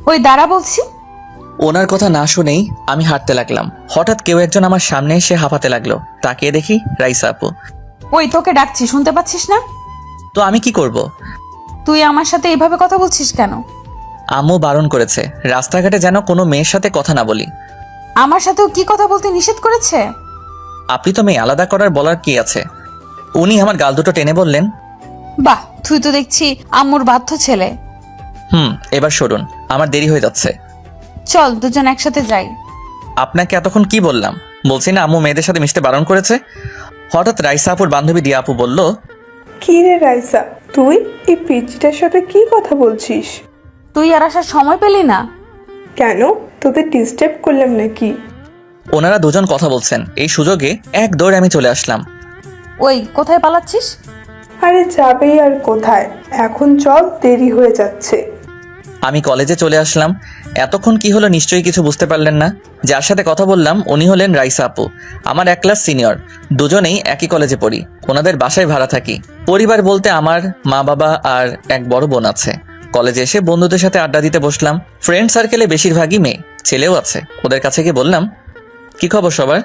ওই দাঁড়া বলছি। ওনার কথা না শুনেই আমি হাঁটতে লাগলাম। হঠাৎ কেউ একজন আমার সামনে এসে হাঁপাতে লাগলো। তাকিয়ে দেখি রাইসা আপু। ওই তোকে ডাকছি, শুনতে পাচ্ছিস না? তো আমি কি করব? তুই আমার সাথে এইভাবে কথা বলছিস কেন? আম্মু বারণ করেছে রাস্তাঘাটে যেন কোনো মেয়ের সাথে কথা না বলি। আমার সাথেও কি কথা বলতে নিষেধ করেছে? আপনি তো মেয়ে, আলাদা করার বলার কি আছে? উনি আমার গাল দুটো টেনে বললেন, বাহ, তুই তো দেখছি আম্মুর বাধ্য ছেলে। এবার সরুন, আমার দেরি হয়ে যাচ্ছে। চল দুজন একসাথে যাই। আপনাকে এতক্ষণ কি বললাম? বলছি না আম্মু মেয়েদের সাথে মিশতে বারণ করেছে। হঠাৎ রাইসা আপুর বান্ধবী দিয়া আপু বলল, কি রে রাইসা, তুই এই পিচ্চিটার সাথে কি কথা বলছিস? তুই আর আসার সময় পেলি না? কেন, তোদের ডিস্টার্ব করলাম নাকি? ওনারা দুজন কথা বলছেন, এই সুযোগে এক দৌড়ে আমি চলে আসলাম। ওই কোথায় পালাচ্ছিস? আরে যাবেই আর কোথায়, এখন চল, দেরি হয়ে যাচ্ছে। আমি কলেজে চলে আসলাম। এতক্ষণ কি হলো নিশ্চয়ই কিছু বুঝতে পারলেন না। যার সাথে কথা বললাম উনি হলেন রাইসা আপু, আমার 1 ক্লাস সিনিয়র। দুজনেই একই কলেজে পড়ি, ওনাদের বাসায় ভাড়া থাকি। পরিবার বলতে আমার মা বাবা আর এক বড় বোন আছে। কলেজে এসে বন্ধুদের সাথে আড্ডা দিতে বসলাম। ফ্রেন্ড সার্কেলে বেশিরভাগই মেয়ে, ছেলেও আছে। ওদের কাছে গিয়ে বললাম, কি খবর সবার?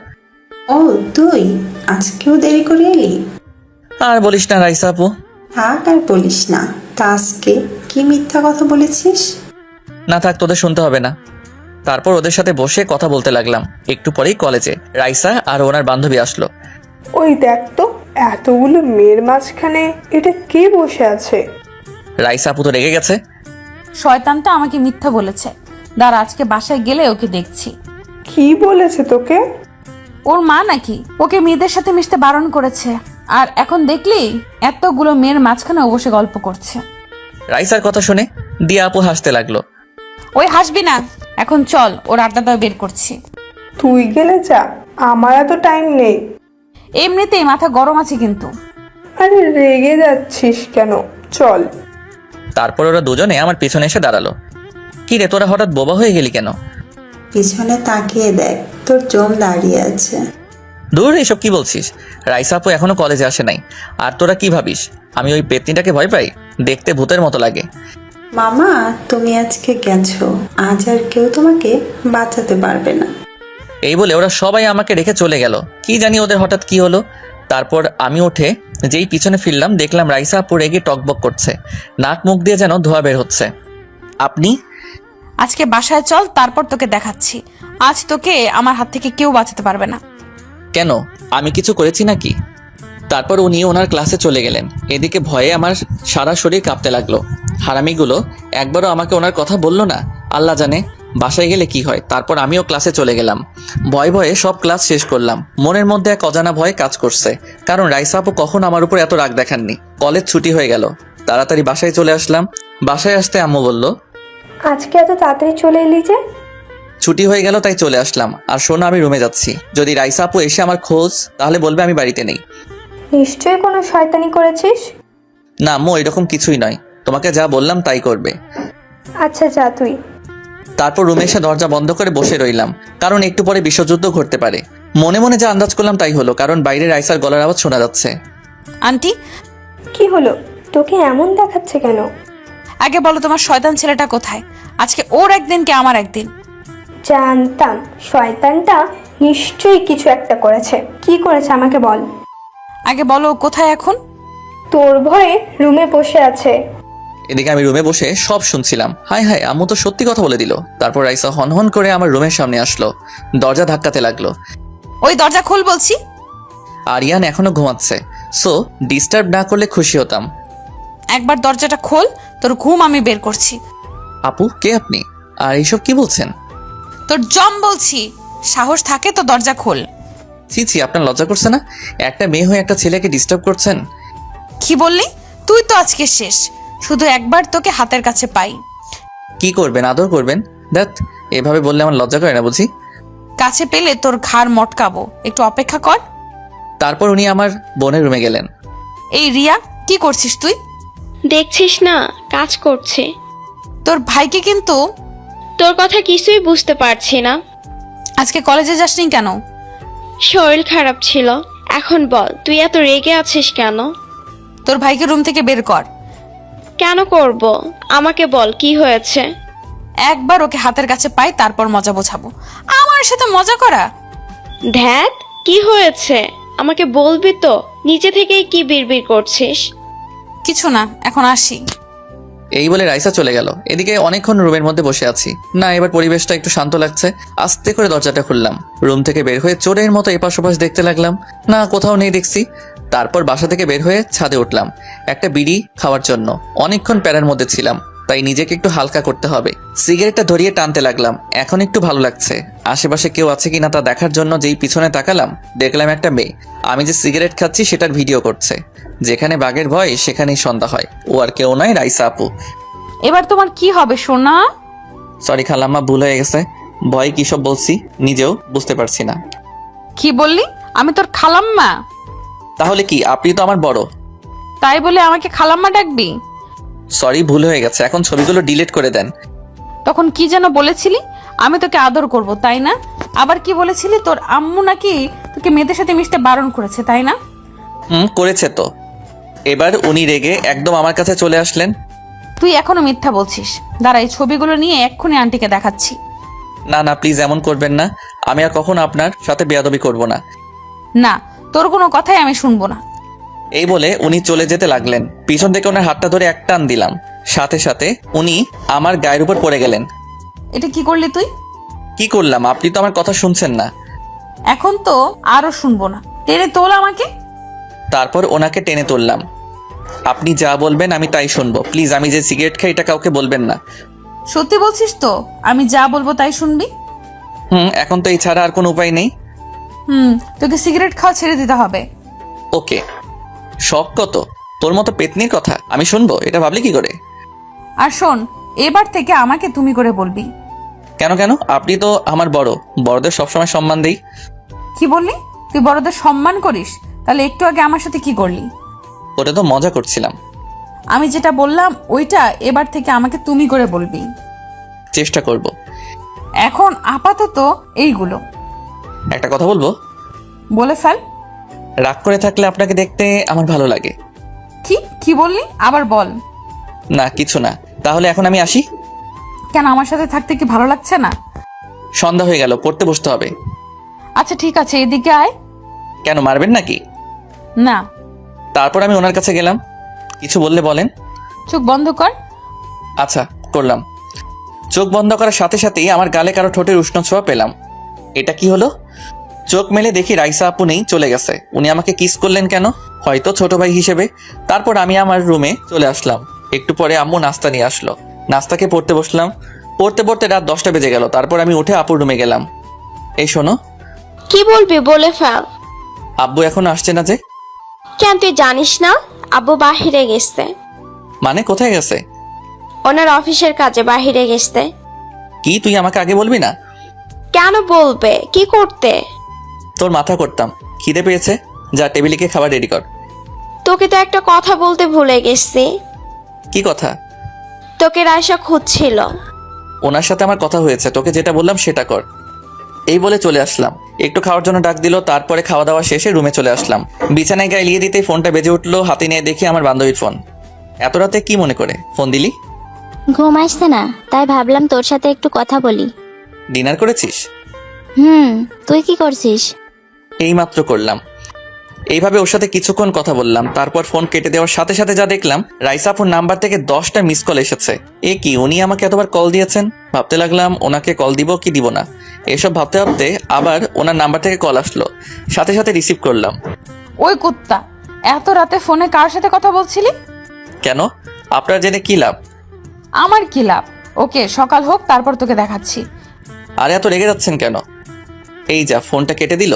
ও তুই আজকেও দেরি করে এলি? আর বলিস না রাইসা আপু। থাক আর বলিস না। তা আজকে কি মিথ্যা কথা বলেছিস? না থাক, তোদের শুনতে হবে না। তারপর ওদের সাথে বসে কথা বলতে লাগলাম। একটু পরেই কলেজে রাইসা আর ওনার বান্ধবী আসলো। ওই দেখ তো, এতগুলো মেয়ের মাঝখানে এটা কে বসে আছে? রাইসা আপু তো রেগে গেছে। শয়তানটা আমাকে মিথ্যা বলেছে। দাঁড়া, আজকে বাসায় গেলে ওকে দেখছি। কি বলেছে তোকে? ওর মা নাকি ওকে মেয়েদের সাথে মিশতে বারণ করেছে, আর এখন দেখলি এতগুলো মেয়ের মাঝখানে ও বসে গল্প করছে। রাইসার কথা শুনে দিয়া আপু হাসতে লাগলো। ওই হাসবি না, এখন চল ওর আড্ডা বের করছি। তুই গেলে যা, আমার এত টাইম নেই। এমনিতেই মাথা গরম আছে কিন্তু। আরে রেগে যাচ্ছিস কেন, চল। তারপর ওরা দুজনে আমার পিছনে এসে দাঁড়ালো। কি রে, তোরা হঠাৎ বোবা হয়ে গেলি কেন? পিছনে তাকিয়ে দেখ, তোর জম দাঁড়িয়ে আছে। দূর, এসব কি বলছিস? রাইসা আপু এখনো কলেজে আসে নাই। আর তোরা কি ভাবিস আমি ওই পেতনিটাকে ভয় পাই? দেখতে ভূতের মতো লাগে। মামা, তুমি আজকে গেছো, আজ আর কেউ তোমাকে বাঁচাতে পারবে না। এই বলে ওরা সবাই আমাকে রেখে চলে গেল। কি জানি ওদের হঠাৎ কি হলো। তারপর আমি উঠে যেই পিছনে ফিরলাম, দেখলাম রাইসা আপু রেগে টকবক করছে। নাক মুখ দিয়ে যেন ধোঁয়া বের হচ্ছে। আপনি? আজকে বাসায় চল, তারপর তোকে দেখাচ্ছি। আজ তোকে আমার হাত থেকে কেউ বাঁচাতে পারবে না। কেন, আমি কিছু করেছি নাকি? তারপর উনি ওনার ক্লাসে চলে গেলেন। এদিকে ভয়ে আমার সারা শরীর কাঁপতে লাগলো। হারামিগুলো একবারও আমাকে ওনার কথা বললো না। আল্লাহ জানে বাসায় গেলে কি হয়। তারপর আমিও ক্লাসে চলে গেলাম। ভয়ে ভয়ে সব ক্লাস শেষ করলাম। মনের মধ্যে এক অজানা ভয় কাজ করছে, কারণ রাইসা আপু কখন আমার উপর এত রাগ দেখাননি। কলেজ ছুটি হয়ে গেল, তাড়াতাড়ি বাসায় চলে আসলাম। বাসায় আসতে আম্মু বলল, আজকে এত তাড়াতাড়ি চলে এলি যে? ছুটি হয়ে গেল তাই চলে আসলাম। আর শোনো, আমি রুমে যাচ্ছি। যদি রাইসা আপু এসে আমার খোঁজ, তাহলে বলবে আমি বাড়িতে নেই। নিশ্চয়ই কোনো শয়তানি করেছিস। না আম্মু, এরকম কিছুই নয়। তোমাকে যা বললাম তাই করবে। আচ্ছা যা তুই। তারপর রুমে এসে দরজা বন্ধ করে বসে রইলাম, কারণ একটু পরে বিশ্বযুদ্ধ ঘটতে পারে। মনে মনে যা আন্দাজ করলাম তাই হলো, কারণ বাইরে রাইসার গলার আওয়াজ শোনা যাচ্ছে। আন্টি, কি হলো, তোকে এমন দেখাচ্ছে কেন? আগে বলো তোমার শয়তান ছেলেটা কোথায়? আজকে ওর একদিন কি আমার একদিন। জানতাম শয়তানটা নিশ্চয়ই কিছু একটা করেছে। কি করেছে আমাকে বল। আগে বলো ও কোথায় এখন? তোর ভয়ে রুমে বসে আছে। এদিকে আমি রুমে বসে সব শুনছিলাম। হায় হায়, আম্মু তো সত্যি কথা বলে দিল। তারপর রাইসা হনহন করে আমার রুমের সামনে আসলো, দরজা ধাক্কাতে লাগলো। ওই দরজা খোল বলছি। আরিয়ান এখনো ঘুমাচ্ছে, সো ডিস্টার্ব না করলে খুশি হতাম। একবার দরজাটা খোল, তোর ঘুম আমি বের করছি। আপু, কে আপনি? আর এইসব কি বলছেন? তোর জম বলছি, সাহস থাকে তো দরজা খোল। ছি ছি, আপনার লজ্জা করছে না? একটা মেয়ে হয়ে একটা ছেলেকে ডিস্টার্ব করছেন। কি বললি? তুই তো আজকে শেষ, শুধু একবার তোকে হাতের কাছে পাই। কি করবেন, আদর করবেন? দেখ, এভাবে বললে আমার লজ্জা করে না বুঝি? কাছে পেলে তোর ঘাড় মটকাবো, একটু অপেক্ষা কর। তারপর উনি আমার বোনের রুমে গেলেন। এই রিয়া, কি করছিস তুই? দেখছিস না, কাজ করছে। তোর ভাইকে কিন্তু। তোর কথা কিছুই বুঝতে পারছি না। আজকে কলেজে যাসনি কেন? শরীর খারাপ ছিল। এখন বল, তুই এত রেগে আছিস কেন? তোর ভাইকে রুম থেকে বের কর। কেন করব? আমাকে বল কি হয়েছে। একবার ওকে হাতের কাছে পাই, তারপর মজা বোঝাবো। আমার সাথে মজা করা? ধ্যাত, কি হয়েছে আমাকে বলবি তো? নিচে থেকেই কি বিড়বিড় করছিস? কিছু না, এখন আসি। এই বলে রাইসা চলে গেল। এদিকে অনেকক্ষণ রুমের মধ্যে বসে আছি। না, এবার পরিবেশটা একটু শান্ত লাগছে। আস্তে করে দরজাটা খুললাম। রুম থেকে বের হয়ে চোরের মতো এপাশ ওপাশ দেখতে লাগলাম। না, কোথাও নেই দেখছি। তারপর বাসা থেকে বের হয়ে ছাদে উঠলাম একটা বিড়ি খাওয়ার জন্য। অনেকক্ষণ প্যারার মধ্যে ছিলাম, তাই নিজেকে একটু হালকা করতে হবে। সিগারেটটা ধরিয়ে টানতে লাগলাম। এখন একটু ভালো লাগছে। আশেপাশে কেউ আছে কিনা তা দেখার জন্য যেই পিছনে তাকালাম, দেখলাম একটা মেয়ে আমি যে সিগারেট খাচ্ছি সেটার ভিডিও করছে। যেখানে বাঘের ভয় সেখানেই সন্ধ্যা হয়। ও আর কেউ নয়, রাইসা আপু। এবার তোমার কি হবে সোনা? সরি খালাম্মা, ভুল হয়ে গেছে। ভয় কি সব বলছি নিজেও বুঝতে পারছি না। কি বললি? আমি তোর খালাম্মা? তাহলে কি, আপনি তো আমার বড়। তাই বলে আমাকে খালাম্মা ডাকবি? সরি, ভুল হয়ে গেছে। এখন ছবিগুলো ডিলিট করে দেন। তখন কি যেন বলেছিলি? আমি তোকে আদর করব, তাই না? আবার কি বলেছিলি? তোর আম্মু নাকি তোকে মেয়েদের সাথে মিশতে বারণ করেছে, তাই না? করেছে তো। এবার উনি রেগে একদম আমার কাছে চলে আসলেন। তুই এখনো মিথ্যা বলছিস। দাঁড়া, এই ছবিগুলো নিয়ে এক্ষুনি আন্টিকে দেখাচ্ছি। না না, প্লিজ এমন করবেন না। আমি আর কখনো আপনার সাথে বেয়াদবি করব না। না, তোর কোনো কথাই আমি শুনবো না। এই বলে উনি চলে যেতে লাগলেন। পিছন থেকে ওনার হাতটা ধরে এক টান দিলাম। সাথে সাথে উনি আমার গায়ের উপর পড়ে গেলেন। এটা কি করলি তুই? কি করলাম? আপনি তো আমার কথা শুনছেন না। এখন তো আরো শুনবো না। টেনে তোল আমাকে। তারপর ওনাকে টেনে তুললাম। আপনি যা বলবেন আমি তাই শুনবো। প্লিজ, আমি যে সিগারেট খাই এটা কাউকে বলবেন না। সত্যি বলছিস তো? আমি যা বলবো তাই শুনবি? এখন তো এই ছাড়া আর কোনো উপায় নেই। তোকে সিগারেট খাওয়া ছেড়ে দিতে হবে। ওকে। শখ কত? তোর মতো পেতনির কথা আমি শুনবো, এটা ভাবলি কি করে? আর শোন, এবার থেকে আমাকে তুমি করে বলবি। কেন কেন? আপনি তো আমার বড়, বড়দের সবসময় সম্মান দেই। কি বললি? তুই বড়দের সম্মান করিস? তাহলে একটু আগে আমার সাথে কি করলি? ওটা তো মজা করছিলাম। আমি যেটা বললাম ওইটা এবার থেকে আমাকে তুমি করে বলবি। চেষ্টা করব। এখন আপাতত এইগুলো একটা কথা বলবো? বলে ফেল। রাগ করে থাকলে আপনাকে দেখতে আমার ভালো লাগে। কি কি বললি? আবার বল। না, কিছু না। তাহলে এখন আমি আসি। কেন, আমার সাথে থাকতে কি ভালো লাগছে না? সন্ধ্যা হয়ে গেল, পড়তে বসতে হবে। আচ্ছা ঠিক আছে, এদিকে আয়। কেন, মারবেন নাকি? না। তারপর আমি ওনার কাছে গেলাম। কিছু বললে বলেন। চোখ বন্ধ কর। আচ্ছা, করলাম। চোখ বন্ধ করার সাথে সাথেই আমার গালে কারো ঠোঁটের উষ্ণ ছোঁয়া পেলাম। এটা কি হলো? চোখ মেলে দেখি রাইসা আপু নেই, চলে গেছে। উনি আমাকে কিস করলেন কেন? হয়তো ছোট ভাই হিসেবে। তারপর আমি আমার রুমে চলে আসলাম। একটু পরে আম্মু নাস্তা নিয়ে আসলো। নাস্তাকে পড়তে বসলাম। পড়তে পড়তে রাত 10টা বেজে গেল। তারপর আমি উঠে আপুর রুমে গেলাম। এই শোনো। কি বলবি বলে ফেল। আব্বু এখন আসছে না যে? কেন তুই জানিস না? আব্বু বাহিরে গেছে। মানে কোথায় গেছে? ওনার অফিসের কাজে বাহিরে গেছে। কি, তুই আমাকে আগে বলবি না? কেন বলবে? কি করতে? তোর মাথা করতাম। খিদে পেয়েছে, যা টেবিলে গিয়ে খাবার রেডি কর। তোকে তো একটা কথা বলতে ভুলে গেছি। কি কথা? তোকে রায়সা খুঁজছিল। ওনার সাথে আমার কথা হয়েছে, তোকে যেটা বললাম সেটা কর। এই বলে চলে আসলাম। একটু খাওয়ার জন্য ডাক দিল। তারপরে খাওয়া দাওয়া শেষে রুমে চলে আসলাম। বিছানায় গায়ে লিয়ে দিতেই ফোনটা বেজে উঠলো। হাতে নিয়ে দেখি আমার বান্ধবীর ফোন। এত রাতে কি মনে করে ফোন দিলি? ঘুম আসছে না, তাই ভাবলাম তোর সাথে একটু কথা বলি। ডিনার করেছিস? তুই কি করছিস? এইমাত্র করলাম। এইভাবে ওর সাথে কিছুক্ষণ কথা বললাম। তারপর ফোন কেটে দেওয়ার সাথে সাথে যা দেখলাম, রাইসাপুর নাম্বার থেকে 10টা মিস কল এসেছে। এ কি, উনি আমাকে এতবার কল দিয়েছেন? ভাবতে লাগলাম ওনাকে কল দিব কি দিব না। এসব ভাবতে ভাবতে আবার ওনার নাম্বার থেকে কল আসলো। সাথে সাথে রিসিভ করলাম। ওই কুত্তা, এত রাতে ফোনে কার সাথে কথা বলছিলি? কেন, আপনার জেনে কি লাভ? আমার কি লাভ? ওকে, সকাল হোক তারপর তোকে দেখাচ্ছি। আরে এত রেগে যাচ্ছেন কেন? এই যা, ফোনটা কেটে দিল।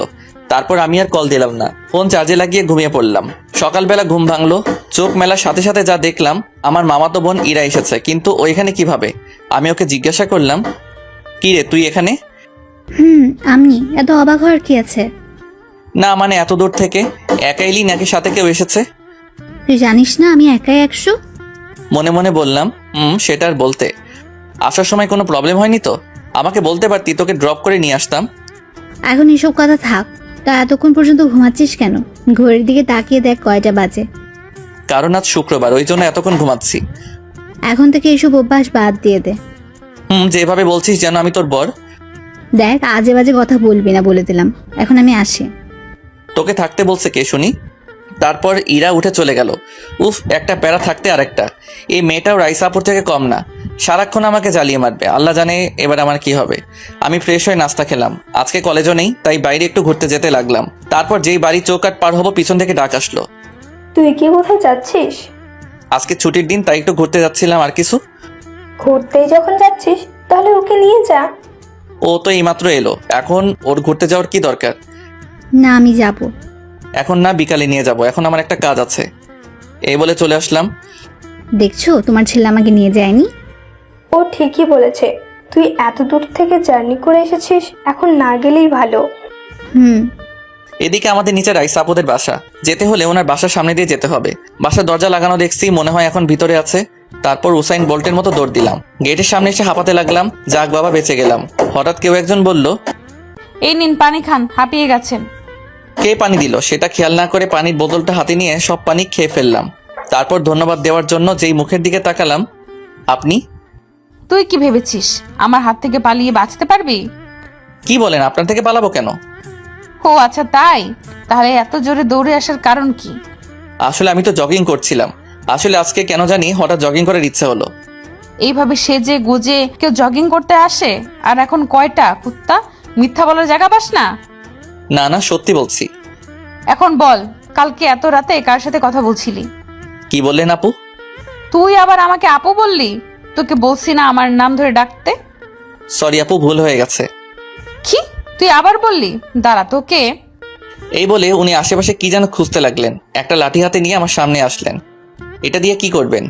তারপর আমি আর কল দিলাম না। ফোন চার্জে লাগিয়ে ঘুমিয়ে পড়লাম। সকালবেলা ঘুম ভাঙলো। চোখ মেলার সাথে সাথে যা দেখলাম, আমার মামাতো বোন ইরা এসেছে। কিন্তু ওইখানে কিভাবে? আমি ওকে জিজ্ঞাসা করলাম, কি রে তুই এখানে? আমি এত অবাক হওয়ার কি আছে? না মানে এত দূর থেকে একা এলি নাকি সাথে কেউ এসেছে? তুই জানিস না আমি একাই 100। মনে মনে বললাম, সেটা আর বলতে। আসার সময় কোনো প্রবলেম হয়নি তো? আমাকে বলতে পারতি, তোকে ড্রপ করে নিয়ে আসতাম। এখন এসব কথা থাক। তা এতক্ষণ পর্যন্ত ঘুমাচ্ছিস কেন? ঘড়ির দিকে তাকিয়ে দেখ কয়টা বাজে। কারণ আজ শুক্রবার, ওই জন্য এতক্ষণ ঘুমাচ্ছি। এখন থেকে এসব অভ্যাস বাদ দিয়ে দে। যেভাবে বলছিস যেন আমি তোর বর। দেখ, আজে বাজে কথা বলবি না বলে দিলাম। এখন আমি আসি। তোকে থাকতে বলছে কে শুনি? তারপর ইরা উঠে চলে গেল। উফ, একটা প্যারা থাকতে আরেকটা। এই মেয়েটাও রাইসাপুর থেকে কম না, সারাক্ষণ আমাকে জ্বালিয়ে মারবে। আল্লাহ জানে এবার আমার কি হবে। আমি ফ্রেশ হয়ে নাস্তা খেলাম। আজকে কলেজও নেই, তাই বাইরে একটু ঘুরতে যেতে লাগলাম। তারপর যেই বাড়ি চৌকাট পার হবো, পিছন থেকে ডাক আসলো। তুই কি কোথাও যাচ্ছিস? আজকে ছুটির দিন, তাই একটু ঘুরতে যাচ্ছিলাম। আর কিছু? ঘুরতেই যখন যাচ্ছিস তাহলে ওকে নিয়ে যা। ও তো এইমাত্র এলো, এখন ওর ঘুরতে যাওয়ার কি দরকার? না, আমি যাব। এখন না, বিকালে নিয়ে যাব, এখন আমার একটা কাজ আছে। এই বলে চলে আসলাম। দেখছো, তোমার ছেলে আমাকে নিয়ে যায়নি। ও ঠিকই বলেছে, তুই এত দূর থেকে জার্নি করে এসেছিস, এখন না গেলেই ভালো। এদিকে আমাদের নিচে রাইসা আপুদের বাসা। যেতে হলে ওনার বাসার সামনে দিয়ে যেতে হবে। বাসার দরজা লাগানো দেখছি, মনে হয় এখন ভিতরে আছে। তারপর উসাইন বোল্টের মতো দৌড় দিলাম। গেটের সামনে এসে হাঁপাতে লাগলাম। যাক বাবা, বেঁচে গেলাম। হঠাৎ কেউ একজন বলল, এই নিন পানি খান, হাঁপিয়ে গেছেন। কে পানি দিল সেটা খেয়াল না করে পানির বোতলটা হাতে নিয়ে সব পানি খেয়ে ফেললাম। তারপর ধন্যবাদ দেওয়ার জন্য যেই মুখের দিকে তাকালাম, আপনি? তুই কি ভেবেছিস আমার হাত থেকে পালিয়ে বাঁচতে পারবি? কি বলেন, আপনার থেকে পালাবো কেন? ও আচ্ছা তাই, তাহলে এত জোরে দৌড়ে আসার কারণ কি? আসলে আমি তো জগিং করছিলাম। আসলে আজকে কেন জানি হঠাৎ জগিং করার ইচ্ছে হলো। এইভাবে সেজে গুজে কেউ জগিং করতে আসে? আর এখন কয়টা, কুত্তা? মিথ্যা বলার জায়গা পাস না? না না, সত্যি বলছি। এখন বল, কালকে এত রাতে কার সাথে কথা বলছিলি? কি বললেন আপু? তুই আবার আমাকে আপু বললি? তোকে বলছি না আমার নাম ধরে ডাকতে? সরি আপু, ভুল হয়ে গেছে। কি? তুই আবার বললি? দাঁড়া তোকে। এই বলে উনি আশেপাশে কি যেন খুঁজতে লাগলেন। একটা লাঠি হাতে নিয়ে আমার সামনে আসলেন। এটা দিয়ে কি করবেন?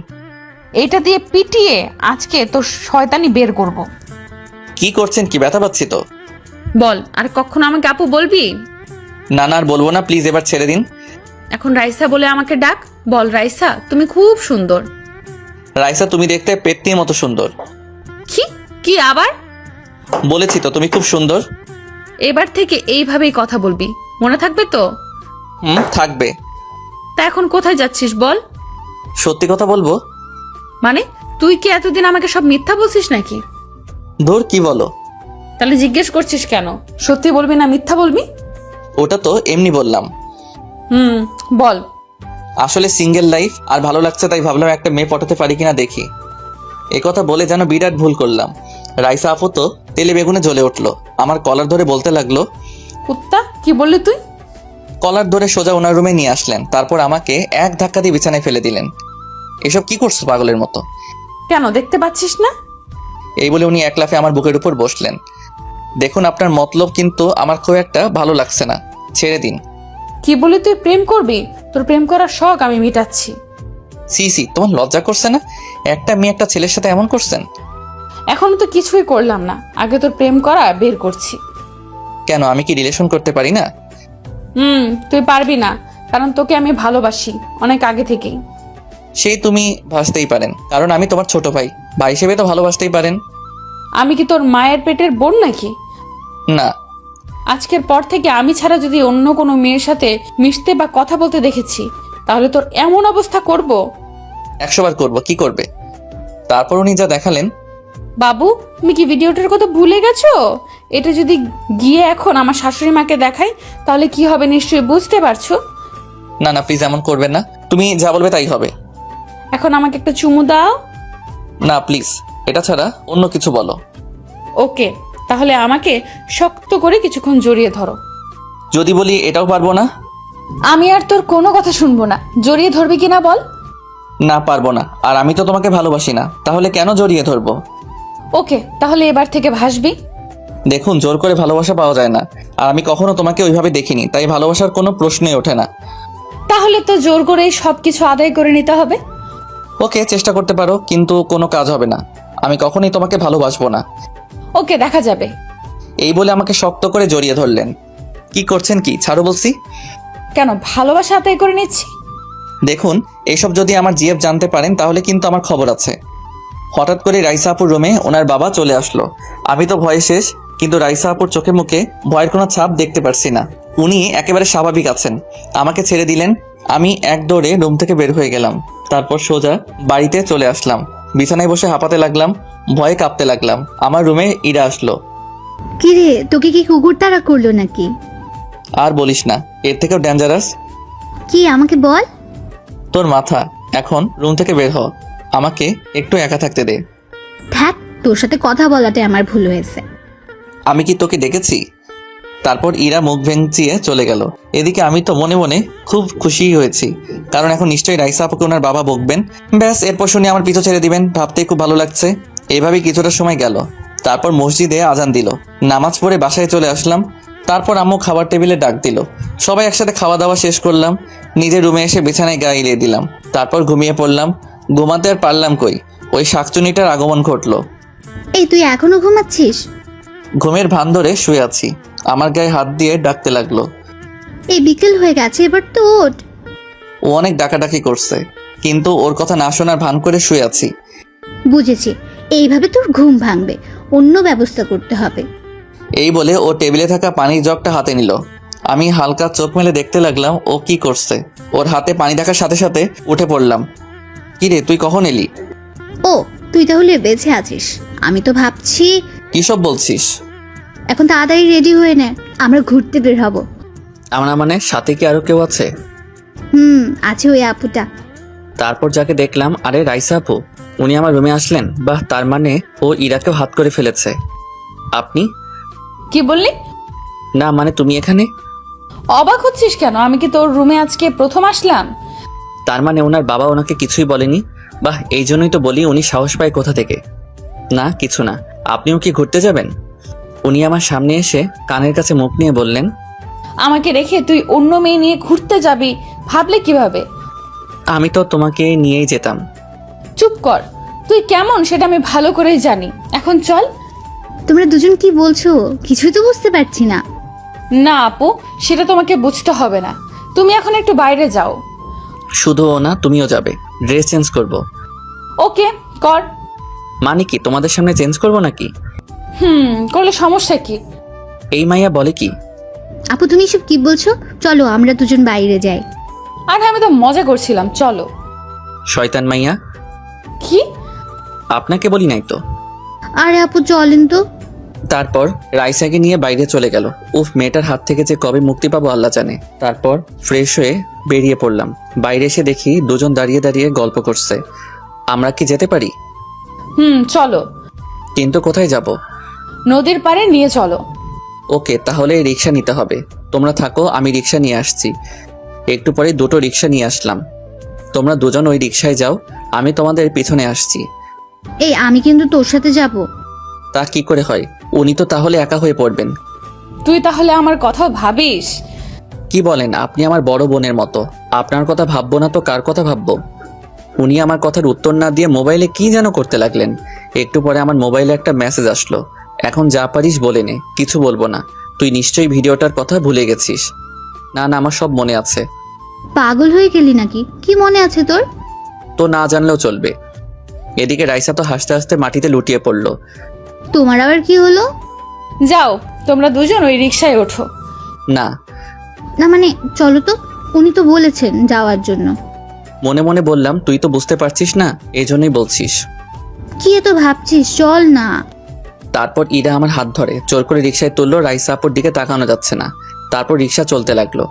এইটা দিয়ে পিটিয়ে আজকে তোর শয়তানি বের করব। কি করছেন? কি ব্যথা পাচ্ছি তো। বল, আর কখনো আমাকে আপু বলবি? না না, আর বলবো না, প্লিজ এবার ছেড়ে দিন। এখন রাইসা বলে আমাকে ডাক। বল রাইসা, তুমি খুব সুন্দর। রাইসা, তুমি দেখতে পেত্নির মতো সুন্দর। কি? কি আবার? বলেছি তো তুমি খুব সুন্দর। এবার থেকে এইভাবেই কথা বলবি, মনে থাকবে তো? থাকবে। তা এখন কোথায় যাচ্ছিস বল? সত্যি কথা বলবো। মানে তুই কি এতদিন আমাকে সব মিথ্যা বলছিস নাকি? ধুর, কি বলো? তাহলে জিজ্ঞেস করছিস কেন? সত্যি বলবি না মিথ্যা বলবি? ওটা তো এমনি বললাম। বল। আসলে সিঙ্গেল লাইফ আর ভালো লাগছে, তাই ভাবলাম একটা মেয়ে পটাতে পারি কিনা দেখি। কথা বলে যেন বিরাট ভুল করলাম। রাইসা আপু তো তেলে বেগুনে জ্বলে উঠলো। আমার কলার ধরে বলতে লাগলো, কুত্তা, কি বললি তুই? কলার ধরে সোজা ওনার রুমে নিয়ে আসলেন। তারপর আমাকে এক ধাক্কা দিয়ে বিছানায় ফেলে দিলেন। এসব কি করছো পাগলের মতো? কেন, দেখতে পাচ্ছিস না? এই বলে উনি এক লাফে আমার বুকের উপর বসলেন। দেখুন, আপনার মতলব কিন্তু আমার খুব একটা ভালো লাগছে না, ছেড়ে দিন। কি বলি তুই প্রেম করবি? তোর প্রেম করার শখ আমি মিটাচ্ছি। সি সি, তোমার লজ্জা করছে না? একটা মেয়ে একটা ছেলের সাথে এমন করছেন? এখনো তো কিছুই করলাম না, আগে তোর প্রেম করা বের করছি। কেন, আমি কি রিলেশন করতে পারি না? তুই পারবি না, কারণ তোকে আমি ভালোবাসি অনেক আগে থেকেই। সেই তুমি ভাসতেই পারেন, কারণ আমি তোমার ছোট ভাই। ভাই হিসেবে তো ভালোবাসতেই পারেন। আমি কি তোর মায়ের পেটের বোন নাকি? না। আজকের পর থেকে আমি ছাড়া যদি অন্য কোনো মেয়ের সাথে মিশতে বা কথা বলতে দেখেছি, তাহলে তোর এমন অবস্থা করব। 100 বার করবো, কি করবে? তারপর উনি যা দেখালেন। বাবু, তুমি কি ভিডিওটার কথা ভুলে গেছো? এটা যদি গিয়ে এখন আমার শাশুড়ি মাকে দেখাই, তাহলে কি হবে নিশ্চয়ই বুঝতে পারছো। না না, প্লিজ এমন করবেন না। তুমি যা বলবে তাই হবে। এখন আমাকে একটা চুমু দাও। না প্লিজ, এটা ছাড়া অন্য কিছু বলো। ওকে, তাহলে আমাকে শক্ত করে কিছুক্ষণ জড়িয়ে ধরো। যদি বলি এটাও পারবো না? আমি আর তোর কোনো কথা শুনবো না। জড়িয়ে ধরবি কিনা বল? না, পারবো না। আর আমি তো তোমাকে ভালোবাসি না, তাহলে কেন জড়িয়ে ধরবো? ওকে, তাহলে এবার থেকে ভাসবি। দেখুন, জোর করে ভালোবাসা পাওয়া যায় না। আর আমি কখনো তোমাকে ওইভাবে দেখিনি, তাই ভালোবাসার কোনো প্রশ্নই ওঠে না। তাহলে তো জোর করে সবকিছু আদায় করে নিতে হবে। ওকে, চেষ্টা করতে পারো, কিন্তু কোনো কাজ হবে না। আমি কখনোই তোমাকে ভালোবাসবো না। ওকে, দেখা যাবে। এই বলে আমাকে শক্ত করে জড়িয়ে ধরলেন। কি করছেন? কি ছাড়ো বলছি। কেন, ভালোবাসা আদায় করে নিচ্ছি। দেখুন, এসব যদি আমার জিএফ জানতে পারেন তাহলে কিন্তু আমার খবর আছে। হঠাৎ করে রাইসা আপুর রুমে ওনার বাবা চলে আসলো। আমি তো ভয়ে শেষ, কিন্তু রাইসা আপুর চোখে মুখে ভয়ের কোনো ছাপ দেখতে পারছি না। উনি একেবারে স্বাভাবিক আছেন। আমাকে ছেড়ে দিলেন, আমি এক দৌড়ে রুম থেকে বের হয়ে গেলাম। তারপর সোজা বাড়িতে চলে আসলাম। বিছানায় বসে হাঁপাতে লাগলাম, ভয়ে কাঁপতে লাগলাম। আমার রুমে ইরা আসলো। কি রে, তোকে কি কুকুর তাড়া করলো নাকি? আর বলিস না, এর থেকেও ডেঞ্জারাস। কি আমাকে বল। তোর মাথা। এখন রুম থেকে বের হ, আমাকে একটু একা থাকতে দে। থাক, তোর সাথে কথা বলাটাই আমার ভুল হয়েছে। আমি কি তোকে ডেকেছি? তারপর ইরা মুখ ভেঙচিয়ে চলে গেল। এদিকে আমি তো মনে মনে খুব খুশি হয়েছি, কারণ এখন নিশ্চয়ই রাইসা আপুকে ওনার বাবা বকবেন। ব্যাস, এরপর শুনে আমার পিছু ছেড়ে দিবেন, ভাবতেই খুব ভালো লাগছে। এইভাবেই কিছুটা সময় গেল। তারপর মসজিদে আজান দিল, নামাজ পড়ে বাসায় চলে আসলাম। তারপর আম্মু খাবার টেবিলে ডাক দিল, সবাই একসাথে খাওয়া দাওয়া শেষ করলাম। নিজের রুমে এসে বিছানায় গা এলিয়ে দিলাম। তারপর ঘুমিয়ে পড়লাম। ঘুমাতে আর পারলাম কই, ওই শাকচুনিটার আগমন ঘটলো। এই তুই এখনো ঘুমাচ্ছিস? ঘুমের ভান ধরে শুয়ে আছি, আমার গায়ে হাত দিয়ে ডাকতে লাগলো। এই বিকেল হয়ে গেছে, এবার তো ওঠ। ও অনেক ডাকাডাকি করছে, কিন্তু ওর কথা না শোনার ভান করে শুয়ে আছি। বুঝেছি, এইভাবে তোর ঘুম ভাঙবে, অন্য ব্যবস্থা করতে হবে। এই বলে ও টেবিলে থাকা পানির জগটা হাতে নিল। আমি হালকা চোখ মেলে দেখতে লাগলাম ও কি করছে। ওর হাতে পানি থাকার সাথে সাথে উঠে পড়লাম। কি রে, তুই কখন এলি? ও, তুই তাহলে বেঁচে আছিস। আমি তো ভাবছি। কি সব বলছিস? এখন তাড়াতাড়ি রেডি হয়ে নে, আমরা ঘুরতে বের হব। আমরা মানে সাথে কি আরো কেউ আছে? আছে ওই আপুটা। তারপর যাকে দেখলাম, আরে রাইসা আপু, উনি আমার রুমে আসলেন। বাহ, তার মানে ও ইরাকেও হাত করে ফেলেছে। আপনি? কি বললি? না মানে তুমি এখানে? অবাক হচ্ছিস কেন? আমি কি তোর রুমে আজকে প্রথম আসলাম? তার মানে ওনার বাবা ওনাকে কিছুই বলেনি? বাহ, এই জন্যই তো বলি উনি সাহস পায় কোথা থেকে। না কিছু না, আপনিও কি ঘুরতে যাবেন? উনি আমার সামনে এসে কানের কাছে মুখ নিয়ে বললেন, আমাকে রেখে তুই অন্য মেয়ে নিয়ে ঘুরতে যাবি ভাবলে কিভাবে? আমি তো তোমাকে নিয়েই যেতাম। চুপ কর, তুই কেমন সেটা আমি ভালো করেই জানি। এখন চল। তোমরা দুজন কি বলছো? কিছুই তো বুঝতে পারছি না। না আপু, সেটা তোমাকে বুঝতে হবে না। তুমি এখন একটু বাইরে যাও। শুধু ও না, তুমিও যাবে। ড্রেস চেঞ্জ করব। ওকে, কর। মানে কি, তোমাদের সামনে চেঞ্জ করব নাকি? করলে সমস্যা কি? এই মাইয়া বলে কি? আপু তুমি সব কি বলছো? চলো আমরা দুজন বাইরে যাই। আর আমি তো মজা করছিলাম, চলো। শয়তান মাইয়া। কি? আপনাকে বলি নাই তো। আরে আপু চলেন তো। তারপর রাইসাকে নিয়ে বাইরে চলে গেল। উফ, মেয়েটার হাত থেকে যে কবে মুক্তি পাবো আল্লাহ জানে। তারপর ফ্রেশ হয়ে বেরিয়ে পড়লাম। বাইরে এসে দেখি দুজন দাঁড়িয়ে দাঁড়িয়ে গল্প করছে। আমরা কি যেতে পারি? চলো। কিন্তু কোথায় যাব? নদীর পাড়ে নিয়ে চলো। ওকে, তাহলে রিক্সা নিতে হবে। তোমরা থাকো, আমি রিক্সা নিয়ে আসছি। একটু পরে দুটো রিক্সা নিয়ে আসলাম। তোমরা দুজন ওই রিক্সায় যাও, আমি তোমাদের পিছনে আসছি। এই আমি কিন্তু তোর সাথে যাব। তা কি করে হয়? উনি তো তাহলে একা হয়ে পড়বেন। তুই তাহলে আমার কথা ভাবিস? কি বলেন, আপনি আমার বড় বোনের মতো। আপনার কথা ভাববো না তো কার কথা ভাববো? উনি আমার কথার উত্তর না দিয়ে মোবাইলে কি যেন করতে লাগলেন। একটু পরে আমার মোবাইলে একটা মেসেজ আসলো, এখন যা পারিস বলে নে, কিছু বলবো না। তুই নিশ্চয়ই ভিডিওটার কথা ভুলে গেছিস। না না, আমার সব মনে আছে। পাগল হয়ে গেলি নাকি? কি মনে আছে তোর? তো না জানলেও চলবে। এদিকে রাইসা তো হাসতে হাসতে মাটিতে লুটিয়ে পড়লো। তোমার আবার কি হলো? যাও, তোমরা দুজন ওই রিক্সায় ওঠো। না না মানে চলো তো, উনি তো বলেছেন যাওয়ার জন্য। মনে মনে বললাম, তুই তো বুঝতে পারছিস না, এই জন্যই বলছিস। কি এত ভাবছিস, চল না। তারপর ইরা আমার হাত ধরে জোর করে রিক্সায় তুললো। রাইসা আপুর দিকে তাকানো যাচ্ছে না। তারপর রিক্সা চলতে লাগলো।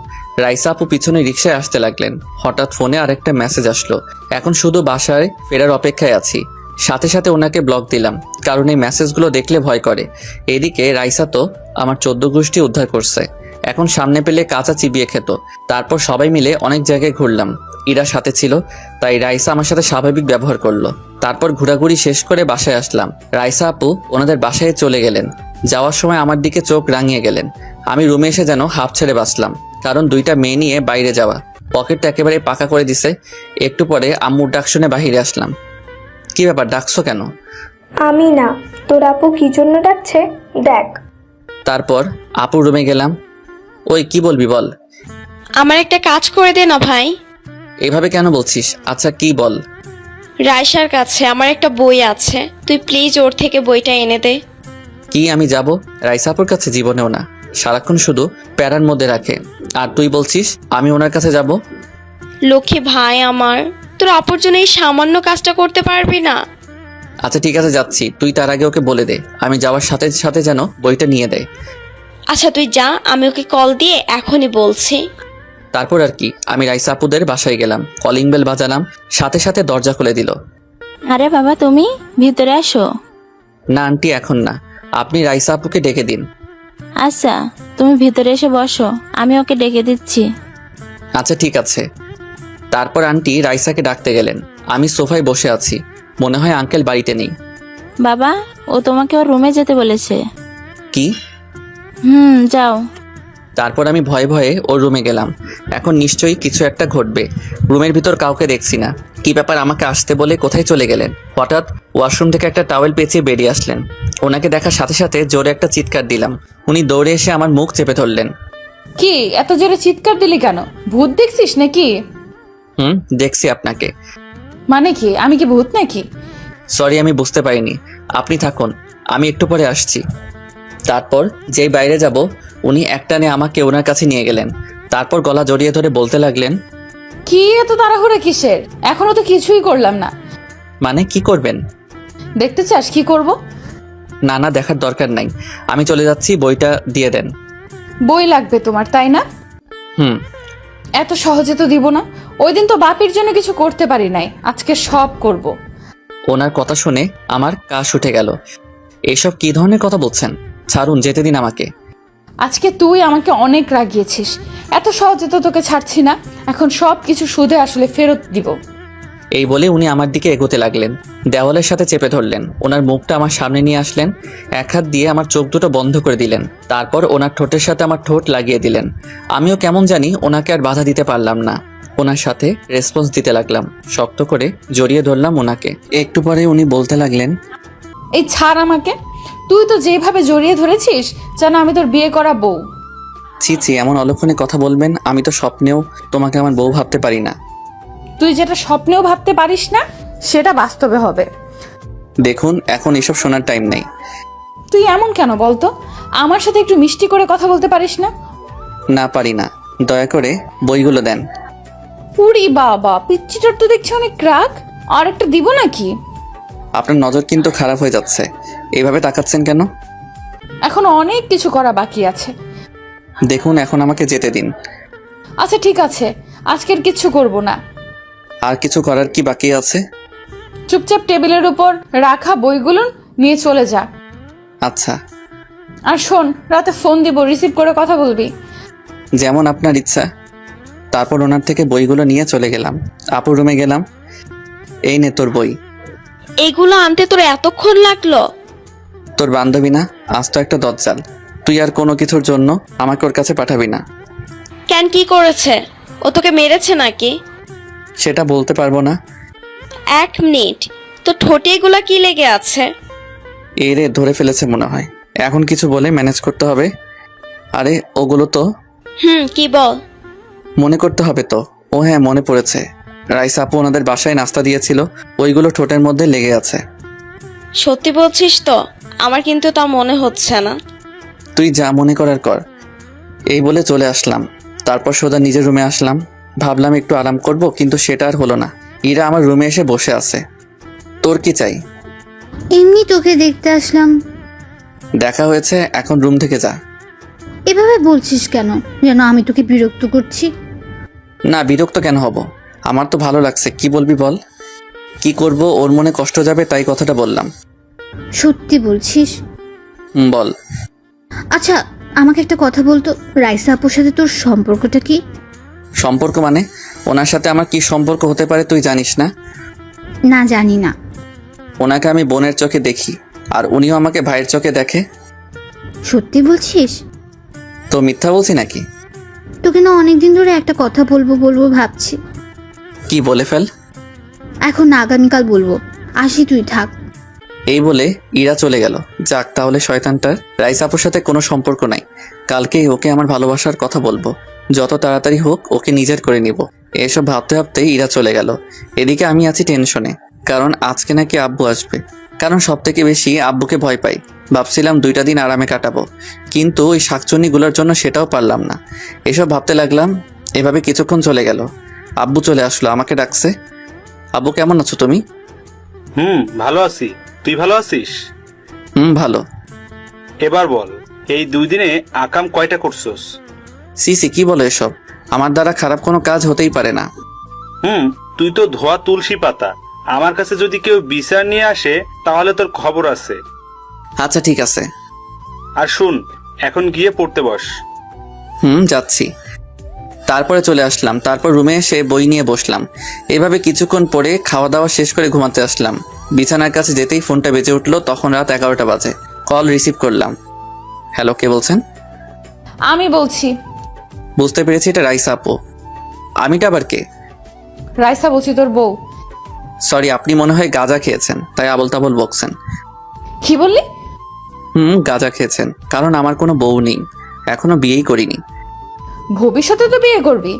রাইসা আপু পিছনে রিক্সায় আসতে লাগলেন। হঠাৎ ফোনে আরেকটা মেসেজ আসলো। এখন শুধু বাসায় ফেরার অপেক্ষায় আছি। সাথে সাথে ওনাকে ব্লক দিলাম, কারণ এই মেসেজগুলো দেখলে ভয় করে। এদিকে রাইসা তো আমার 14 গোষ্ঠী উদ্ধার করছে। এখন সামনে পেলে কাঁচা চিবিয়ে খেত। তারপর সবাই মিলে অনেক জায়গায় ঘুরলাম। ইরা সাথে ছিল, তাই রাইসা আমার সাথে স্বাভাবিক ব্যবহার করলো। তারপর ঘোরাঘুরি শেষ করে বাসায় আসলাম। রাইসা আপু ওনাদের বাসায় চলে গেলেন। যাওয়ার সময় আমার দিকে চোখ রাঙিয়ে গেলেন। আমি রুমে এসে যেন হাফ ছেড়ে বাঁচলাম, কারণ দুইটা মেয়ে নিয়ে বাইরে যাওয়া। পকেটটা একেবারে পাকা করে দিছে। একটু পরে আম্মুর ডাক শুনে বাহিরে আসলাম। কি ব্যাপার, ডাকছো কেন? আমি না, তোর আপু কি জন্য ডাকছে দেখ। তারপর আপুর রুমে গেলাম। ওই কি বলবি বল। আমার একটা কাজ করে দে না ভাই। এভাবে কেন বলছিস? আচ্ছা কি বল। রায়শার কাছে আমার একটা বই আছে, তুই প্লিজ ওর থেকে বইটা এনে দে। কি আমি যাব? রাইসাপুর কাছে জীবনেও না, সারাক্ষণ শুধু প্যারার মধ্যে রাখে। আর তুই বলছিস আমি ওনার কাছে যাব? লক্ষ্মী ভাই আমার, তোর আপুর জন্য এই সামান্য কাজটা করতে পারবি না? আচ্ছা ঠিক আছে, যাচ্ছি। তুই তার আগে ওকে বলে দে আমি যাওয়ার সাথে সাথে যেন বইটা নিয়ে দেয়। আচ্ছা তুই যা, আমি ওকে কল দিয়ে এখনই বলছি। তারপর আর কি, আমি রাইসা আপুদের বাসায় গেলাম, কলিং বেল বাজালাম, সাথে সাথে দরজা খুলে দিল। আরে বাবা, তুমি ভিতরে আসো। না আন্টি, এখন না, আপনি রাইসা আপুকে ডেকে দিন। আচ্ছা, তুমি ভিতরে এসে বসো, আমি ওকে ডেকে দিচ্ছি। আচ্ছা ঠিক আছে। তারপর আন্টি রাইসাকে ডাকতে গেলেন। আমি সোফায় বসে আছি, মনে হয় আঙ্কেল বাড়িতে নেই। বাবা, ও তোমাকে ওর রুমে যেতে বলেছে। কি? যাও। তারপর আমি ভয়ে ভয়ে ওর রুমে গেলাম। এখন নিশ্চয়ই কিছু একটা ঘটবে। রুমের ভিতর কাউকে দেখছি না। কি ব্যাপার, আমাকে আসতে বলে কোথায় চলে গেলেন? হঠাৎ ওয়াশরুম থেকে একটা টাওয়েল পেঁচিয়ে বেরিয়ে আসলেন। ওনাকে দেখার সাথে সাথে জোরে একটা চিৎকার দিলাম। উনি দৌড়ে এসে আমার মুখ চেপে ধরলেন। কি এত জোরে চিৎকার দিলি কেন? ভূত দেখছিস নাকি? দেখছি আপনাকে। মানে কি, আমি কি ভূত নাকি? সরি, আমি বুঝতে পারিনি। আপনি থাকুন, আমি একটু পরে আসছি। তারপর যেই বাইরে যাব, উনি একটানে আমাকে ওনার কাছে নিয়ে গেলেন। তারপর গলা জড়িয়ে ধরে বলতে লাগলেন, কি এত তাড়াহুড়া কিসের? এখনো তো কিছুই করলাম না। মানে কি করবেন? দেখতে চাস কি করব? না না, দেখার দরকার নাই, আমি চলে যাচ্ছি। বইটা দিয়ে দেন। বই লাগবে তোমার, তাই না? হুম। এত সহজে তো দিব না। ওই দিন তো বাপির জন্য কিছু করতে পারি নাই, আজকে সব করব। ওনার কথা শুনে আমার কাশ উঠে গেল। এসব কি ধরনের কথা বলছেন? ছাড়ুন, যেতে দিন আমাকে। আজকে তুই আমাকে অনেক রাগিয়েছিস, এত সহজে তো তোকে ছাড়ছি না। এখন সব কিছু সুদে আসলে ফেরত দিব। এই বলে উনি আমার দিকে এগোতে লাগলেন, দেওয়ালের সাথে চেপে ধরলেন। ওনার মুখটা আমার সামনে নিয়ে আসলেন, এক হাত দিয়ে আমার চোখ দুটো বন্ধ করে দিলেন। তারপর ওনার ঠোঁটের সাথে আমার ঠোঁট লাগিয়ে দিলেন। আমিও কেমন জানি ওনাকে আর বাধা দিতে পারলাম না, ওনার সাথে রেসপন্স দিতে লাগলাম। শক্ত করে জড়িয়ে ধরলাম ওনাকে। একটু পরে উনি বলতে লাগলেন, এই ছাড় আমাকে। তুই তো যেভাবে জড়িয়ে ধরেছিস যেন আমি তোর বিয়ে করা বউ। ছি ছি, এমন অলক্ষণে কথা বলবেন? আমি তো স্বপ্নেও তোমাকে আমার বউ ভাবতে পারি না। তুই যেটা স্বপ্নেও ভাবতে পারিস না, সেটা বাস্তবে হবে। দেখুন, এখন এসব শোনার টাইম নেই। তুই এমন কেন বলতো? আমার সাথে একটু মিষ্টি করে কথা বলতে পারিস না? না পারি না, দয়া করে বইগুলো দেন। পুরি বাবা, পিচ্চিটার তো দেখছি অনেক রাগ। আর একটা দিব নাকি? আপনার নজর কিন্তু খারাপ হয়ে যাচ্ছে, এইভাবে তাকাচ্ছেন কেন? এখন অনেক কিছু করা বাকি আছে। দেখুন, এখন আমাকে যেতে দিন। আচ্ছা ঠিক আছে, আজকের কিচ্ছু করব না। আর কিছু করার কি বাকি আছে? চুপচাপ টেবিলের উপর রাখা বইগুলো নিয়ে চলে যা। আচ্ছা। আর শোন, রাতে ফোন দিব, রিসিভ করে কথা বলবি। যেমন আপনার ইচ্ছা। তারপর ওনার থেকে বইগুলো নিয়ে চলে গেলাম। আপুর রুমে গেলাম। এই নে তোর বই। এগুলো আনতে তোর এতক্ষণ লাগলো? তোর বান্ধবী না, আজ তো একটা দজ্জাল। তুই আর কোনো কিছুর জন্য আমাকে ওর কাছে পাঠাবি না। কেন, কি করেছে? ও তোকে মেরেছে নাকি? সেটা বলতে পারবো না। 1 মিনিট, তো ঠোঁটে এগুলা কি লেগে আছে? এই রে, ধরে ফেলেছে মনে হয়। এখন কিছু বলে ম্যানেজ করতে হবে। আরে ওগুলো তো কি বল? মনে করতে হবে তো। ও হ্যাঁ, মনে পড়েছে। রাইসা আপু ওনাদের বাসায় নাস্তা দিয়েছিল, ওইগুলো ঠোঁটের মধ্যে লেগে আছে। সত্যি বলছিস তো? আমার কিন্তু তা মনে হচ্ছে না। তুই যা মনে করার কর। এই বলে চলে আসলাম। তারপর সোজা নিজের রুমে আসলাম। ভাবলাম একটু আরাম করব, কিন্তু সেটা আর হলো না। ইরা আমার রুমে এসে বসে আছে। তোর কি চাই? এমনি তোকে দেখতে আসলাম। দেখা হয়েছে, এখন রুম থেকে যা। এভাবে বলছিস কেন, যেন আমি তোকে বিরক্ত করছি? না, বিরক্ত কেন হব? আমার তো ভালো লাগছে। কি বলবি বল। কি করব, ওর মনে কষ্ট যাবে তাই কথাটা বললাম। সত্যি বলছিস? বল। আচ্ছা, আমাকে একটা কথা বলতো, রাইসা আপুর সাথে তোর সম্পর্কটা কি? সম্পর্ক মানে? ওনার সাথে আমার কি সম্পর্ক হতে পারে তুই জানিস না? না, জানি না। ওনাকে আমি বোনের চোখে দেখি, আর উনিও আমাকে ভাইয়ের চোখে দেখে। সত্যি বলছিস? তো মিথ্যা বলছি নাকি? তোকে না অনেকদিন ধরে একটা কথা বলবো বলবো ভাবছি। কি বলে ফেল। এখন না, আগামীকাল বলবো। আসি, তুই থাক। এই বলে ইরা চলে গেল। যাক, তাহলে শয়তানটার রাইসা আপুর সাথে কোনো সম্পর্ক নাই। কালকেই ওকে আমার ভালোবাসার কথা বলবো। যত তাড়াতাড়ি হোক ওকে নিজের করে নিব। এসব ভাবতে ভাবতেই ইরা চলে গেল। এদিকে আমি আছি টেনশনে, কারণ আজকে নাকি আব্বু আসবে। কারণ সব থেকে বেশি আব্বুকে ভয় পাই। ভাবছিলাম 2টা দিন আরামে কাটাবো, কিন্তু ওই শাকচুন্নিগুলোর জন্য সেটাও পারলাম না। এসব ভাবতে লাগলাম। এভাবে কিছুক্ষণ চলে গেল। আব্বু চলে আসলো, আমাকে ডাকছে। আব্বু কেমন আছো তুমি? ভালো আছি। তুই ভালো আছিস? ভালো। এবার বল, এই 2 দিনে আকাম কয়টা করছস? সিসি কি বলো এসব? আমার দ্বারা খারাপ কোনো কাজ হতেই পারে না। তুই তো ধোয়া তুলসী পাতা। আমার কাছে যদি কেউ বিচার নিয়ে আসে তাহলে তোর খবর আছে। আচ্ছা ঠিক আছে। আর শুন, এখন গিয়ে পড়তে বস। যাচ্ছি। তারপরে চলে আসলাম, তারপর রুমে এসে বই নিয়ে বসলাম। এভাবে কিছুক্ষণ পরে খাওয়া দাওয়া শেষ করে ঘুমাতে আসলাম। বিছানার কাছে যেতেই ফোনটা বেজে উঠলো, তখন রাত 11টা বাজে। কল রিসিভ করলাম। হ্যালো, কে বলছেন? আমি বলছি। বুঝতে পেরেছি, এটা রাইসা আপু। আমিটা আবার কে? রাইসা বলছি, তোর বউ। সরি, আপনি মনে হয় গাঁজা খেয়েছেন, তাই আবল তাবল বকছেন। কি বললি? গাঁজা খেয়েছেন, কারণ আমার কোনো বউ নেই, এখনো বিয়েই করিনি। ভবিষ্যতে তো বিয়ে করবি।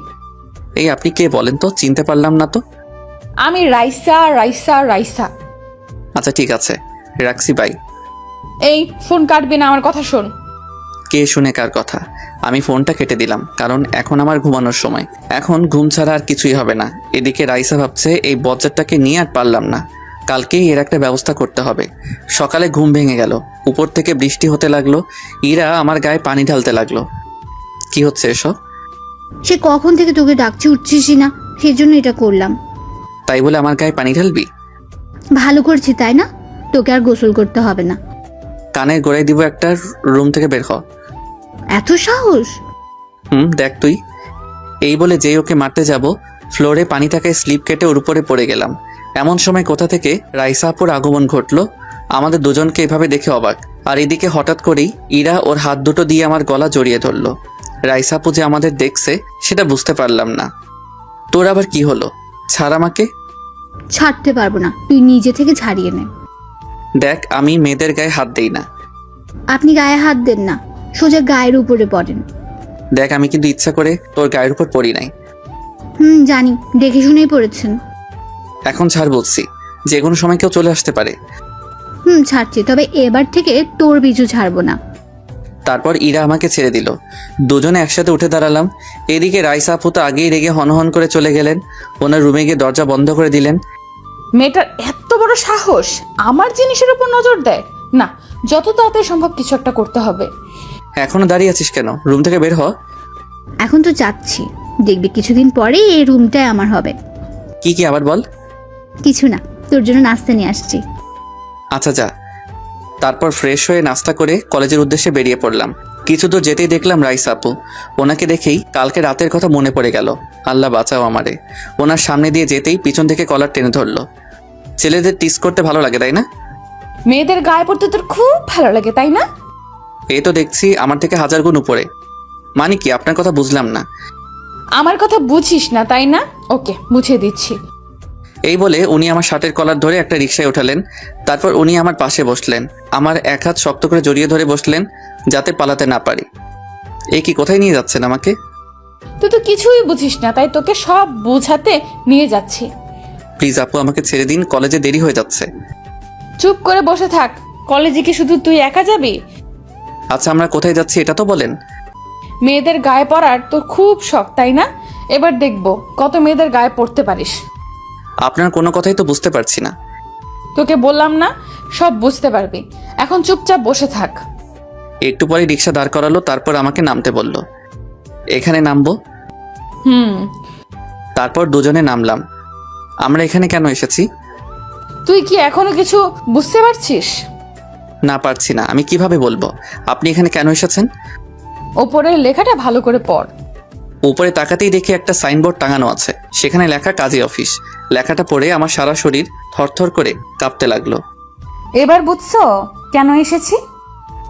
এই আপনি কে বলেন তো? চিনতে পারলাম না তো। আমি রাইসা রাইসা রাইসা। আচ্ছা ঠিক আছে, রাখছি, বাই। এই ফোন কাটবি না, আমার কথা শোন। কে শুনে কার কথা? আমি ফোনটা কেটে দিলাম, কারণ এখন আমার ঘুমানোর সময়। এখন ঘুম ছাড়া আর কিছুই হবে না। এদিকে রাইসা ভাবছে এই বজ্জারটাকে নিয়ে আর পারলাম না, কালকেই এর একটা ব্যবস্থা করতে হবে। সকালে ঘুম ভেঙে গেল, উপর থেকে বৃষ্টি হতে লাগলো। ইরা আমার গায়ে পানি ঢালতে লাগলো। কি হচ্ছে এসব? সে কখন থেকে তোকে ডাকছি, উঠছিসই না, সেই জন্য এটা করলাম। তাই বলে আমার গায়ে পানি ঢালবি? ভালো করছি তাই না? তোকে আর গোসল করতে হবে না। কানের গোড়ায় দিব একটা, রুম থেকে বের হ। এত সাহস? দেখ তুই। এই বলে যেই ওকে মারতে যাব, ফ্লোরে পানি থাকায় স্লিপ কেটে ওর উপরে পড়ে গেলাম। এমন সময় কোথা থেকে রাইসা আপুর আগমন ঘটলো। আমাদের দুজনকে এভাবে দেখে অবাক। আর এদিকে হঠাৎ করেই ইরা ওর হাত দুটো দিয়ে আমার গলা জড়িয়ে ধরলো। রাইসা আপু যে আমাদের দেখছে সেটা বুঝতে পারলাম না। তোর আবার কি হলো? ছাড় আমাকে। ছাড়তে পারবো না, তুই নিজে থেকে ছাড়িয়ে নে। দেখ, আমি মেয়েদের গায়ে হাত দেই না। আপনি গায়ে হাত দেন না, সোজা গায়ের উপরে পড়েন। দেখ, আমি কিন্তু ইচ্ছা করে তোর গায়ের উপর পড়ি নাই। জানি, দেখে শুনেই পড়েছেন। এখন ছাড় বলছি, যে কোনো সময় কেউ চলে আসতে পারে। ছাড়ছি, তবে এবার থেকে তোর পিছু ছাড়বো না। তারপর ইরা আমাকে ছেড়ে দিল। দুজনে একসাথে উঠে দাঁড়ালাম। এদিকে রাইসা আপু তো আগেই রেগে হনহন করে চলে গেলেন। ওনার রুমে গিয়ে দরজা বন্ধ করে দিলেন। মেয়েটার এত বড় সাহস আমার জিনিসের উপর নজর দেয় না। যত তাড়াতাড়ি সম্ভব কিছু একটা করতে হবে। এখনো দাঁড়িয়ে আছিস কেন? রুম থেকে বের হ। এখন তো যাচ্ছি, দেখবি কিছুদিন পরে এই রুমটাই আমার হবে। কি কি আবার বল। কিছু না, তোর জন্য নাস্তা নিয়ে আসছি। আচ্ছা যা। তারপর ফ্রেশ হয়ে নাস্তা করে কলেজের উদ্দেশ্যে বেরিয়ে পড়লাম। কিছু দূর যেতেই দেখলাম রাইসা আপু। ওনাকে দেখেই কালকে রাতের কথা মনে পড়ে গেল। আল্লাহ বাঁচাও আমারে। ওনার সামনে দিয়ে যেতেই পিছন থেকে কলার টেনে ধরলো। ছেলেদের টিস করতে ভালো লাগে তাই না? মেয়েদের গায়ে পড়তে তোর খুব ভালো লাগে তাই না? এই তো দেখছি আমার থেকে 1000 গুণ উপরে। মানে কি, আপনার কথা বুঝলাম না। আমার কথা বুঝিস না তাই না? ওকে, বুঝিয়ে দিচ্ছি। এই বলে উনি আমার শার্টের কলার ধরে একটা রিকশায় ওঠালেন। তারপর উনি আমার পাশে বসলেন। আমার এক হাত শক্ত করে জড়িয়ে ধরে বসলেন, যাতে পালাতে না পারি। এই কি, কোথায় নিয়ে যাচ্ছেন আমাকে? তুই তো কিছুই বুঝিস না, তাই তোকে সব বোঝাতে নিয়ে যাচ্ছি। প্লিজ আপু, আমাকে ছেড়ে দিন, কলেজে দেরি হয়ে যাচ্ছে। চুপ করে বসে থাক। কলেজে কি শুধু তুই একা যাবি? আচ্ছা, আমরা কোথায় যাচ্ছি এটা তো বলেন। মেয়েদের গায়ে পড়ার তোর খুব শখ তাই না? এবার দেখবো কত মেয়েদের গায়ে পড়তে পারিস। আপনার কোনো কথাই তো বুঝতে পারছি না। তোকে বললাম না, সব বুঝতে পারবি। এখন চুপচাপ বসে থাক। একটু পরে রিকশা দাঁড় করালো, তারপর আমাকে নামতে বলল। এখানে নামবো? তারপর দুজনে নামলাম। আমরা এখানে কেন এসেছি? তুই কি এখনো কিছু বুঝতে পারছিস? না, পারছি না। আমি কিভাবে বলবো আপনি এখানে কেন এসেছেন? ওপরের লেখাটা ভালো করে পড়। উপরে তাকাতেই দেখি একটা সাইনবোর্ড টাঙানো আছে, সেখানে লেখা কাজী অফিস। লেখাটা পড়ে আমার সারা শরীর থরথর করে কাঁপতে লাগলো। এবার বুঝছো কেন এসেছি?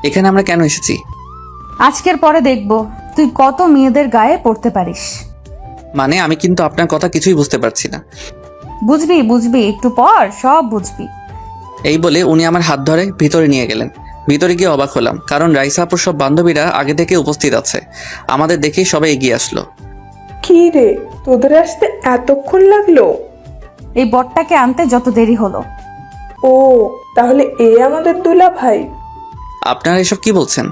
এখানে আমরা কেন এসেছি? আজকের পরে দেখবো তুই কত মেয়েদের গায়ে পড়তে পারিস। মানে আমি কিন্তু আপনার কথা কিছুই বুঝতে পারছি না। বুঝবি বুঝবি, একটু পর সব বুঝবি। এই বলে উনি আমার হাত ধরে ভিতরে নিয়ে গেলেন। ভিতরে গিয়ে অবাক হলাম, কারণ রাইসা আপুর সব বান্ধবীরা আগে থেকে উপস্থিত আছে। আমাদের দেখেই সবাই এগিয়ে আসলো। কি রে, তোদের আসতে এতক্ষণ লাগলো? এই বরটাকে আনতে যত দেরি হলো। ও, তাহলে এ আমাদের দুলা ভাই? আপনারা এসব কি বলছেন?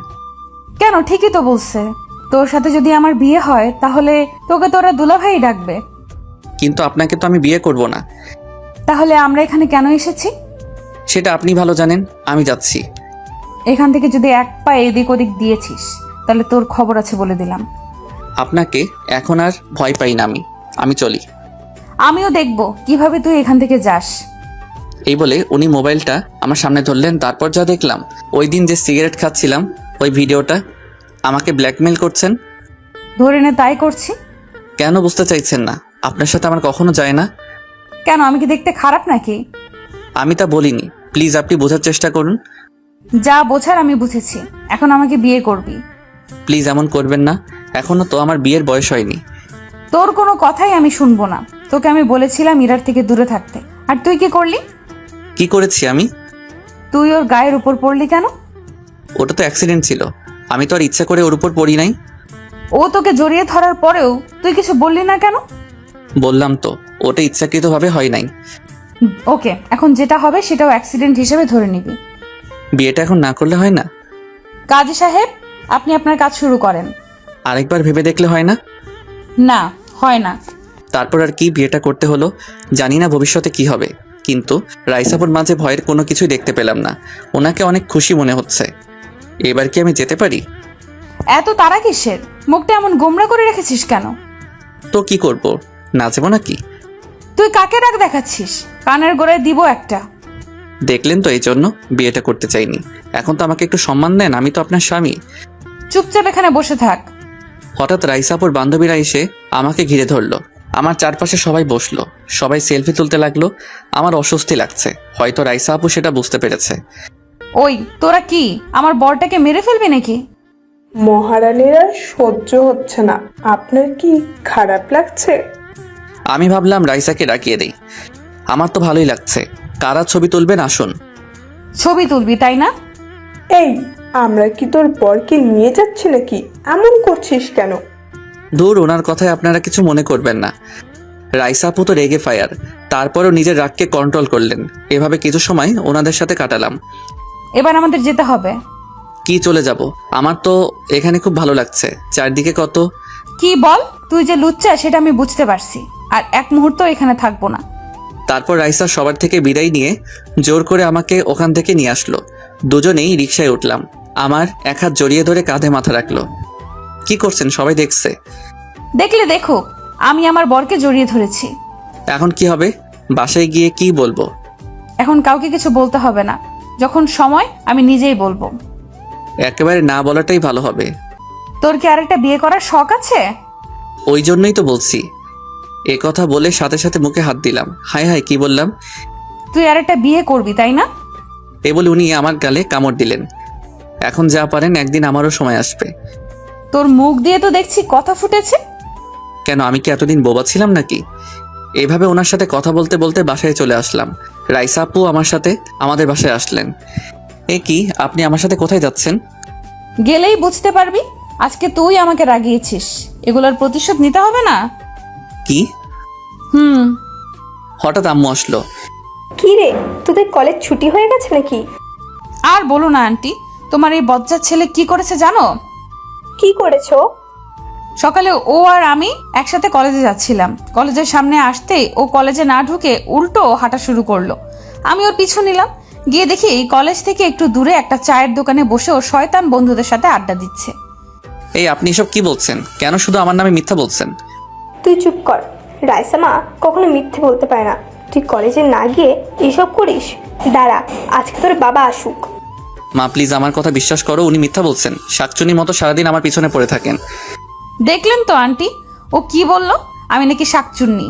কেন, ঠিকই তো বলছে। তোর সাথে যদি আমার বিয়ে হয় তাহলে তোকে তোরা দুলাভাই ডাকবে। কিন্তু আপনাকে তো আমি বিয়ে করব না। তাহলে আমরা এখানে কেন এসেছি? সেটা আপনি ভালো জানেন। আমি যাচ্ছি। এখান থেকে যদি এক পা এদিক ওদিক দিয়েছিস তাহলে তোর খবর আছে বলে দিলাম। আপনাকে এখন আর ভয় পাই না আমি চলি। আমিও দেখব কিভাবে তুই এখান থেকে যাস। এই বলে উনি মোবাইলটা আমার সামনে ধরলেন। তারপর যা দেখলাম, ওই দিন যে সিগারেট খাচ্ছিলাম ওই ভিডিওটা, আমাকে ব্ল্যাকমেল করছেন। ধরে নে তাই করছি। কেন বুঝতে চাইছেন না? আপনার সাথে আমার কখনো যায় না। কেন, আমি কি দেখতে খারাপ নাকি? আমি তা বলিনি, প্লিজ আপনি বোঝার চেষ্টা করুন। যা বোঝার আমি বুঝেছি, এখন আমাকে বিয়ে করবি। প্লিজ এমন করবেন না, এখনো তো আমার বিয়ের বয়স হয়নি। তোর কোনো কথাই আমি শুনবো না। তোকে আমি বলেছিলাম ইরার থেকে দূরে থাকতে, আর তুই কি করলি? কি করেছি আমি? তুই ওর গায়ের উপর পড়লি কেন? ওটা তো অ্যাক্সিডেন্ট ছিল, আমি তো আর ইচ্ছা করে ওর উপর পড়ি নাই। ও তোকে জড়িয়ে ধরার পরেও তুই কিছু বললি না কেন? বললাম তো, ওটা ইচ্ছাকৃতভাবে হয় নাই। ওকে, এখন যেটা হবে সেটাও অ্যাক্সিডেন্ট হিসেবে ধরে নিবি। বিয়েটা এখন না করলে হয় না? কাজী সাহেব, আপনি আপনার কাজ শুরু করেন। আরেকবার ভেবে দেখলে হয় না? না, হয় না। তারপর আর কি, বিয়েটা করতে হলো। জানি না ভবিষ্যতে কি হবে, কিন্তু রাইসাপুর মাঝে ভয়ের কোনো কিছুই দেখতে পেলাম না। ওনাকে অনেক খুশি মনে হচ্ছে। এবার কি আমি যেতে পারি? এত তারা কিসের? মুখটা এমন গোমরা করে রেখেছিস কেন? তো কি করব, নাচবো নাকি? তুই কাকে রাগ দেখাচ্ছিস? কানের গোড়ায় দিব একটা। দেখলেন তো, এই জন্য বিয়েটা করতে চাইনি। এখন তো আমাকে একটু সম্মান দেন, আমি তো আপনার স্বামী। চুপচাপ এখানে বসে থাক। হঠাৎ রাইসাপুর বান্ধবীরা এসে আমাকে ঘিরে ধরলো। আমার চারপাশে সবাই বসলো, সবাই সেলফি তুলতে লাগলো। আমার অস্বস্তি লাগছে, হয়তো রাইসা আপু সেটা বুঝতে পেরেছে। ওই তোরা কি আমার বরটাকে মেরে ফেলবি নাকি? মহারানীর আর সহ্য হচ্ছে না। আপনার কি খারাপ লাগছে? আমি ভাবলাম রাইসাকে ডাকিয়ে দেই। আমার তো ভালোই লাগছে। কারা ছবি তুলবেন আসুন। ছবি তুলবি তাই না? এই, আমরা কি তোর বরকে নিয়ে যাচ্ছি নাকি? এমন করছিস কেন? দূর, ওনার কথায় আপনারা কিছু মনে করবেন না। রাইসা আপু তো রেগে ফায়ার, তারপরও নিজের রাগকে কন্ট্রোল করলেন। এভাবে কিছু সময় ওনাদের সাথে কাটালাম। এবার আমাদের যেতে হবে। কি চলে যাব? আমার তো এখানে খুব ভালো লাগছে, চারদিকে কত। কি বল? তুই যে লুচ্চা সেটা আমি বুঝতে পারছি, আর এক মুহূর্ত এখানে থাকবো না। তারপর রাইসা সবার থেকে বিদায় নিয়ে জোর করে আমাকে ওখান থেকে নিয়ে আসলো। দুজনেই রিকশায় উঠলাম। আমার এক হাত জড়িয়ে ধরে কাঁধে মাথা রাখলো। কি করছেন? সবাই দেখছে। দেখলে দেখুক, আমি আমার বরকে জড়িয়ে ধরেছি। এখন কি হবে? বাসায় গিয়ে কি বলবো? এখন কাউকে কিছু বলতে হবে না, যখন সময় আমি নিজেই বলবো। একেবারে না বলাটাই ভালো হবে। তোর কি আরেকটা বিয়ে করার শখ আছে? ওই জন্যই তো বলছি। এ কথা বলে সাথে সাথে মুখে হাত দিলাম। হায় হায়, কি বললাম? তুই আরেকটা বিয়ে করবি তাই না? এ বলে উনি আমার গালে কামড় দিলেন। এখন যা পারেন, একদিন আমারও সময় আসবে। তোর মুখ দিয়ে তো দেখছি কথা ফুটেছে। কেন, আমি কি এতদিন বোবা ছিলাম নাকি? এভাবে ওনার সাথে কথা বলতে বলতে বাসায় চলে আসলাম। রাইসা আপু আমার সাথে আমাদের বাসায় আসলেন। এ কি, আপনি আমার সাথে কোথায় যাচ্ছেন? গেলেই বুঝতে পারবি। আজকে তুই আমাকে রাগিয়েছিস, এগুলোর প্রতিশোধ নিতে হবে না? কি? হঠাৎ আম্মু আসলো। কি রে, তোদের কলেজ ছুটি হয়ে গেছে নাকি? আর বলো না আন্টি, তোমার এই বজ্জার ছেলে কি করেছে জানো? কি করেছো? সকালে ও আর আমি একসাথে কলেজে যাচ্ছিলাম। কলেজের সামনে আসতেই ও কলেজে না ঢুকে উল্টো হাঁটা শুরু করলো। আমি ওর পিছু নিলাম। গিয়ে দেখি কলেজ থেকে একটু দূরে একটা চায়ের দোকানে বসে ও শয়তান বন্ধুদের সাথে আড্ডা দিচ্ছে। এই, আপনি এসব কি বলছেন? কেন শুধু আমার নামে মিথ্যা বলছেন? তুই চুপ কর। রাইসা মা কখনো মিথ্যে বলতে পারে না। তুই কলেজে না গিয়ে এসব করিস? দাঁড়া, আজকে তোর বাবা আসুক। মা প্লিজ, আমার কথা বিশ্বাস করো, উনি মিথ্যা বলছেন। শাকচুনির মতো সারাদিন আমার পিছনে পড়ে থাকেন। দেখলেন তো আন্টি, ও কি বললো, আমি নাকি শাকচুন্নি।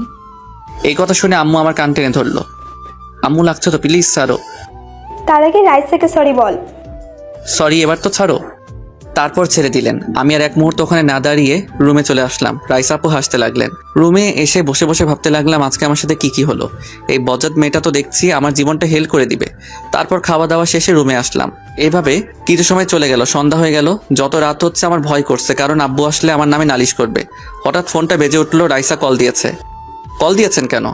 এই কথা শুনে আম্মু আমার কান টেনে ধরলো। আম্মু, লাগছে তো, প্লিজ ছাড়ো। তার আগে রাইসাকে সরি বল। সরি, এবার তো ছাড়ো। তারপর ছেড়ে দিলেন। আমি আর এক মুহূর্ত ওখানে না দাঁড়িয়ে রুমে চলে আসলাম। রাইসা আপু হাসতে লাগলেন। রুমে এসে বসে বসে ভাবতে লাগলাম আজকে আমার সাথে কি হলো। এই বজ্জাত মেয়েটা তো দেখছি আমার জীবনটা হেল করে দিবে। তারপর খাওয়া দাওয়া শেষে রুমে আসলাম। এভাবে কিছু সময় চলে গেল, সন্ধ্যা হয়ে গেল। যত রাত হচ্ছে আমার ভয় করছে, কারণ আব্বু আসলে আমার নামে নালিশ করবে। হঠাৎ ফোনটা বেজে উঠলো। রাইসা কল দিয়েছে। কল দিয়েছেন কেন?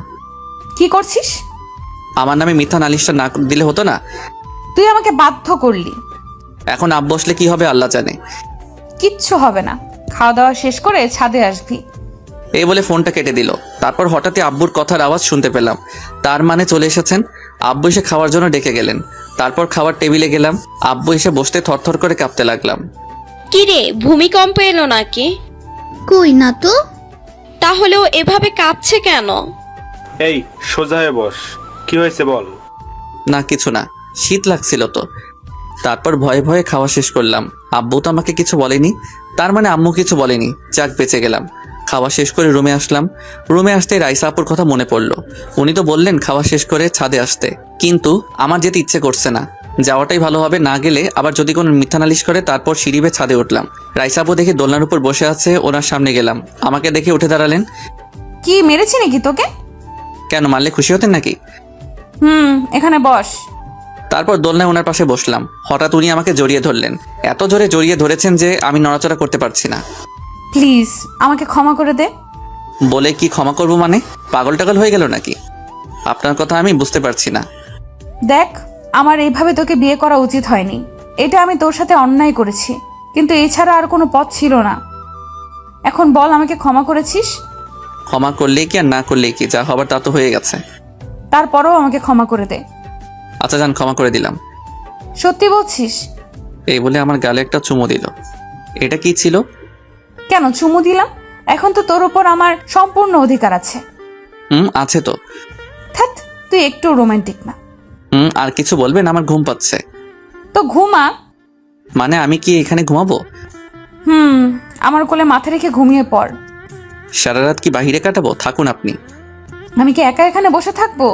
কি করছিস? আমার নামে মিথ্যা নালিশটা না দিলে হতো না? তুই আমাকে বাধ্য করলি। এখন আব্বু আসলে কি হবে আল্লাহ জানে। কিচ্ছু হবে না, খাওয়া দাওয়া শেষ করে ছাদে আসবি। এই বলে ফোনটা কেটে দিল। তারপর হঠাৎই আব্বুর কথার আওয়াজ শুনতে পেলাম। তার মানে চলে এসেছেন। আব্বু এসে খাওয়ার জন্য ডেকে গেলেন। তারপর খাওয়ার টেবিলে গেলাম। আব্বু এসে বসতে থরথর করে কাঁপতে লাগলাম। কি রে, ভূমিকম্প এলো নাকি? কই না তো। তাহলেও এভাবে কাঁপছে কেন? এই সোজা হয়ে বস, কি হয়েছে বল। না কিছু না, শীত লাগছিল তো। তারপর ভয়ে ভয়ে খাওয়া শেষ করলাম। আব্বু তো আমাকে কিছু বলেনি, তার মানে আম্মু কিছু বলেনি। যাক বেঁচে গেলাম। খাওয়া শেষ করে রুমে আসলাম। রুমে আসতেই রাইসা আপুর কথা মনে পড়লো। উনি তো বললেন খাওয়া শেষ করে ছাদে আসতে, কিন্তু আমার যেতে ইচ্ছে করছে না। যাওয়াটাই ভালো হবে, না গেলে আবার যদি কোনো মিথ্যা নালিশ করে। তারপর সিঁড়ি বেয়ে ছাদে উঠলাম। রাইসা আপু দেখে দোলনার উপর বসে আছে, ওনার সামনে গেলাম। আমাকে দেখে উঠে দাঁড়ালেন। কি মেরেছি নাকি তোকে? কেন, মারলে খুশি হতেন নাকি? এখানে বস। তারপর দোলনায় ওনার পাশে বসলাম। হঠাৎ উনি আমাকে জড়িয়ে ধরলেন। এত জোরে জড়িয়ে ধরেছেন যে আমি নড়াচড়া করতে পারছি না। প্লিজ আমাকে ক্ষমা করে দে। বলে কি ক্ষমা করব মানে? পাগল টাগল হয়ে গেল নাকি? আপনার কথা আমি বুঝতে পারছি না। দেখ, আমার এইভাবে তোকে বিয়ে করা উচিত হয়নি। এটা আমি তোর সাথে অন্যায় করেছি, কিন্তু এছাড়া আর কোনো পথ ছিল না। এখন বল, আমাকে ক্ষমা করেছিস? ক্ষমা করলেই কি আর না করলেই কি, যা হবার তা তো হয়ে গেছে। তারপরেও আমাকে ক্ষমা করে দে। আচ্ছা যান, ক্ষমা করে দিলাম। সত্যি বলছিস? এই বলে আমার গালে একটা চুমু দিল। এটা কি ছিল? কেন চুমু দিলাম? এখন তো তোর উপর আমার সম্পূর্ণ অধিকার আছে। আছে তো। থাক, তুই একটু রোমান্টিক না। আর কিছু বলবেন? আমার ঘুম পাচ্ছে। তো ঘুমা। মানে আমি কি এখানে ঘুমাবো? আমার কোলে মাথা রেখে ঘুমিয়ে পড়। সারা রাত কি বাহিরে কাটাবো? থাকুন আপনি। আমি কি একা এখানে বসে থাকবো?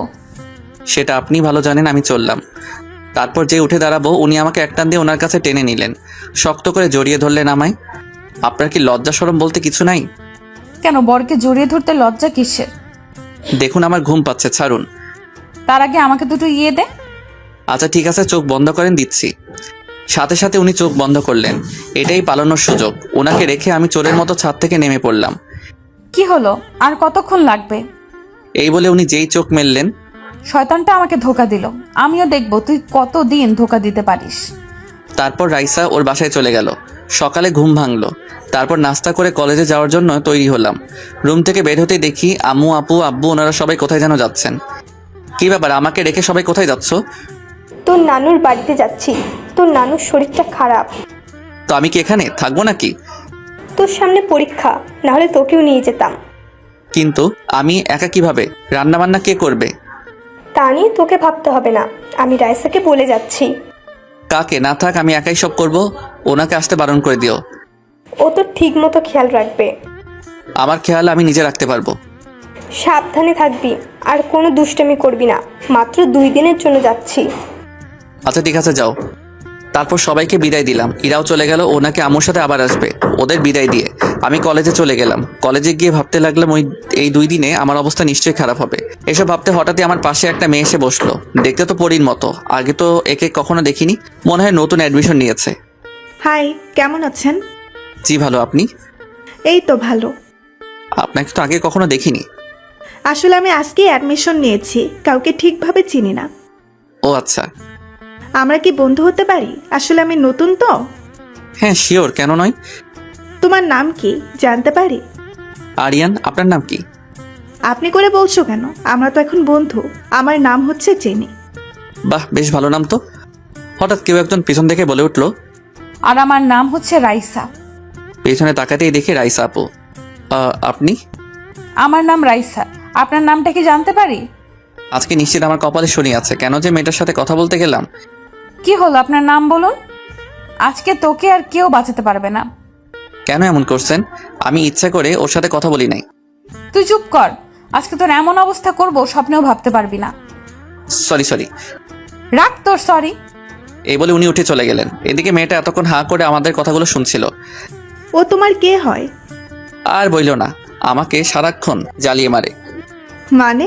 সেটা আপনি ভালো জানেন। আমি চললাম। তারপর যে উঠে দাঁড়াবো উনি আমাকে একটান দিয়ে ওনার কাছে টেনে নিলেন। শক্ত করে জড়িয়ে ধরলেন আমায়। আপনার কি লজ্জা শরম বলতে কিছু নাই? কেন, বরকে জড়িয়ে ধরতে লজ্জা কিসের? দেখুন আমার ঘুম পাচ্ছে, ছাড়ুন। তার আগে আমাকে দুটো ইয়ে দে। আচ্ছা ঠিক আছে, চোখ বন্ধ করেন, দিচ্ছি। সাথে সাথে উনি চোখ বন্ধ করলেন। এটাই পালানোর সুযোগ। ওনাকে রেখে আমি চোরের মতো ছাদ থেকে নেমে পড়লাম। কি হলো, আর কতক্ষণ লাগবে? এই বলে উনি যেই চোখ মেললেন। শয়তানটা আমাকে ধোকা দিল। আমিও দেখবো তুই কতদিন ধোকা দিতে পারিস। তারপর রাইসা ওর বাসায় চলে গেল। সকালে ঘুম ভাঙলো। তারপর নাস্তা করে কলেজে যাওয়ার জন্য তৈরি হলাম। রুম থেকে বের হতে দেখি আম্মু, আপু, আব্বু ওনারা সবাই কোথায় যেন যাচ্ছেন। কি ব্যাপার, আমাকে রেখে সবাই কোথায় যাচ্ছ? তোর নানুর বাড়িতে যাচ্ছি। তোর নানুর শরীরটা খারাপ। তো আমি কি এখানে থাকবো নাকি? তোর সামনে পরীক্ষা, নাহলে তোকেও নিয়ে যেতাম। কিন্তু আমি একা কিভাবে? রান্না বান্না কে করবে? তা নিয়ে তোকে ভাবতে হবে না, আমি রাইসাকে বলে যাচ্ছি। কাকে? না থাক, আমি একাই সব করব। ওনাকে আসতে বারণ করে দিও। ও তো ঠিক মতো খেয়াল রাখবে। আমার খেয়াল আমি নিজে রাখতে পারবো। সাবধানে থাকবি, আর কোনো দুষ্টামি করবি না। মাত্র 2 দিনের জন্য যাচ্ছি। আচ্ছা ঠিক আছে, যাও। তারপর সবাইকে বিদায় দিলাম। ইরাও চলে গেল। ওনাকে আম্মুর সাথে আবার আসবে। ওদের বিদায় দিয়ে আমি কলেজে চলে গেলাম। কলেজে গিয়ে ভাবতে লাগলাম এই 2 দিনে আমার অবস্থা নিশ্চয়ই খারাপ হবে। এসব ভাবতে হঠাৎই আমার পাশে একটা মেয়ে এসে বসলো। দেখতে তো পরীর মতো। আগে তো একে কখনো দেখিনি। মনে হয় নতুন অ্যাডমিশন নিয়েছে। হাই, কেমন আছেন? জি ভালো, আপনি? এই তো ভালো। আপনাকে তো আগে কখনো দেখিনি। আসলে আমি আজকেই অ্যাডমিশন নিয়েছি, কাউকে ঠিকভাবে চিনি না। ও আচ্ছা। আমরা কি বন্ধু হতে পারি? আসলে আমি নতুন তো। হ্যাঁ শিওর, কেন নয়। তোমার নাম কি জানতে পারি? আরিয়ান। আপনার নাম কি? আপনি করে বলছো কেন? আমরা তো এখন বন্ধু। আমার নাম হচ্ছে জেনি। বাহ, বেশ ভালো নাম তো। হঠাৎ কেউ একজন পিছন থেকে বলে উঠলো, আর আমার নাম হচ্ছে রাইসা। পেছনে তাকাতেই দেখি রাইসা আপু। আপনি? আমার নাম রাইসা। আপনার নামটা কি জানতে পারি? আজকে নিশ্চিত আমার কপালে শনি আছে। কেন যে মেয়েটার সাথে কথা বলতে গেলাম। কি হলো, আপনার নাম বলুন। আজকে তোকে আর কেউ বাঁচাতে পারবে না। কেন এমন করছেন? আমি ইচ্ছা করে ওর সাথে কথা বলি নাই। তুই চুপ কর। আজকে তোর এমন অবস্থা করব স্বপ্নেও ভাবতে পারবি না। সরি। রাখ তোর সরি। এই বলে উনি উঠে চলে গেলেন। এদিকে মেয়েটা এতক্ষণ হাঁ করে আমাদের কথাগুলো শুনছিল। ও তোমার কে হয়? আর বইলো না, আমাকে সারাক্ষণ জ্বালিয়ে মারে। মানে?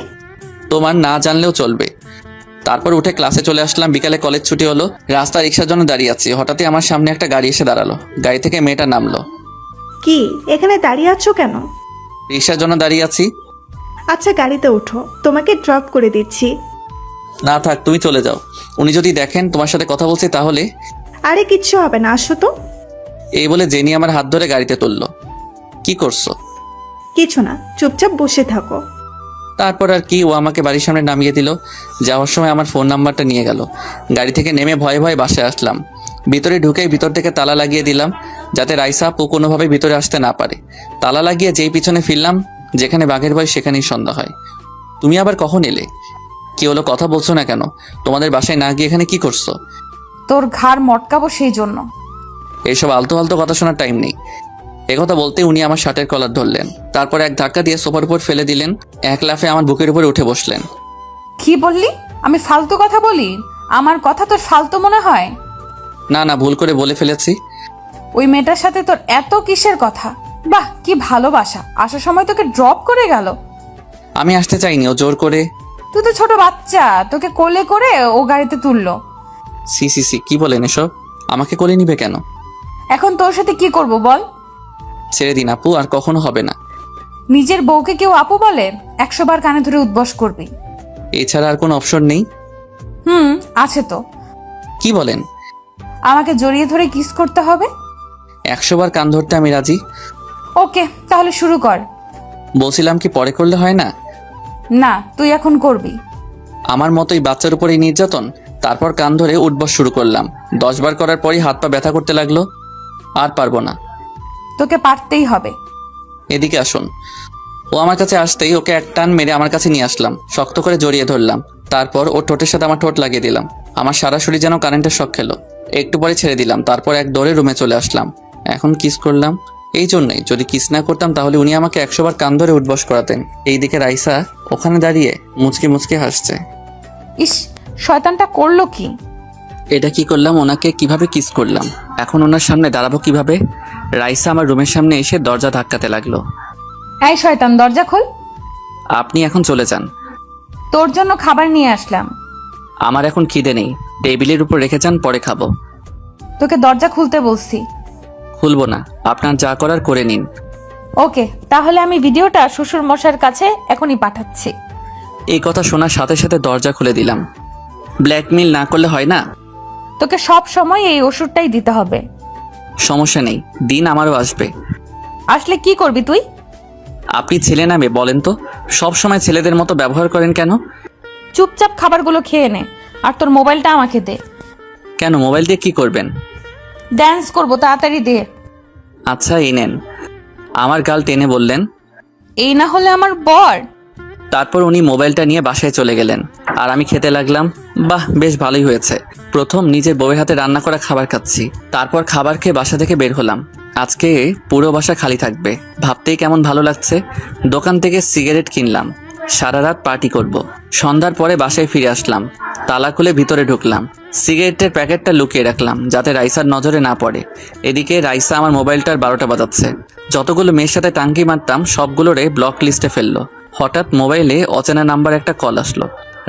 তোমার না জানলেও চলবে। তারপর উঠে ক্লাসে চলে আসলাম। বিকালে কলেজ ছুটি হলো। রাস্তা রিক্সার জন্য দাঁড়িয়ে আছি। হঠাৎই আমার সামনে একটা গাড়ি এসে দাঁড়ালো। গাড়ি থেকে মেয়েটা নামলো। কি, এখানে দাঁড়িয়ে আছো কেন? রিক্সার জন্য দাঁড়িয়ে আছি। আচ্ছা গাড়িতে ওঠো, তোমাকে ড্রপ করে দিচ্ছি। না থাক, তুমি চলে যাও। উনি যদি দেখেন তোমার সাথে কথা বলছি তাহলে। আরে কিচ্ছু হবে না, আসো তো। এই বলে জেনি আমার হাত ধরে গাড়িতে তুললো। কি করছো? কিছু না, চুপচাপ বসে থাকো। তারপর আর কি, ও আমাকে বাড়ির সামনে নামিয়ে দিল। যাওয়ার সময় আমার ফোন নাম্বারটা নিয়ে গেল। গাড়ি থেকে নেমে ভয়ে ভয়ে বাসায় আসলাম। ভিতরে ঢুকেই ভিতর থেকে তালা লাগিয়ে দিলাম, যাতে রাইসা আপু কোনোভাবে ভিতরে আসতে না পারে। তালা লাগিয়ে যেই পিছনে ফিরলাম, যেখানে বাঘের ভয় সেখানেই সন্ধ্যা হয়। তুমি আবার কখন এলে? কি হলো, কথা বলছো না কেন? তোমাদের বাসায় না গিয়ে এখানে কি করছো? তোর ঘাড় মটকাবো সেই জন্য। এইসব আলতো ফালতো কথা শোনার টাইম নেই। একথা বলতে উনি আমার শার্টের কলার ধরলেন, তারপর এক ধাক্কা দিয়ে সোফার উপর ফেলে দিলেন। এক লাফে আমার বুকের উপরে উঠে বসলেন। কি বললি? আমি ফালতু কথা বলি? আমার কথা তোর ফালতু মনে হয়? না না, ভুল করে বলে ফেলেছি। ওই মেয়েটার সাথে তোর এত কিসের কথা? বাহ, কি ভালোবাসা! আসার সময় তোকে ড্রপ করে গেল। আমি আসতে চাইনি, ও জোর করে। তুই তো ছোট বাচ্চা, তোকে কোলে করে ও গাড়িতে তুললো। সি সি সি, কি বলেন এসব? আমাকে কোলে নিবে কেন? এখন তোর সাথে কি করব বল? ছেড়ে দিন আপু, আর কখনো হবে না। নিজের বউকে কেউ আপু বলে? 100 বার কানে ধরে উদ্বস করবি। এছাড়া আর কোনো অপশন নেই? আছে তো। কি বলেন? আমাকে জড়িয়ে ধরে কিস করতে হবে। 100 বার কান ধরতে আমি রাজি। ওকে, তাহলে শুরু কর। বলছিলাম কি পরে করলে হয় না? না, তুই এখন করবি। আমার মতোই বাচ্চার উপরেই নির্যাতন। তারপর কান ধরে উঠবস শুরু করলাম। 10 বার করার পরই হাত পা ব্যথা করতে লাগলো। আর পারবো না। তোকে পারতেই হবে। এদিকে আসুন। ও আমার কাছে আসতেই ওকে এক টান মেরে আমার কাছে নিয়ে আসলাম, শক্ত করে জড়িয়ে ধরলাম। তারপর ওর ঠোঁটের সাথে আমার ঠোঁট লাগিয়ে দিলাম। আমার সারা শরীর যেন কারেন্টের শক খেলো। একটু পরে ছেড়ে দিলাম, তারপর এক দৌড়ে রুমে চলে আসলাম। এখন কিস করলাম এই জন্যই, যদি কিস না করতাম তাহলে উনি আমাকে 100 বার কান ধরে উঠবস করাতেন। এইদিকে রাইসা ওখানে দাঁড়িয়ে মুচকি মুচকি হাসছে। ইস, শয়তানটা করলো কি? এটা কি করলাম? ওনাকে কিভাবে কিস করলাম? এখন ওনার সামনে দাঁড়াবো কিভাবে? রাইসা আমার রুমের সামনে এসে দরজা ধাক্কাতে লাগলো। এই শয়তান, দরজা খোল। আপনি এখন চলে যান। তোর জন্য খাবার নিয়ে আসলাম। আমার এখন খিদে নেই, টেবিলের উপর রেখে যান, পরে খাবো। তোকে দরজা খুলতে বলছি। খুলবো না, আপনার যা করার করে নিন। ওকে, তাহলে আমি ভিডিওটা শ্বশুর মশাইয়ের কাছে এখনই পাঠাচ্ছি। এই কথা শোনার সাথে সাথে দরজা খুলে দিলাম। ব্ল্যাকমেইল না করলে হয় না? তোকে সব সময় এই ওষুধটাই দিতে হবে। সমস্যা নেই, দিন আমারও আসবে। আসলে কি করবি তুই? আপনি ছেলে না মেয়ে বলেন তো? সব সময় ছেলেদের মতো ব্যবহার করেন কেন? চুপচাপ খাবারগুলো খেয়ে নে, আর তোর মোবাইলটা আমাকে দে। কেন, মোবাইল দিয়ে কি করবেন? ড্যান্স করবো, তাড়াতাড়ি দে। আচ্ছা এই নেন। আমার গাল টেনে বললেন, এই না হলে আমার বর। তারপর উনি মোবাইলটা নিয়ে বাসায় চলে গেলেন, আর আমি খেতে লাগলাম। বাহ, বেশ ভালোই হয়েছে। প্রথম নিজের বউয়ের হাতে রান্না করা খাবার খাচ্ছি। তারপর খাবার খেয়ে বাসা থেকে বের হলাম। আজকে পুরো বাসা খালি থাকবে, ভাবতেই কেমন ভালো লাগছে। দোকান থেকে সিগারেট কিনলাম, সারা রাত পার্টি করব। সন্ধ্যার পরে বাসায় ফিরে আসলাম, তালা খুলে ভিতরে ঢুকলাম। সিগারেটের প্যাকেটটা লুকিয়ে রাখলাম যাতে রাইসার নজরে না পড়ে। এদিকে রাইসা আমার মোবাইলটার 12টা বাজাচ্ছে। যতগুলো মেয়ের সাথে টাঙ্কি মারতাম সবগুলোরে ব্লক লিস্টে ফেললো। হঠাৎ মোবাইলে অচেনা নাম্বার একটা কল আসলো।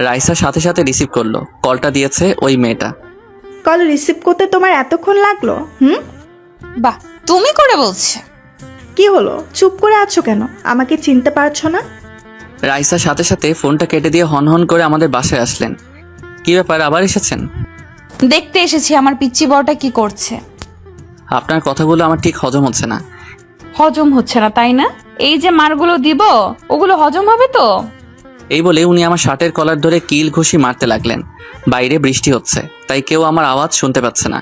রাইসা সাথে সাথে রিসিভ করলো। কলটা দিয়েছে ওই মেয়েটা। কল রিসিভ করতে তোমার এতক্ষণ লাগলো? বাহ, তুমি করে বলছে। কি হলো, চুপ করে আছো কেন? আমাকে চিনতে পারছো না? রাইসার সাথে সাথে ফোনটা কেটে দিয়ে হন হন করে আমাদের বাসায় আসলেন। কি ব্যাপার, আবার এসেছেন? দেখতে এসেছি আমার পিচ্চি বড়টা কি করছে। আপনার কথাগুলো আমার ঠিক হজম হচ্ছে না। হজম হচ্ছে না তাই না? এই যে মারগুলো দিব, ওগুলো হজম হবে তো? এই বলে উনি আমার শার্টের কলার ধরে কিল ঘুষি মারতে লাগলেন। বাইরে বৃষ্টি হচ্ছে, তাই কেউ আমার আওয়াজ শুনতে পাচ্ছে না।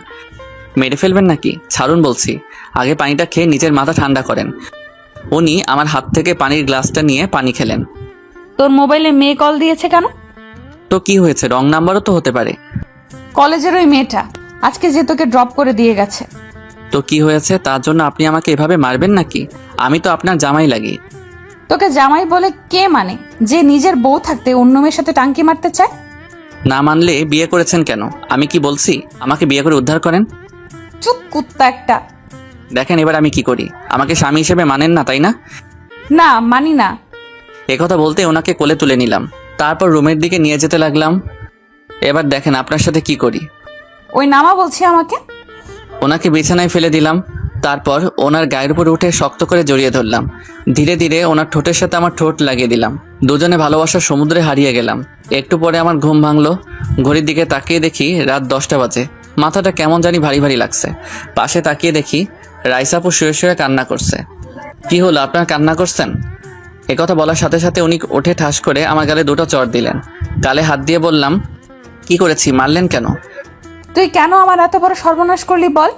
মেরে ফেলবেন নাকি? ছাড়ুন বলছি। আগে পানিটা খেয়ে নিজের মাথা ঠান্ডা করেন। উনি আমার হাত থেকে পানির গ্লাসটা নিয়ে পানি খেলেন। তোর মোবাইলে মেয়ে কল দিয়েছে কেন? তো কি হয়েছে, রং নাম্বারও তো হতে পারে। কলেজের ওই মেয়েটা আজকে যে তোকে ড্রপ করে দিয়ে গেছে। তো কি হয়েছে, তার জন্য আপনি আমাকে এভাবে মারবেন নাকি? আমি তো আপনার জামাই লাগি। তোকে জামাই বলে কে মানে? যে নিজের বউ থাকতে অন্য মেয়ের সাথে টাঙ্কি মারতে চায়? না মানলে বিয়ে করেছেন কেন? আমি কি বলছি আমাকে বিয়ে করে উদ্ধার করেন? চুপ কুত্তা একটা। দেখেন এবার আমি কি করি। আমাকে স্বামী হিসেবে মানেন না তাই না? না, মানি না। একথা বলতে ওনাকে কোলে তুলে নিলাম, তারপর রুমের দিকে নিয়ে যেতে লাগলাম। এবার দেখেন আপনার সাথে কি করি। ওই নামা বলছি আমাকে। ওনাকে বিছানায় ফেলে দিলাম, তারপর ওনার গায়ের উপর উঠে শক্ত করে জড়িয়ে ধরলাম। ধীরে ধীরে ওনার ঠোঁটের সাথে আমার ঠোঁট লাগিয়ে দিলাম। দুজনে ভালোবাসার সমুদ্রে হারিয়ে গেলাম। একটু পরে আমার ঘুম ভাঙলো। ঘড়ির দিকে তাকিয়ে দেখি রাত 10টা বাজে। মাথাটা কেমন জানি ভারী ভারী লাগছে। পাশে তাকিয়ে দেখি রাইসাপু শুয়ে শুয়ে কান্না করছে। কি হলো, আপনার কান্না করছেন? একথা বলার সাথে সাথে উনি উঠে ঠাস করে আমার গালে দুটো চড় দিলেন। গালে হাত দিয়ে বললাম, কি করেছি, মারলেন কেন? তুই কেন আমার এত বড় সর্বনাশ করলি বল?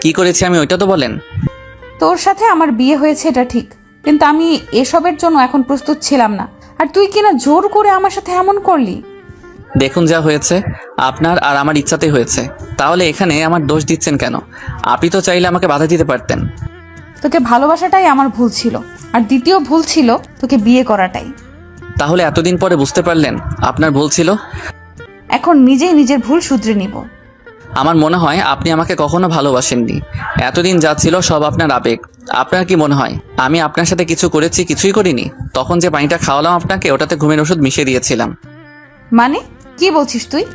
কি করেছি আমি ওইটা তো বলেন। তোর সাথে আমার বিয়ে হয়েছে এটা ঠিক, কিন্তু আমি এসবের জন্য এখন প্রস্তুত ছিলাম না। আর তুই কিনা জোর করে আমার সাথে এমন করলি। দেখুন যা হয়েছে, আপনার আর আমার ইচ্ছাতেই হয়েছে। তাহলে এখানে আমার দোষ দিচ্ছেন কেন? আপনি তো চাইলে আমাকে বাধা দিতে পারতেন। তোকে ভালোবাসাটাই আমার ভুল ছিল, আর দ্বিতীয় ভুল ছিল তোকে বিয়ে করাটাই। তাহলে এতদিন পরে বুঝতে পারলেন আপনার ভুল ছিল? এখন নিজেই নিজের ভুল শুধরে নিব। আমার মনে হয় আপনি আমাকে কখনো ভালোবাসেননি। এতদিন যা ছিল সব আপনার আবেগ। আপনার কি মনে হয় আমি আপনার সাথে কিছু করেছি? কিছুই করিনি। তখন যে পানিটা খাওয়ালাম আপনাকে, ওটাতে ঘুমের ওষুধ মিশিয়ে দিয়েছিলাম। মানে কি বলছিস তুই?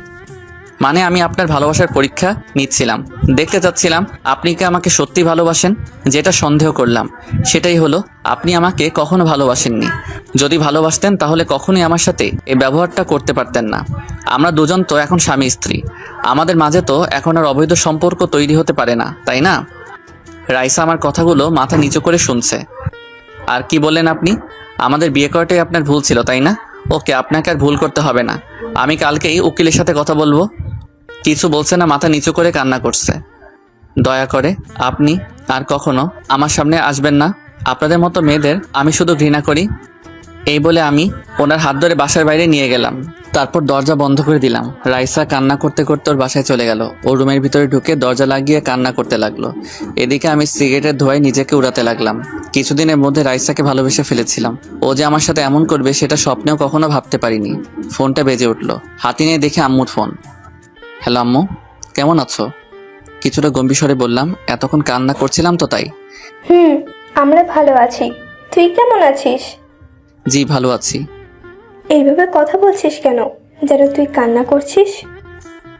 মানে আমি আপনার ভালোবাসার পরীক্ষা নিচ্ছিলাম, দেখতে চাচ্ছিলাম আপনি কি আমাকে সত্যি ভালোবাসেন। যেটা সন্দেহ করলাম সেটাই হলো, আপনি আমাকে কখনো ভালোবাসেননি। যদি ভালোবাসতেন তাহলে কখনোই আমার সাথে এই ব্যবহারটা করতে পারতেন না। আমরা দুজন তো এখন স্বামী স্ত্রী, আমাদের মাঝে তো এখন আর অবৈধ সম্পর্ক তৈরি হতে পারে না, তাই না? রাইসা আমার কথাগুলো মাথা নিচু করে শুনছে। আর কি বললেন আপনি? আমাদের বিয়ে করাটাই আপনার ভুল ছিল, তাই না? ওকে, আপনাকে আর ভুল করতে হবে না। আমি কালকেই উকিলের সাথে কথা বলবো। কিছু বলছে না, মাথা নিচু করে কান্না করছে। দয়া করে আপনি আর কখনো আমার সামনে আসবেন না। আপনাদের মতো মেয়েদের আমি শুধু ঘৃণা করি। এই বলে আমি ওনার হাত ধরে বাসার বাইরে নিয়ে গেলাম। তারপর দরজা বন্ধ করে দিলাম। রাইসা কান্না করতে করতে ওর বাসায় চলে গেল। ও রুমের ভিতরে ঢুকে দরজা লাগিয়ে কান্না করতে লাগলো। এদিকে আমি সিগারেটের ধোঁয়ায় নিজেকে উড়াতে লাগলাম। কিছুদিনের মধ্যে রাইসাকে ভালোবেসে ফেলেছিলাম। ও যে আমার সাথে এমন করবে সেটা স্বপ্নেও কখনো ভাবতে পারিনি। ফোনটা বেজে উঠলো। হাতে নিয়ে দেখে আম্মুর ফোন। হ্যালো আম্মু, কেমন আছো? কিছুটা গম্ভীর স্বরে বললাম, এতক্ষণ কান্না করছিলাম তো তাই। আমরা ভালো আছি, তুই কেমন আছিস? জি ভালো আছি। এইভাবে কথা বলছিস কেন, যেন তুই কান্না করছিস?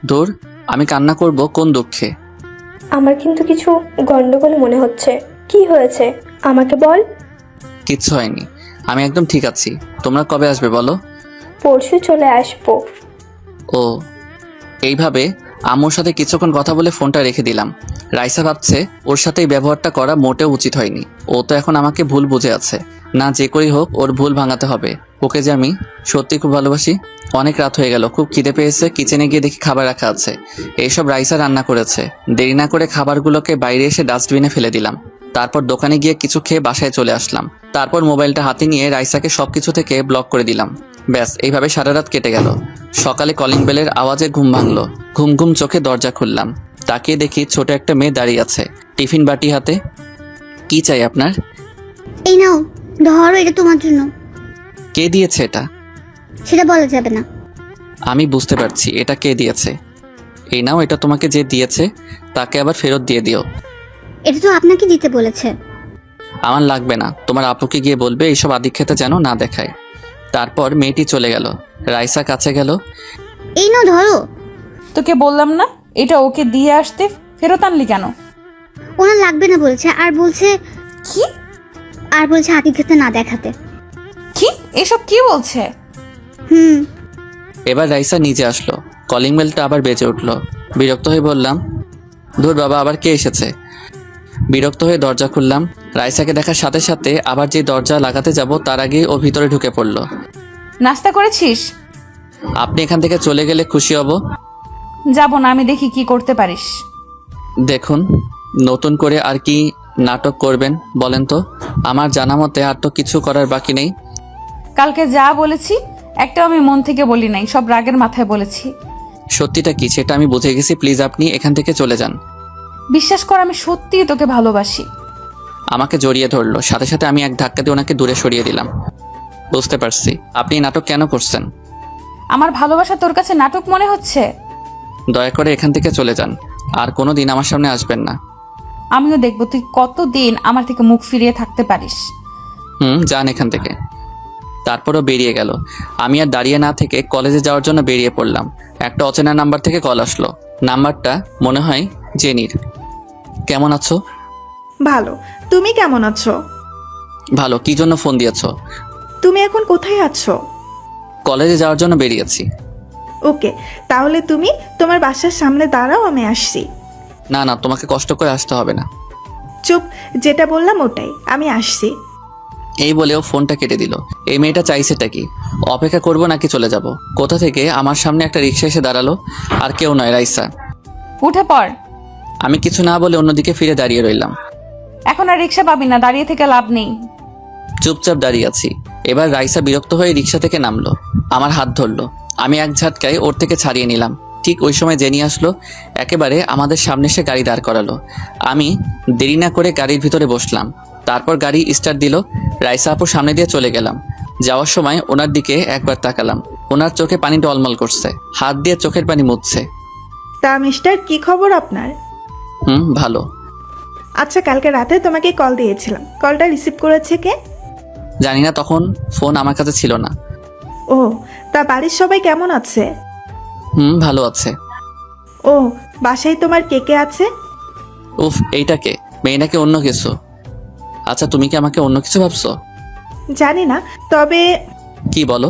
দূর, আমি কান্না করব কোন দুঃখে? আমার কিন্তু কিছু গন্ডগোল মনে হচ্ছে। কি হয়েছে আমাকে বল। কিচ্ছু হয়নি, আমি একদম ঠিক আছি। তোমরা কবে আসবে বলো? পরশু চলে আসবো। ও, এইভাবে আম্মুর সাথে কিছুক্ষণ কথা বলে ফোনটা রেখে দিলাম। রাইসা ভাবছে ওর সাথে এই ব্যবহারটা করা মোটেও উচিত হয়নি। ও তো এখন আমাকে ভুল বুঝে আছে। না, যে করেই হোক ওর ভুল ভাঙাতে হবে। ওকে যে আমি সত্যি খুব ভালোবাসি। অনেক রাত হয়ে গেল, খুব খিদে পেয়েছে। কিচেনে গিয়ে দেখি খাবার রাখা আছে। এইসব রাইসা রান্না করেছে। দেরি না করে খাবারগুলোকে বাইরে এসে ডাস্টবিনে ফেলে দিলাম। তারপর দোকানে গিয়ে কিছু খেয়ে বাসায় চলে আসলাম। তারপর মোবাইলটা হাতে নিয়ে রাইসাকে সবকিছু থেকে ব্লক করে দিলাম। ব্যাস, এইভাবে সারা রাত কেটে গেল। সকালে কলিং বেলের আওয়াজে ঘুম ভাঙলো। ঘুম ঘুম চোখে দরজা খুললাম। তাকিয়ে দেখি ছোট একটা মেয়ে দাঁড়িয়ে আছে, টিফিন বাটি হাতে। কি চাই আপনার? এই নাও, ধরো, এটা তোমার জন্য। কে দিয়েছে এটা? সেটা বলা যাবে না। আমি বুঝতে পারছি এটা কে দিয়েছে। এই নাও, এটা তোমাকে যে দিয়েছে তাকে আবার ফেরত দিয়ে দিও। এটা তো আপনাকে দিতে বলেছে। আমার লাগবে না, তোমার আপুকে গিয়ে বলবে এইসব আদিক্ষেতা যেন না দেখায়। তারপর মেয়েটি চলে গেল। রাইসা কাছে গেল। এই নাও, ধরো। তোকে বললাম না এটা ওকে দিয়ে আসতে, ফেরত আনলি কেন? ওনার লাগবে না বলেছে, আর বলছে কি? আর বলছে হাতি খেতে না দেখাতে। কি এসব কি বলছে? এবার রাইসা নিজে আসলো। কলিং বেলটা আবার বেজে উঠলো। বিরক্ত হয়ে বললাম, ধুর বাবা, আবার কে এসেছে? বিরক্ত হয়ে দরজা খুললাম। রাইসাকে দেখার সাথে সাথে আবার যে দরজা লাগাতে যাব তার আগেই ও ভিতরে ঢুকে পড়লো। নাস্তা করেছিস? আপনি এখান থেকে চলে গেলে খুশি হব। যাব না, আমি দেখি কি করতে পারিস। দেখুন, নতুন করে আর কি নাটক করবেন বলেন তো? আমার জানা মতে আর তো কিছু করার বাকি নেই। কালকে যা বলেছি একটাও আমি মন থেকে বলি নাই, সব রাগের মাথায় বলেছি। সত্যিটা কি সেটা আমি বুঝে গেছি। প্লিজ আপনি এখান থেকে চলে যান। বিশ্বাস কর, আমি সত্যিই তোকে ভালোবাসি। আমাকে জড়িয়ে ধরলো। সাথে সাথে আমি এক ধাক্কা দিয়ে ওনাকে দূরে সরিয়ে দিলাম। বুঝতে পারছি আপনি এই নাটক কেন করছেন। আমার ভালোবাসা তোর কাছে নাটক মনে হচ্ছে? দয়া করে এখান থেকে চলে যান। আর কোনো দিন আমার সামনে আসবেন না। আমিও দেখবো তুই কতদিন আমার থেকে মুখ ফিরিয়ে থাকতে পারিস। যান এখান থেকে। তারপরও বেরিয়ে গেল। আমি আর দাঁড়িয়ে না থেকে কলেজে যাওয়ার জন্য বেরিয়ে পড়লাম। একটা অচেনা নাম্বার থেকে কল আসলো। নাম্বারটা মনে হয় জেনির। কেমন আছো? ভালো। তুমি কেমন আছো? ভালো। কি জন্য ফোন দিয়েছো? তুমি এখন কোথায় আছো? কলেজে যাওয়ার জন্য বেরিয়েছি। ওকে, তাহলে তুমি তোমার বাসার সামনে দাঁড়াও, আমি আসছি। না না, তোমাকে কষ্ট করে আসতে হবে না। চুপ, যেটা বললাম ওটাই, আমি আসছি। এই বলে ও ফোনটা কেটে দিল। এই মেয়েটা চাইছেটা কি? অপেক্ষা করব নাকি চলে যাব? কোথা থেকে আমার সামনে একটা রিক্সা এসে দাঁড়ালো, আর কেউ নয়, রাইসা। উঠে পড়। আমি কিছু না বলে অন্যদিকে ফিরে দাঁড়িয়ে রইলাম। এখন আর রিক্সা পাবি না, দাঁড়িয়ে থেকে লাভ নেই। চুপচাপ দাঁড়িয়ে আছি। এবার রাইসা বিরক্ত হয়ে রিক্সা থেকে নামলো, আমার হাত ধরলো। আমি এক ঝাটকায় ওর থেকে ছাড়িয়ে নিলাম। ঠিক ওই সময় জেনি আসলো, একেবারে আমাদের সামনে এসে গাড়ি দাঁড় করালো। আমি দেরি না করে গাড়ির ভিতরে বসলাম। তারপর গাড়ি স্টার্ট দিল। রাইসা আপুর সামনে দিয়ে চলে গেলাম। যাওয়ার সময় ওনার দিকে একবার তাকালাম। ওনার চোখে পানি টলমল করছে, হাত দিয়ে চোখের পানি মুছছে। তা মিস্টার, কি খবর আপনার? ভালো। আচ্ছা, কালকে রাতে তোমাকে কল দিয়েছিলাম, কলটা রিসিভ করেছে কে? জানি না, তখন ফোন আমার কাছে ছিল না। ও, তা বাড়ির সবাই কেমন আছে? ভালো আছে। ও, বাসায় তোমার কে কে আছে? উফ, এইটাকে মেয়ে নাকি অন্য কিছু? আচ্ছা, তুমি কি আমাকে অন্য কিছু ভাবছো? জানি না, তবে কি বলো?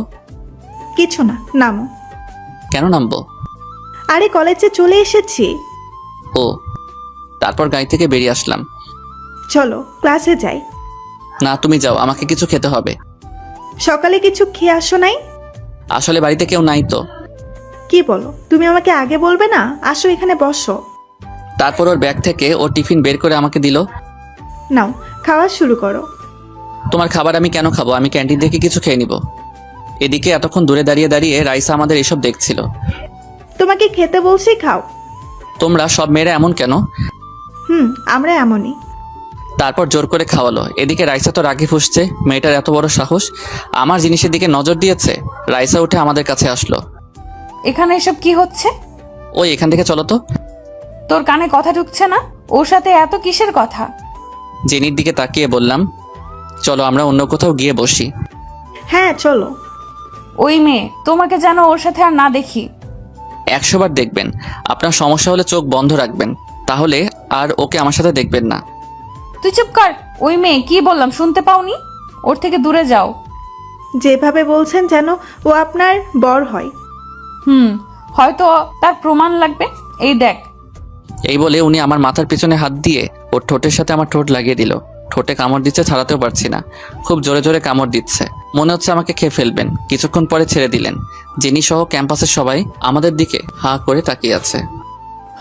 কিছু না, নামো। কেন নামবো? আরে কলেজে চলে এসেছি। ও, তারপর গাড়ি থেকে বেরিয়ে আসলাম। চলো ক্লাসে যাই। না, তুমি যাও, আমাকে কিছু খেতে হবে। সকালে কিছু খেয়ে আসো নাই? আসলে বাড়িতে কেউ নাই তো। কি বলো, তুমি আমাকে আগে বলবে না? আসো, এখানে বসো। তারপর ওর ব্যাগ থেকে ওর টিফিন বের করে আমাকে দিল। নাও, খাওয়া শুরু করো। তোমার খাবার আমি কেন খাবো? আমি ক্যান্টিন থেকে কিছু খেয়ে নিব। এদিকে এতক্ষণ দূরে দাঁড়িয়ে দাঁড়িয়ে রাইসা আমাদের এসব দেখছিল। তোমাকে খেতে বলছি, খাও। তোমরা সব মেয়েরা এমন কেন? আমরা এমনই। তারপর জোর করে খাওয়ালো। এদিকে রাইসা তো রাগে ফুসছে, মেয়েটার এত বড় সাহস আমার জিনিসের দিকে নজর দিয়েছে। রাইসা উঠে আমাদের কাছে আসলো। এখানে এসব কি হচ্ছে? ওই এখান থেকে চলো তো। তোর কানে কথা ঢুকছে না? ওর সাথে এত কিসের কথা? জেনির দিকে তাকিয়ে বললাম, চলো আমরা অন্য কোথাও গিয়ে বসি। হ্যাঁ চলো। ওই মেয়ে, তোমাকে যেন ওর সাথে আর না দেখি। 100 বার দেখবেন। আপনার সমস্যা হলে চোখ বন্ধ রাখবেন, তাহলে আর ওকে আমার সাথে দেখবেন না। তুই চুপ কর। ওই মেয়ে, কি বললাম শুনতে পাওনি? ওর থেকে দূরে যাও। যেভাবে বলছেন যেন ও আপনার বর হয়। হয়তো তার প্রমাণ লাগবে। এই দেখ। এই বলে উনি আমার মাথার পিছনে হাত দিয়ে ওর ঠোঁটের সাথে আমার ঠোঁট লাগিয়ে দিল। ঠোঁটে কামড় দিচ্ছে, ছাড়াতেও পারছি না। খুব জোরে জোরে কামড় দিচ্ছে, মনে হচ্ছে আমাকে খেয়ে ফেলবেন। কিছুক্ষণ পরে ছেড়ে দিলেন। জেনি সহ ক্যাম্পাসের সবাই আমাদের দিকে হাঁ করে তাকিয়ে আছে।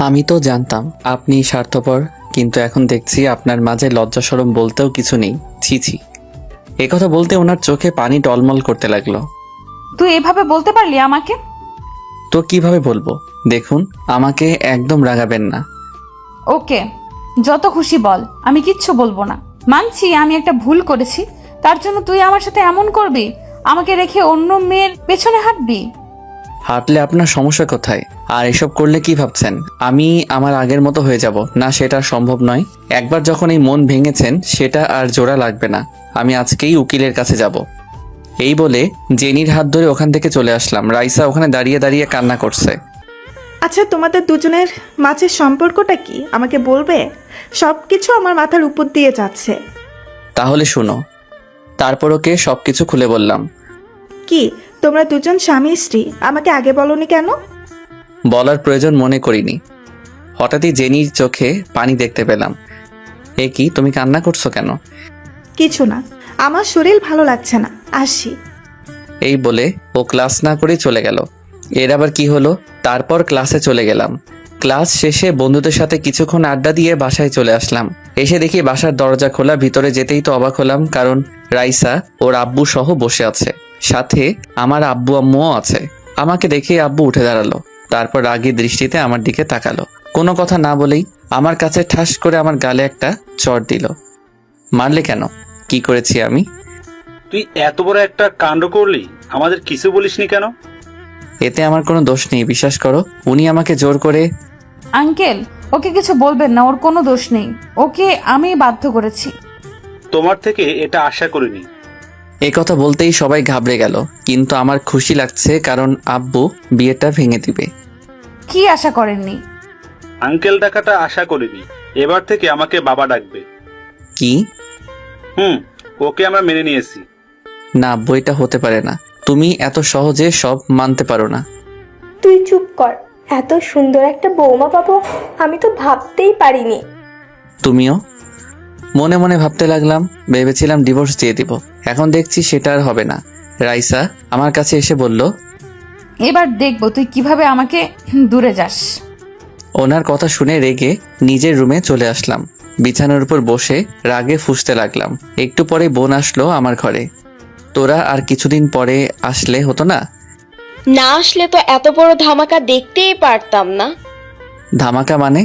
আমি তো জানতাম আপনি স্বার্থপর, কিন্তু এখন দেখছি আপনার মাঝে লজ্জা শরম বলতেও কিছু নেই। ছি ছি। একথা বলতে ওনার চোখে পানি টলমল করতে লাগলো। তুই এভাবে বলতে পারলি আমাকে? তো কিভাবে বলবো? দেখুন, আমাকে একদম রাগাবেন না। ওকে, যত খুশি বল, আমি কিচ্ছু বলবো না। মানছি আমি একটা ভুল করেছি, তার জন্য তুই আমার সাথে এমন করবি? আমাকে রেখে অন্য মেয়ের পেছনে হাঁটবি? হাঁটলে আপনার সমস্যা কোথায়? আর এসব করলে কি ভাবছেন আমি আমার আগের মতো হয়ে যাব? না, সেটা সম্ভব নয়। একবার যখন এই মন ভেঙেছেন, সেটা আর জোড়া লাগবে না। আমি আজকেই উকিলের কাছে যাব। এই বলে জেনির হাত ধরে ওখান থেকে চলে আসলাম। রাইসা ওখানে দাঁড়িয়ে দাঁড়িয়ে কান্না করছে। আচ্ছা, তোমাদের দুজনের মাঝের সম্পর্কটা কি আমাকে বলবে? সব কিছু আমার মাথার উপর দিয়ে যাচ্ছে। তাহলে শুনো। তারপর ওকে সবকিছু খুলে বললাম। কি তোমরা দুজন স্বামী স্ত্রী? আমাকে আগে বলনি কেন? বলার প্রয়োজন মনে করিনি। হঠাৎই জেনির চোখে পানি দেখতে পেলাম। এ কি, তুমি কান্না করছো কেন? কিছু না, আমার শরীর ভালো লাগছে না, আসি। এই বলে ও ক্লাস না করে চলে গেল। এর আবার কি হলো? তারপর ক্লাসে চলে গেলাম। ক্লাস শেষে বন্ধুদের সাথে কিছুক্ষণ আড্ডা দিয়ে বাসায় চলে আসলাম। এসে দেখি বাসার দরজা খোলা। ভিতরে যেতেই তো অবাক হলাম, কারণ রাইসা ওর আব্বু সহ বসে আছে, সাথে আমার আব্বু আম্মুও আছে। আমাকে দেখে আব্বু উঠে দাঁড়ালো, তারপর রাগী দৃষ্টিতে আমার দিকে তাকালো। কোনো কথা না বলেই আমার কাছে ঠাস করে আমার গালে একটা চড় দিল। মারলে কেন? কি করেছি আমি? তুই এত বড় একটা কাণ্ড করলি, আমাদের কিছু বলিসনি কেন? এতে আমার কোনো দোষ নেই, বিশ্বাস করো। উনি আমাকে জোর করে। আঙ্কেল, ওকে কিছু বলবেন না, ওর কোনো দোষ নেই। ওকে আমি বাধ্য করেছি। তোমার থেকে এটা আশা করিনি। এ কথা বলতেই সবাই ঘাবড়ে গেল, কিন্তু আমার খুশি লাগছে, কারণ আব্বু বিয়েটা ভেঙে দিবে। কি আশা করেননি? আঙ্কেল ডাকাটা আশা করিনি। এবার থেকে আমাকে বাবা ডাকবে। কি? ওকে আমরা মেনে নিয়েছি। না আব্বু, এটা হতে পারে না। তুমি এত সহজে সব মানতে পারো না। তুই চুপ কর। এত সুন্দর একটা বৌমা পাবো আমি তো ভাবতেই পারিনি। তুমিও? মনে মনে ভাবতে লাগলাম, ভেবেছিলাম ডিভোর্স দিয়ে দিব। এখন দেখছি সেটা আর হবে না। রাইসা আমার কাছে এসে বলল, এবার দেখবো তুই কিভাবে আমাকে দূরে যাস। ওনার কথা শুনে রেগে নিজের রুমে চলে আসলাম। বিছানার উপর বসে রাগে ফুঁসতে লাগলাম। একটু পরে বোন আসলো আমার ঘরে। তোরা আর কিছুদিন পরে আসলে হতো না? না আসলে তো এত বড় ধামাকা দেখতেই পারতাম না। ধামাকা মানে?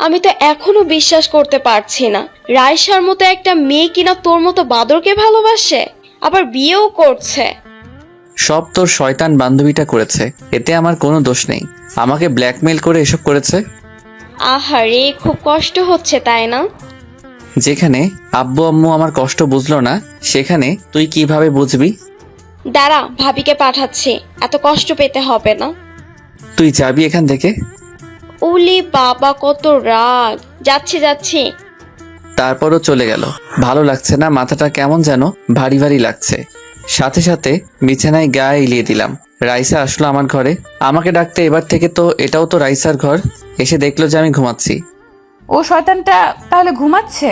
আমি তো এখনো বিশ্বাস করতে পারছি না, রাইসার মতো একটা মেয়ে কিনা তোর মতো বাদরকে ভালোবাসে, আবার বিয়েও করছে। সব তোর শয়তান বান্ধবীটা করেছে, এতে আমার কোনো দোষ নেই। আমাকে ব্ল্যাকমেল করে এসব করেছে। আহারে, খুব কষ্ট হচ্ছে তাই না? যেখানে আব্বু আম্মু আমার কষ্ট বুঝলো না, সেখানে তুই কিভাবে বুঝবি? দাঁড়া, ভাবিকে পাঠাচ্ছি, এত কষ্ট পেতে হবে না। তুই যাবি এখান থেকে? ওলি বাবা, কত রাগ! যাচ্ছি যাচ্ছি। তারপরও চলে গেল। ভালো লাগছে না, মাথাটা কেমন যেন ভারী ভারী লাগছে। সাথে সাথে বিছানায় গায়ে এলিয়ে দিলাম। রাইসা আসলো আমার ঘরে। আমাকে ডাকতে এবার থেকে তো এটাও তো রাইসার ঘর। এসে দেখলো যে আমি ঘুমাচ্ছি। ও শয়তানটা তাহলে ঘুমাচ্ছে?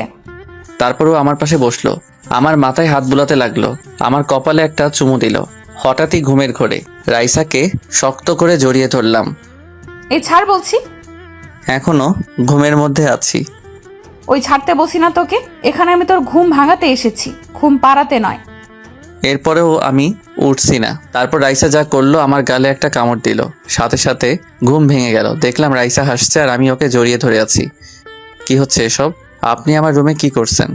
তারপরও আমার পাশে বসলো, আমার মাথায় হাত বুলাতে লাগলো, আমার কপালে একটা চুমু দিল। হঠাৎই ঘুমের ঘোরে রাইসাকে শক্ত করে জড়িয়ে ধরলাম। এই ছাড় বলছি। এখনো ঘুমের মধ্যে আছি। ওই ছাড়তে বসি না তোকে, এখানে আমি তোর ঘুম ভাঙাতে এসেছি, ঘুম পাড়াতে নয়। এরপরেও আমি উঠছি না। তারপর রাইসা যা করলো, আমার গালে একটা কামড় দিল। সাথে সাথে ঘুম ভেঙে গেল। দেখলাম রাইসা হাসছে আর আমি ওকে জড়িয়ে ধরে আছি। কি হচ্ছে এসব? আপনি আমার রুমে কি করছেন?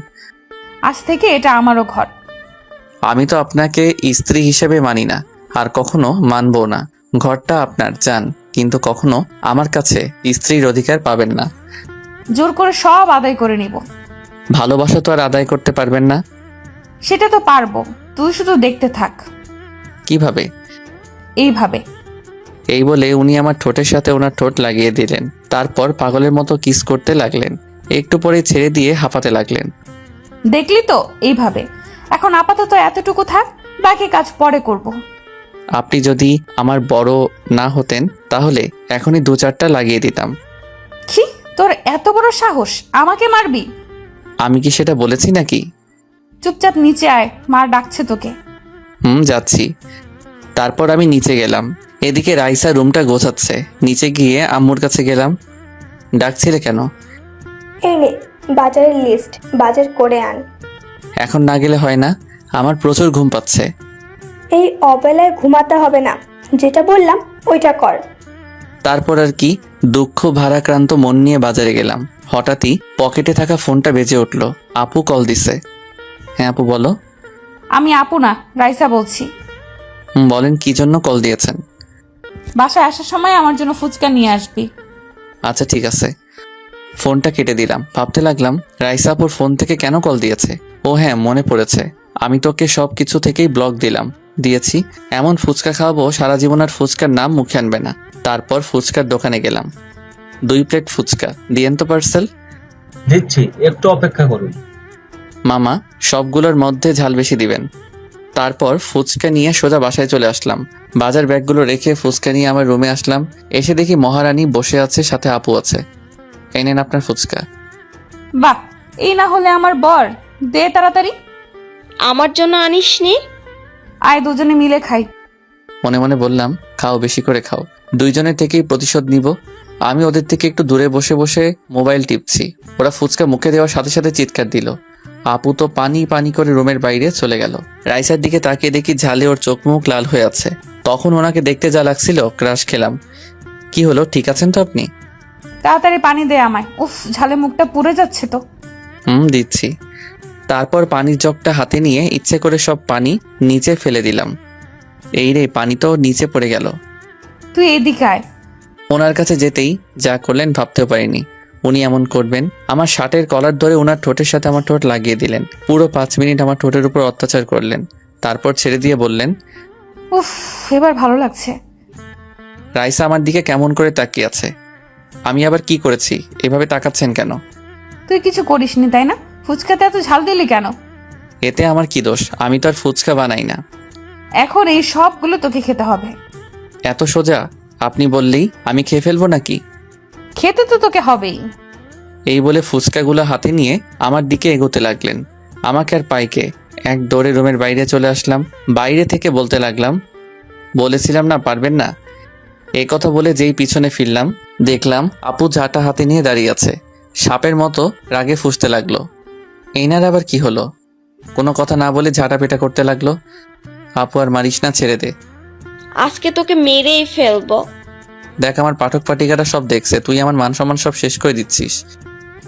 আজ থেকে এটা আমারও ঘর। আমি তো আপনাকে স্ত্রী হিসেবে মানি না, আর কখনো মানবো না। ঘরটা আপনার যান, কিন্তু কখনো আমার কাছে স্ত্রীর অধিকার পাবেন না। জোর করে সব আদায় করে নিব। ভালোবাসা তো আর আদায় করতে পারবেন না। সেটা তো পারবো, তুই শুধু দেখতে থাক। কিভাবে? এইভাবে। এই বলে উনি আমার ঠোঁটের সাথে ওনার ঠোঁট লাগিয়ে দিলেন। তারপর পাগলের মতো কিস করতে লাগলেন। একটু পরে ছেড়ে দিয়ে হাঁপাতে লাগলেন। দেখলি তো, এইভাবে। এখন আপাতত এতটুকু থাক, বাকি কাজ পরে করব। আপনি যদি আমার বড় না হতেন তাহলে এখনই 2-4টা লাগিয়ে দিতাম। কি, তোর এত বড় সাহস আমাকে মারবি? আমি কি সেটা বলেছি নাকি? চুপচাপ নিচে আয়, মা ডাকছে তোকে। যাচ্ছি। তারপর আমি নিচে গেলাম। এদিকে রাইসা রুমটা গোছাচ্ছে। নিচে গিয়ে আম্মুর কাছে গেলাম। ডাকছিলে কেন? এই নে বাজারের লিস্ট, বাজার করে আন। এখন না গেলে হয় না, আমার প্রচুর ঘুম পাচ্ছে। এই অবেলায় ঘুমাতে হবে না, যেটা বললাম ওইটা কর। তারপর আর কি, দুঃখ ভারাক্রান্ত মন নিয়ে বাজারে গেলাম। হঠাৎই পকেটে থাকা ফোনটা বেজে উঠল। আপু কল দিছে। হ্যাঁ আপু বলো। আমি আপু না, রাইসা বলছি। বলেন, কি জন্য কল দিয়েছেন? বাসায় আসার সময় আমার জন্য ফুচকা নিয়ে আসবি। আচ্ছা ঠিক আছে। ফোনটা কেটে দিলাম। ভাবতে লাগলাম রাইসা আপুর ফোন থেকে কেন কল দিয়েছে। ও হ্যাঁ, মনে পড়েছে, আমি তোকে সব কিছু থেকেই ব্লক দিয়েছি। এমন ফুচকা খাওয়াবো সারা জীবন আর ফুচকার নাম মুখে আনবে না। তারপর ফুচকার দোকানে গেলাম। 2 প্লেট ফুচকা দিয়েন তো পার্সেল। দিচ্ছি, একটু অপেক্ষা করুন। মামা, সবগুলোর মধ্যে ঝাল বেশি দিবেন। তারপর ফুচকা নিয়ে সোজা বাসায় চলে আসলাম। বাজার ব্যাগগুলো রেখে ফুচকা নিয়ে আমার রুমে আসলাম। এসে দেখি মহারানী বসে আছে, সাথে আপু আছে। এই নেন আপনার ফুচকা। বাহ, এই না হলে আমার বর, দে তাড়াতাড়ি। আমার জন্য আনিসনি? আয় দুজনে মিলে খাই। মনে মনে বললাম, খাও, বেশি করে খাও, দুইজনের থেকেই প্রতিশোধ নিব। আমি ওদের থেকে একটু দূরে বসে বসে মোবাইল টিপছি। ওরা ফুচকা মুখে দেওয়ার সাথে সাথে চিৎকার দিল। আপু তো পানি পানি করে রুমের বাইরে চলে গেল। রাইসার দিকে তাকিয়ে দেখি ঝালে ওর চোখ মুখ লাল হয়ে আছে। তখন ওনাকে দেখতে যা লাগছিল, ক্রাশ খেলাম। কি হলো, ঠিক আছেন তো আপনি? তাড়াতাড়ি পানি দে আমায়, উফ ঝালে মুখটা পুড়ে যাচ্ছে তো। দিচ্ছি। তারপর পানির জগটা হাতে নিয়ে ইচ্ছে করে সব পানি নিচে ফেলে দিলাম। এই রে, পানি তো নিচে পড়ে গেল। তুই এদিকে আয়। ওনার কাছে যেতেই যা করলেন ভাবতেও পারিনি উনি এমন করবেন। আমার শার্টের কলার ধরে ওনার ঠোঁটের সাথে আমার ঠোঁট লাগিয়ে দিলেন। পুরো 5 মিনিট আমার ঠোঁটের উপর অত্যাচার করলেন। তারপর ছেড়ে দিয়ে বললেন, উফ, এবার ভালো লাগছে। রাইসা আমার দিকে কেমন করে তাকিয়ে আছে। আমি আবার কি করেছি, এভাবে তাকাচ্ছেন কেন? তুই কিছু করিসনি তাই না? ফুচকাতে এত ঝাল দিলি কেন? এতে আমার কি দোষ? আমি তো আর ফুচকা বানাই না। এখন এই সবগুলো তোকে খেতে হবে। এত সোজা? আপনি বললেই আমি খেয়ে ফেলবো নাকি? খেতে তো তোকে হবেই। এই বলে ফুচকাগুলো হাতে নিয়ে আমার দিকে এগোতে লাগলেন। আমাকে আর পাইকে এক দৌড়ে রুমের বাইরে চলে আসলাম। বাইরে থেকে বলতে লাগলাম, বলেছিলাম না পারবেন না। এই কথা বলে যেই পিছনে ফিরলাম, দেখলাম আপু ঝাঁটা হাতে নিয়ে দাঁড়িয়ে আছে। সাপের মতো রাগে ফুঁসতে লাগলো। এইনার আবার কি হলো? কোনো কথা না বলে ঝাঁটা পেটা করতে লাগলো। আপু আর মারিস না, ছেড়ে দে। আজকে তোকে মেরেই ফেলবো। দেখ আমার পাঠক পাঠিকারা সব দেখছে, তুই আমার মান সম্মান সব শেষ করে দিচ্ছিস।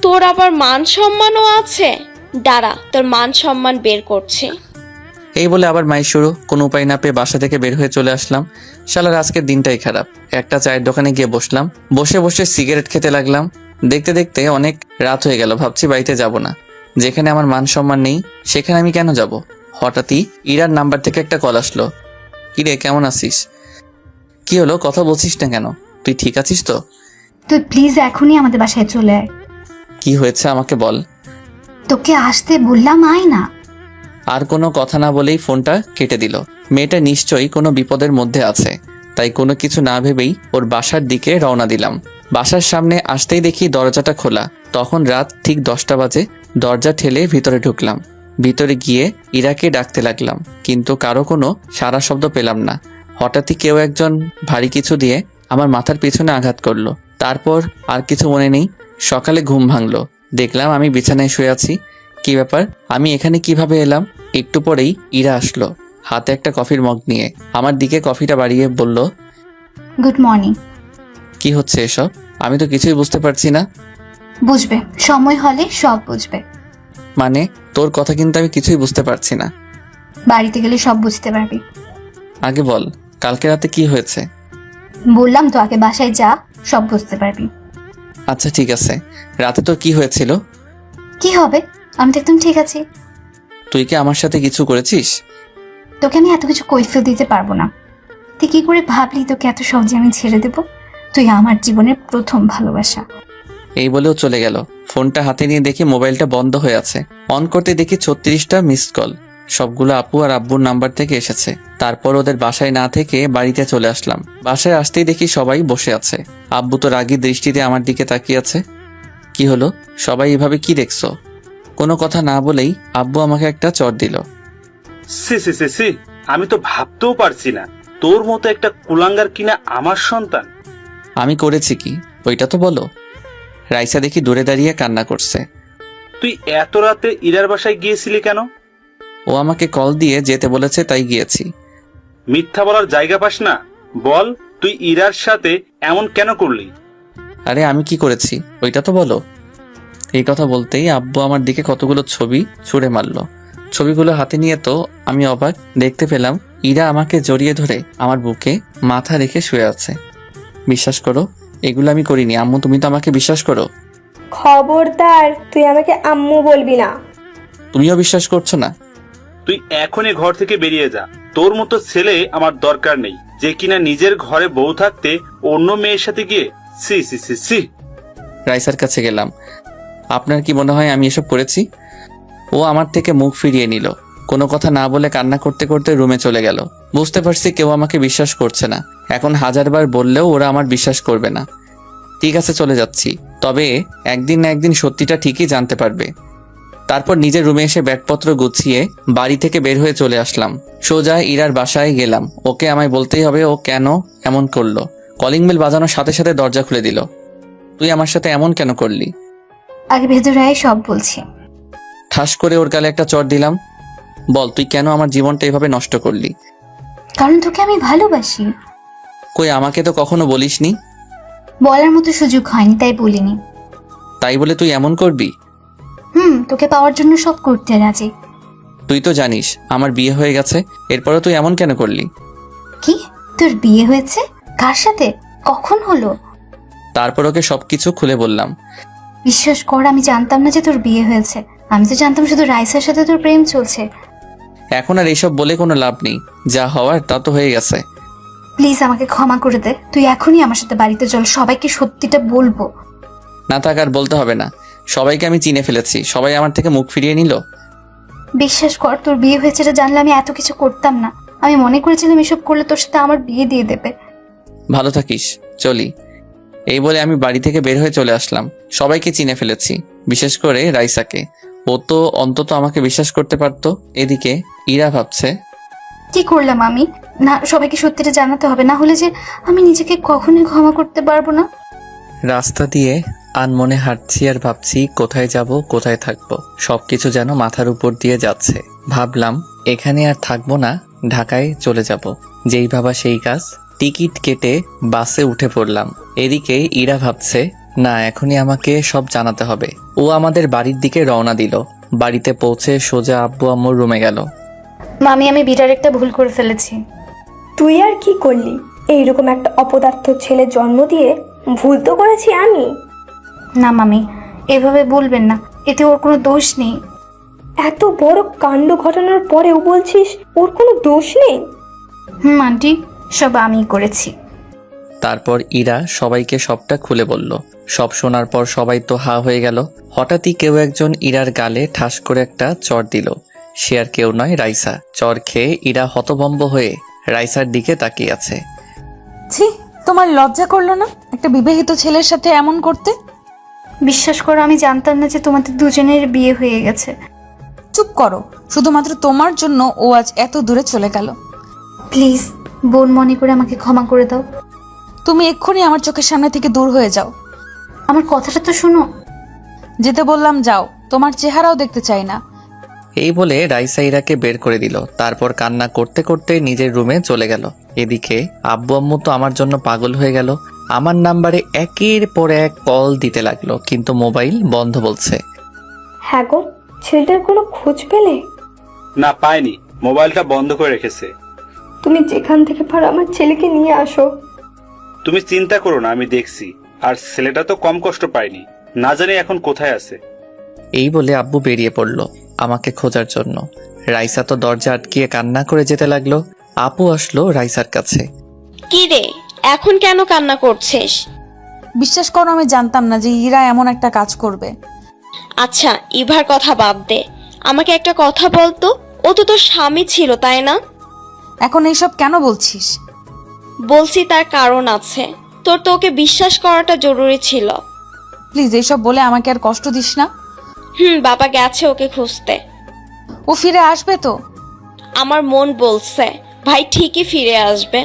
তোর আবার মান সম্মানও আছে? দাঁড়া, তোর মান সম্মান বের করছি। এই বলে আবার মাই শুরু। কোনো উপায় না পেয়ে বাসা থেকে বের হয়ে চলে আসলাম। শালার আজকের দিনটাই খারাপ। একটা চায়ের দোকানে গিয়ে বসলাম। বসে বসে সিগারেট খেতে লাগলাম। দেখতে দেখতে অনেক রাত হয়ে গেল। ভাবছি বাড়িতে যাব না। যেখানে আমার মান সম্মান নেই সেখানে আমি কেন যাব? হঠাৎই ইরার নাম্বার থেকে একটা কল আসলো। কিরে, কেমন আছিস? কি হলো, কথা বলছিস না কেন? তুই ঠিক আছিস তো? তুই প্লিজ এখনই আমাদের বাসায় চলে আয়। কি হয়েছে আমাকে বল। তোকে আসতে বললাম, আয় না। আর কোনো কথা না বলেই ফোনটা কেটে দিল। মেয়েটা নিশ্চয়ই কোনো বিপদের মধ্যে আছে, তাই কোনো কিছু না ভেবেই ওর বাসার দিকে রওনা দিলাম। বাসার সামনে আসতেই দেখি দরজাটা খোলা। তখন রাত ঠিক 10টা বাজে। দরজা ঠেলে ভিতরে ঢুকলাম। ভিতরে গিয়ে ইরাকে ডাকতে লাগলাম, কিন্তু কারো কোনো সারা শব্দ পেলাম না। হঠাৎই কেউ একজন ভারী কিছু দিয়ে আমার মাথার পিছনে আঘাত করলো। তারপর আর কিছু মনে নেই। সকালে ঘুম ভাঙলো, দেখলাম আমি বিছানায় শুয়ে আছি। কি ব্যাপার, আমি এখানে কিভাবে এলাম? একটু পরেই ইরা আসলো, হাতে একটা কফির মগ নিয়ে। আমার দিকে কফিটা বাড়িয়ে বলল, গুড মর্নিং। কি হচ্ছে এসব? আমি তো কিছুই বুঝতে পারছি না। বুঝবে, সময় হলে সব বুঝবে। মানে তোর কথা কিন্তু আমি কিছুই বুঝতে পারছি না। বাড়িতে গেলে সব বুঝতে পারবি। আগে বল, কালকে রাতে কি হয়েছে? বললাম তো, আগে বাসায় যা, সব বুঝতে পারবি। আচ্ছা ঠিক আছে, রাতে তোর কি হয়েছিল? কি হবে, আমি তো একদম ঠিক আছি। তুই কি আমার সাথে কিছু করেছিস? তোকে আমি এত কিছু কৈফিয়ত দিতে পারবো না। তুই কি করে ভাবলি তোকে এত সহজে আমি ছেড়ে দেব? তুই আমার জীবনের প্রথম ভালোবাসা। এই বলেও চলে গেল। ফোনটা হাতে নিয়ে দেখি মোবাইলটা বন্ধ হয়ে আছে। অন করতে দেখি 36টা মিসড কল। সবগুলো আপু আর আব্বুর নাম্বার থেকে এসেছে। তারপর ওদের বাসায় না থেকে বাড়িতে চলে আসলাম। বাসায় আসতেই দেখি সবাই বসে আছে। আব্বু তো রাগী দৃষ্টিতে আমার দিকে তাকিয়ে আছে। কি হলো, সবাই এভাবে কি দেখছো? কোনো কথা না বলেই আব্বু আমাকে একটা চড় দিল। সি সি সি সি, আমি তো ভাবতেও পারছি না তোর মতো একটা কুলাঙ্গার কিনা আমার সন্তান। আমি করেছি কি, ওইটা তো বলো। রাইসা দেখি দূরে দাঁড়িয়ে কান্না করছে। তুই এত রাতে ইরার বাসায় গিয়েছিলি কেন? ও আমাকে কল দিয়ে যেতে বলেছে, তাই গিয়েছি। মিথ্যা বলার জায়গা পাস না। বল, তুই ইরার সাথে এমন কেন করলি? আরে আমি কি করেছি ওইটা তো বলো। এই কথা বলতেই আব্বু আমার দিকে কতগুলো ছবি ছুঁড়ে মারলো। ছবিগুলো হাতে নিয়ে তো আমি অবাক। দেখতে পেলাম ইরা আমাকে জড়িয়ে ধরে আমার বুকে মাথা রেখে শুয়ে আছে। বিশ্বাস করো, এগুলো আমি করিনি। আম্মু, তুমি তো আমাকে বিশ্বাস করো। খবরদার, তুই আমাকে আম্মু বলবি না। তুমিও বিশ্বাস করছো না? তুই এখনই ঘর থেকে বেরিয়ে যা। তোর মতো ছেলে আমার দরকার নেই, যে কিনা নিজের ঘরে বউ থাকতে অন্য মেয়ের সাথে গিয়ে। সি সি সি সি। রাইসার কাছে গেলাম। আপনার কি মনে হয় আমি এসব করেছি? ও আমার থেকে মুখ ফিরিয়ে নিল। কোনো কথা না বলে কান্না করতে করতে রুমে চলে গেল। বুঝতে পারছি কেউ আমাকে বিশ্বাস করছে না। এখন 1000বার বললেও ওরা আমার বিশ্বাস করবে না। ঠিক আছে, চলে যাচ্ছি। তবে একদিন না একদিন সত্যিটা ঠিকই জানতে পারবে। তারপর নিজের রুমে এসে ব্যাগপত্র গুছিয়ে বাড়ি থেকে বের হয়ে চলে আসলাম। সোজা ইরার বাসায় গেলাম। ওকে আমায় বলতেই হবে ও কেন এমন করলো। কলিং বেল বাজানোর সাথে সাথে দরজা খুলে দিল। তুই আমার সাথে এমন কেন করলি? আগে ভেতরে আয়, সব বলছি। ঠাস করে ওর গালে একটা চড় দিলাম। বল, তুই কেন আমার জীবনটা এভাবে নষ্ট করলি? কারণ তোকে আমি ভালোবাসি। কই, আমাকে তো কখনো বলিসনি। বলার মতো সুযোগ হয়নি, তাই বলিনি। তাই বলে তুই এমন করবি? তোকে পাওয়ার জন্য সব করতে রাজি। তুই তো জানিস আমার বিয়ে হয়ে গেছে, এরপরে তুই এমন কেন করলি? কি, তোর বিয়ে হয়েছে? কার সাথে? কখন হলো? তারপর ওকে সবকিছু খুলে বললাম। বিশ্বাস কর, আমি জানতাম না যে তোর বিয়ে হয়েছে। আমি তো জানতাম শুধু রাইসার সাথে তোর প্রেম চলছে। এখন আর এইসব বলে কোনো লাভ নেই, যা হওয়ার তা তো হয়ে গেছে। প্লিজ আমাকে ক্ষমা করে দে। তুই এখনই আমার সাথে বাড়িতে চল, সবাইকে সত্যিটা বলবো। না থাক, আর বলতে হবে না। সবাইকে আমি চিনে ফেলেছি, সবাই আমার থেকে মুখ ফিরিয়ে নিল। বিশ্বাস কর, তোর বিয়ে হয়েছে এটা জানলে আমি এত কিছু করতাম না। আমি মনে করেছিলাম এসব করলে তোর সাথে আমার বিয়ে দিয়ে দেবে। ভালো থাকিস, চলি। এই বলে আমি বাড়ি থেকে বের হয়ে চলে আসলাম। সবাইকে চিনে ফেলেছি, বিশেষ করে রাইসাকে। ও তো অন্তত আমাকে বিশ্বাস করতে পারতো। এদিকে ইরা ভাবছে, কি করলাম আমি? না, সবাইকে সত্যিটা জানাতে হবে, না হলে যে আমি নিজেকে কখনোই ক্ষমা করতে পারবো না। রাস্তা দিয়ে আনমনে হাঁটছি আর ভাবছি কোথায় যাব, কোথায় থাকবো। সবকিছু যেন মাথার উপর দিয়ে যাচ্ছে। ভাবলাম এখানে আর থাকবো না, ঢাকায় চলে যাব। যেই ভাবা সেই কাজ, টিকিট কেটে বাসে উঠে পড়লাম। এদিকে ইরা ভাবছে, না এখনই আমাকে সব জানাতে হবে। ও আমাদের বাড়ির দিকে রওনা দিল। বাড়িতে পৌঁছে সোজা আব্বু আম্মুর রুমে গেল। মামি, আমি বিরাট একটা ভুল করে ফেলেছি। তুই আর কি করলি? এইরকম একটা অপদার্থ ছেলে জন্ম দিয়ে ভুল তো করেছি আমি। না মামি, এভাবে বলবেন না, এতে ওর কোনো দোষ নেই। এত বড় কাণ্ড ঘটানোর পরেও বলছিস ওর কোনো দোষ নেই? আন্টি, সব আমিই করেছি। তারপর ইরা সবাইকে সবটা খুলে বলল। সব শোনার পর সবাই তো হা হয়ে গেল। হঠাৎই কেউ একজন ইরার গালে ঠাস করে একটা চড় দিল। সে আর কেউ নয়, রাইসা। চড় খেয়ে ইরা হতভম্ব হয়ে রাইসার দিকে তাকিয়ে আছে। ছি, তোমার লজ্জা করলো না একটা বিবাহিত ছেলের সাথে এমন করতে? বিশ্বাস করো, আমি জানতাম না যে তোমাদের দুজনের বিয়ে হয়ে গেছে। চুপ করো, শুধুমাত্র তোমার জন্য ও আজ এত দূরে চলে গেল। প্লিজ বোন মনে করে আমাকে ক্ষমা করে দাও। তুমি এক্ষুনি আমার চোখের সামনে থেকে দূর হয়ে যাও। আমার কথাটা তো শোনো। যেতে বললাম যাও, তোমার চেহারাও দেখতে চাই না। এই বলে রাইসা ইরাকে বের করে দিল। তারপর কান্না করতে করতে নিজের রুমে চলে গেল। এদিকে আব্বু আম্মু তো আমার জন্য পাগল হয়ে গেল। আমার নাম্বারে একের পর এক কল দিতে লাগলো, কিন্তু মোবাইল বন্ধ বলছে। হ্যাঁ গো, ছেলেটার কোনো খোঁজ পেলে? না, পাইনি, মোবাইলটা বন্ধ করে রেখেছে। তুমি যেখান থেকে পারো আমার ছেলেকে নিয়ে আসো। তুমি চিন্তা করো না, আমি দেখছি। আর ছেলেটা তো কম কষ্ট পায়নি, না জানি এখন কোথায় আছে। এই বলে আব্বু বেরিয়ে পড়ল আমাকে খোঁজার জন্য। রাইসা তো দরজা আটকিয়ে কান্না করে যেতে লাগলো। আপু আসলো রাইসার কাছে। কি রে, এখন কেন কান্না করছিস? বিশ্বাস করো, আমি জানতাম না যে ইরা এমন একটা কাজ করবে। আচ্ছা, ইভার কথা বাদ দে, আমাকে একটা কথা বলতো। ও তো তোর স্বামী ছিল, তাই না? এখন এইসব কেন বলছিস? বলছি তার কারণ আছে। তোর তো ওকে বিশ্বাস করাটা জরুরি ছিল। প্লিজ এইসব বলে আমাকে আর কষ্ট দিস না। বাবা গেছে ওকে খুঁজতে। ও ফিরে আসবে তো? আমার মন বলছে ভাই ঠিকই ফিরে আসবে।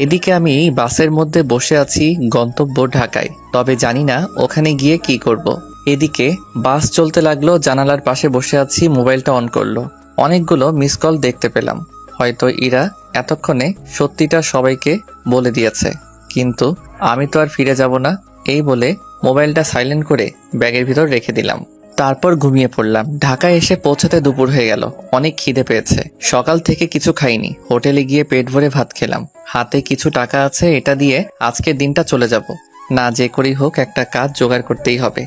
এদিকে আমি বাসের মধ্যে বসে আছি, গন্তব্য ঢাকায়। তবে জানি না ওখানে গিয়ে কি করব। এদিকে বাস চলতে লাগলো, জানালার পাশে বসে আছি, মোবাইলটা অন করলো। অনেকগুলো মিস কল দেখতে পেলাম। হয়তো ইরা এতক্ষণে সত্যিটা সবাইকে বলে দিয়েছে, কিন্তু আমি তো আর ফিরে যাব না। এই বলে মোবাইলটা সাইলেন্ট করে ব্যাগের ভিতর রেখে দিলাম। তারপর ঘুমিয়ে পড়লাম। ঢাকায় এসে পৌঁছাতে দুপুর হয়ে গেল। অনেক খিদে পেয়েছে। সকাল থেকে কিছু খাইনি। হোটেলে গিয়ে পেট ভরে ভাত খেলাম। হাতে কিছু টাকা আছে, এটা দিয়ে আজকের দিনটা চলে যাব। না যে করেই হোক একটা কাজ জোগাড় করতেই হবে।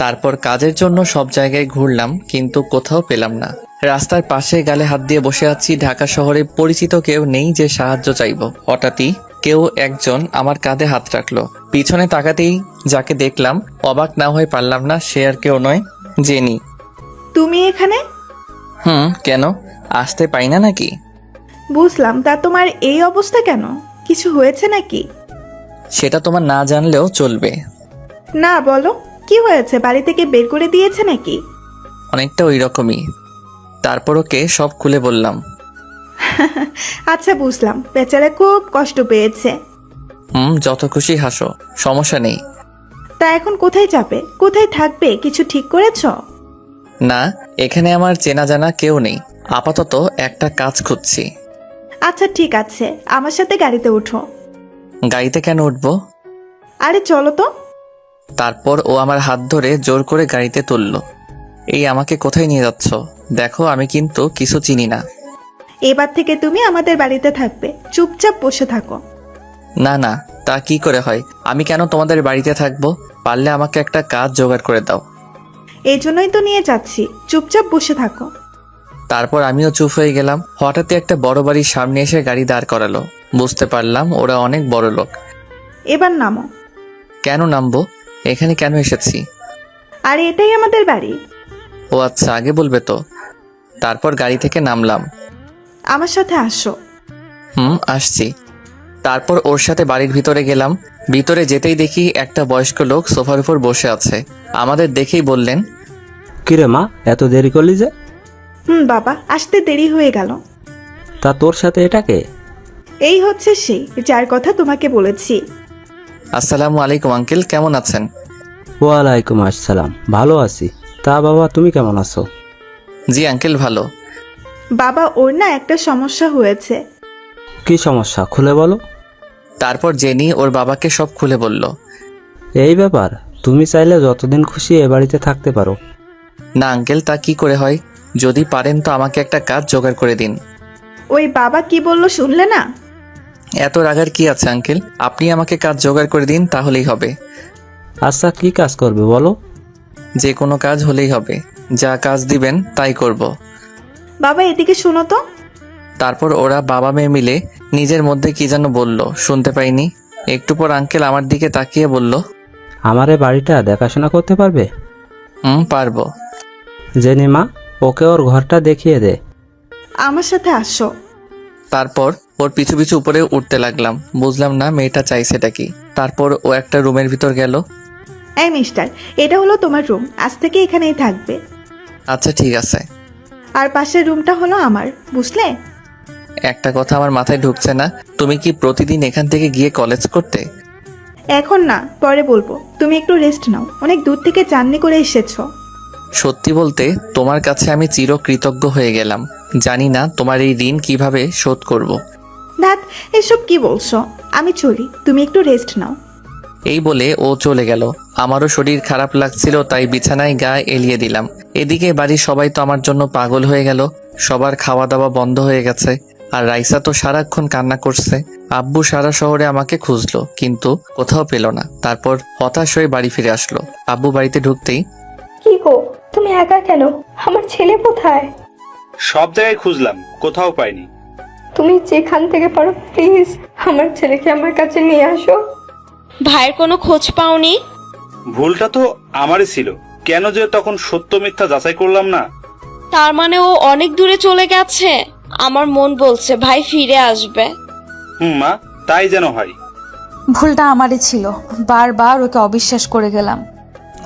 তারপর কাজের জন্য সব জায়গায় ঘুরলাম, কিন্তু কোথাও পেলাম না। রাস্তার পাশে গালে হাত দিয়ে বসে আছি। ঢাকা শহরে পরিচিত কেউ নেই যে সাহায্য চাইব। হঠাৎই কেউ একজন আমার কাঁধে হাত রাখলো। পিছনে তাকাতেই যাকে দেখলাম, অবাক না হয়ে পারলাম না। সে আর কেউ নয়, জেনি। তুমি এখানে? কেন আসতে পাই না নাকি? বুঝলাম, তা তোমার এই অবস্থা কেন? কিছু হয়েছে নাকি? সেটা তোমার না জানলেও চলবে। না বলো, কি হয়েছে? বাড়ি থেকে বের করে দিয়েছে নাকি? অনেকটা ওই রকমই। তারপর ওকে সব খুলে বললাম। আচ্ছা বুঝলাম, বেচারা খুব কষ্ট পেয়েছে। যত খুশি হাসো, সমস্যা নেই। তা এখন কোথায় যাবে, কোথায় থাকবে, কিছু ঠিক করেছ? না, এখানে আমার চেনা জানা কেউ নেই। আপাতত একটা কাজ খুঁজছি। আচ্ছা ঠিক আছে, আমার সাথে গাড়িতে উঠো। গাড়িতে কেন উঠবো? আরে চলো তো। তারপর ও আমার হাত ধরে জোর করে গাড়িতে তুলল। এই আমাকে কোথায় নিয়ে যাচ্ছ? দেখো আমি কিন্তু কিছু চিনি না। এবার থেকে তুমি আমাদের বাড়িতে থাকবে, চুপচাপ বসে থাকো। না না, তা কি করে হয়? আমি কেন তোমাদের বাড়িতে থাকবো? পারলে আমাকে একটা কাজ জোগাড় করে দাও। এই জন্যই তো নিয়ে যাচ্ছি, চুপচাপ বসে থাকো। তারপর আমিও চুপ হয়ে গেলাম। হঠাৎই একটা বড় বাড়ির সামনে এসে গাড়ি দাঁড় করালো। বুঝতে পারলাম ওরা অনেক বড় লোক। এবার নামো। কেন নামবো? এখানে কেন এসেছি? আরে এটাই আমাদের বাড়ি। ও আচ্ছা, আগে বলবে তো। তারপর গাড়ি থেকে নামলাম। আমার সাথে আসো। আসছি। তারপর ওর সাথে বাড়ির ভিতরে গেলাম। ভিতরে যেতেই দেখি একটা বয়স্ক লোক সোফার উপর বসে আছে। আমাদের দেখেই বললেন, কিরে মা, এত দেরি করলি যে? বাবা, আসতে দেরি হয়ে গেল। তা তোর সাথে এটাকে? এই হচ্ছে সেই যার কথা তোমাকে বলেছি। আসসালামু আলাইকুম আঙ্কেল, কেমন আছেন? ওয়ালাইকুম আসসালাম, ভালো আছি। তা বাবা, তুমি কেমন আছো? জি আঙ্কেল, ভালো। বাবা, ওর না একটা সমস্যা হয়েছে। কি সমস্যা, খুলে বলো। তারপর জেনি ওর বাবাকে সব খুলে বলল। এই ব্যাপার, তুমি চাইলে যতদিন খুশি এ বাড়িতে থাকতে পারো। না আঙ্কেল, তা কি করে হয়? যদি পারেন তো আমাকে একটা কাজ জোগাড় করে দিন। ওই বাবা কি বললো শুনলে না? এত রাগার কি আছে আঙ্কেল, আপনি আমাকে কাজ জোগাড় করে দিন, তাহলেই হবে। আচ্ছা, কি কাজ করবে বলো? যে কোনো কাজ হলেই হবে, যা কাজ দিবেন তাই করব। বাবা, এদিকে শোনো তো। তারপর ওরা বাবা মেয়ে মিলে নিজের মধ্যে কি যেন বলল, শুনতে পাইনি। একটু পর আঙ্কেল আমার দিকে তাকিয়ে বলল, আমার এই বাড়িটা দেখাশোনা করতে পারবে? পারবো। জেনি মা, ওকে ওর ঘরটা দেখিয়ে দে। আমার সাথে আসো। তারপর ওর পিছু পিছু উপরে উঠতে লাগলাম। বুঝলাম না মেয়েটা চাইছেটা কি। তারপর ও একটা রুমের ভিতর গেল। এই মিস্টার, এটা হলো তোমার রুম, আজ থেকে এখানেই থাকবে। আচ্ছা ঠিক আছে। আর পাশের রুমটা হলো আমার, বুঝলে? একটা কথা আমার মাথায় ঢুকছে না, তুমি কি প্রতিদিন এখান থেকে গিয়ে কলেজ করতে? এখন না, পরে বলবো। তুমি একটু রেস্ট নাও, অনেক দূর থেকে জার্নি করে এসেছো। সত্যি বলতে তোমার কাছে আমি চিরকৃতজ্ঞ হয়ে গেলাম। জানি না তোমার এই ঋণ কিভাবে শোধ করব। ধ্যাত, এসব কি বলছো? আমি চলি, তুমি একটু রেস্ট নাও। এই বলে ও চলে গেল। আমারও শরীর খারাপ লাগছিল, তাই বিছানায় গায়ে এলিয়ে দিলাম। এদিকে বাড়ির সবাই তো আমার জন্য পাগল হয়ে গেল। সবার খাওয়া দাওয়া বন্ধ হয়ে গেছে। আর রাইসা তো সারাক্ষণ কান্না করছে। আব্বু সারা শহরে আমাকে খুঁজলো, কিন্তু কোথাও পেল না। তারপর হতাশ হয়ে বাড়ি ফিরে আসলো। আব্বু বাড়িতে ঢুকতেই, কি গো, তুমি একা কেন? আমার ছেলে কোথায়? সব জায়গায় খুঁজলাম, কোথাও পাইনি। তুমি যেখান থেকে পারো প্লিজ আমার ছেলেকে আমার কাছে নিয়ে আসো। ভাইয়ের কোনো খোঁজ পাওনি? ভুলটা তো আমারই ছিল, কেন যে তখন সত্য মিথ্যা যাচাই করলাম না। তার মানে ও অনেক দূরে চলে গেছে। আমার মন বলছে ভাই ফিরে আসবে। মা, তাই যেন হয়। ভুলটা আমারই ছিল, বারবার ওকে অবিশ্বাস করে গেলাম।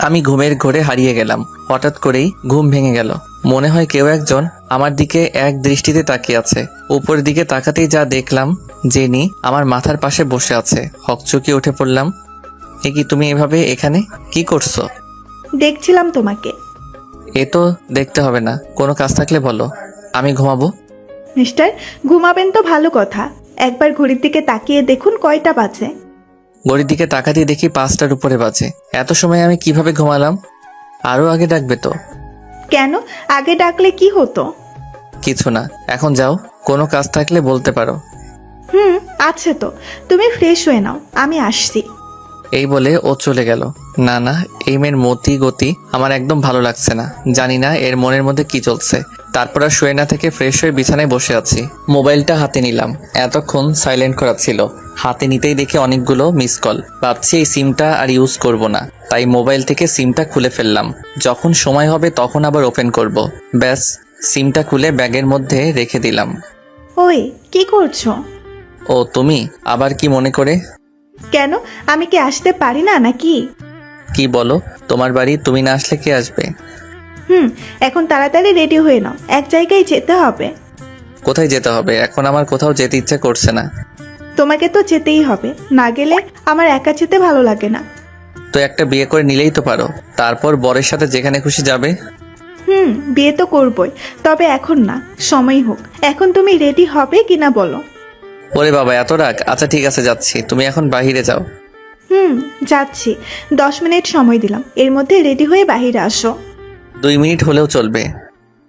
আমি ঘুমের ঘোরে হারিয়ে গেলাম। হঠাৎ করেই ঘুম ভেঙে গেল। মনে হয় কেউ একজন আমার দিকে এক দৃষ্টিতে তাকিয়ে আছে। উপরের দিকে তাকাতেই যা দেখলাম, জেনি আমার মাথার পাশে বসে আছে। হকচকিয়ে উঠে পড়লাম। এ কি, তুমি এভাবে এখানে কি করছো? দেখছিলাম তোমাকে। এ তো দেখতে হবে না, কোনো কাজ থাকলে বলো, আমি ঘুমাবো। মিস্টার, ঘুমাবেন তো ভালো কথা। একবার ঘড়ির দিকে তাকিয়ে দেখুন কয়টা বাজে। ঘড়ির দিকে তাকাতেই দেখি 5টার উপরে বাজে। এত সময় আমি কিভাবে ঘুমালাম? আরো আগে ডাকবে তো। কেন? আগে ডাকলে কি হতো? কিছু না, এখন যাও, কোনো কাজ থাকলে বলতে পারো। আছে তো। তুমি ফ্রেশ হয়ে নাও, আমি আসছি। এই বলে ও চলে গেল। না না, এই মেয়ের মতি গতি আমার একদম ভালো লাগছে না। জানি না এর মনের মধ্যে কি চলছে। তারপর আর শুয়ে না থেকে ফ্রেশ হয়ে বিছানায় বসে আছি। মোবাইলটা হাতে নিলাম। এতক্ষণ সাইলেন্ট করা ছিল। হাতে নিতেই দেখি অনেকগুলো মিস কল। ভাবছি এই সিমটা আর ইউজ করব না, তাই মোবাইল থেকে সিমটা খুলে ফেললাম। যখন সময় হবে তখন আবার ওপেন করব। ব্যাস, সিমটা খুলে ব্যাগের মধ্যে রেখে দিলাম। ওই, কি করছো? ও তুমি আবার কি মনে করে? কেন, আমি কি আসতে পারি না নাকি? কি বলো? তোমার বাড়ি, তুমি না আসলে কে আসবে? এখন তাড়াতাড়ি রেডি হয়ে নাও, এক জায়গায় যেতে হবে। কোথায় যেতে হবে? এখন আমার কোথাও যেতে ইচ্ছে করছে না। তোমাকে তো যেতেই হবে, না গেলে আমার একা যেতে ভালো লাগে না। তো একটা বিয়ে করে নিলেই তো পারো, তারপর বরের সাথে যেখানে খুশি যাবে। বিয়ে তো করবই, তবে এখন না, সময় হোক। এখন তুমি রেডি হবে কিনা বলো। ওরে বাবা, এত রাগ! আচ্ছা ঠিক আছে, যাচ্ছি, তুমি এখন বাহিরে যাও। যাচ্ছি। 10 মিনিট সময় দিলাম, এর মধ্যে রেডি হয়ে বাহিরে আসো। 2 মিনিট হলেও চলবে।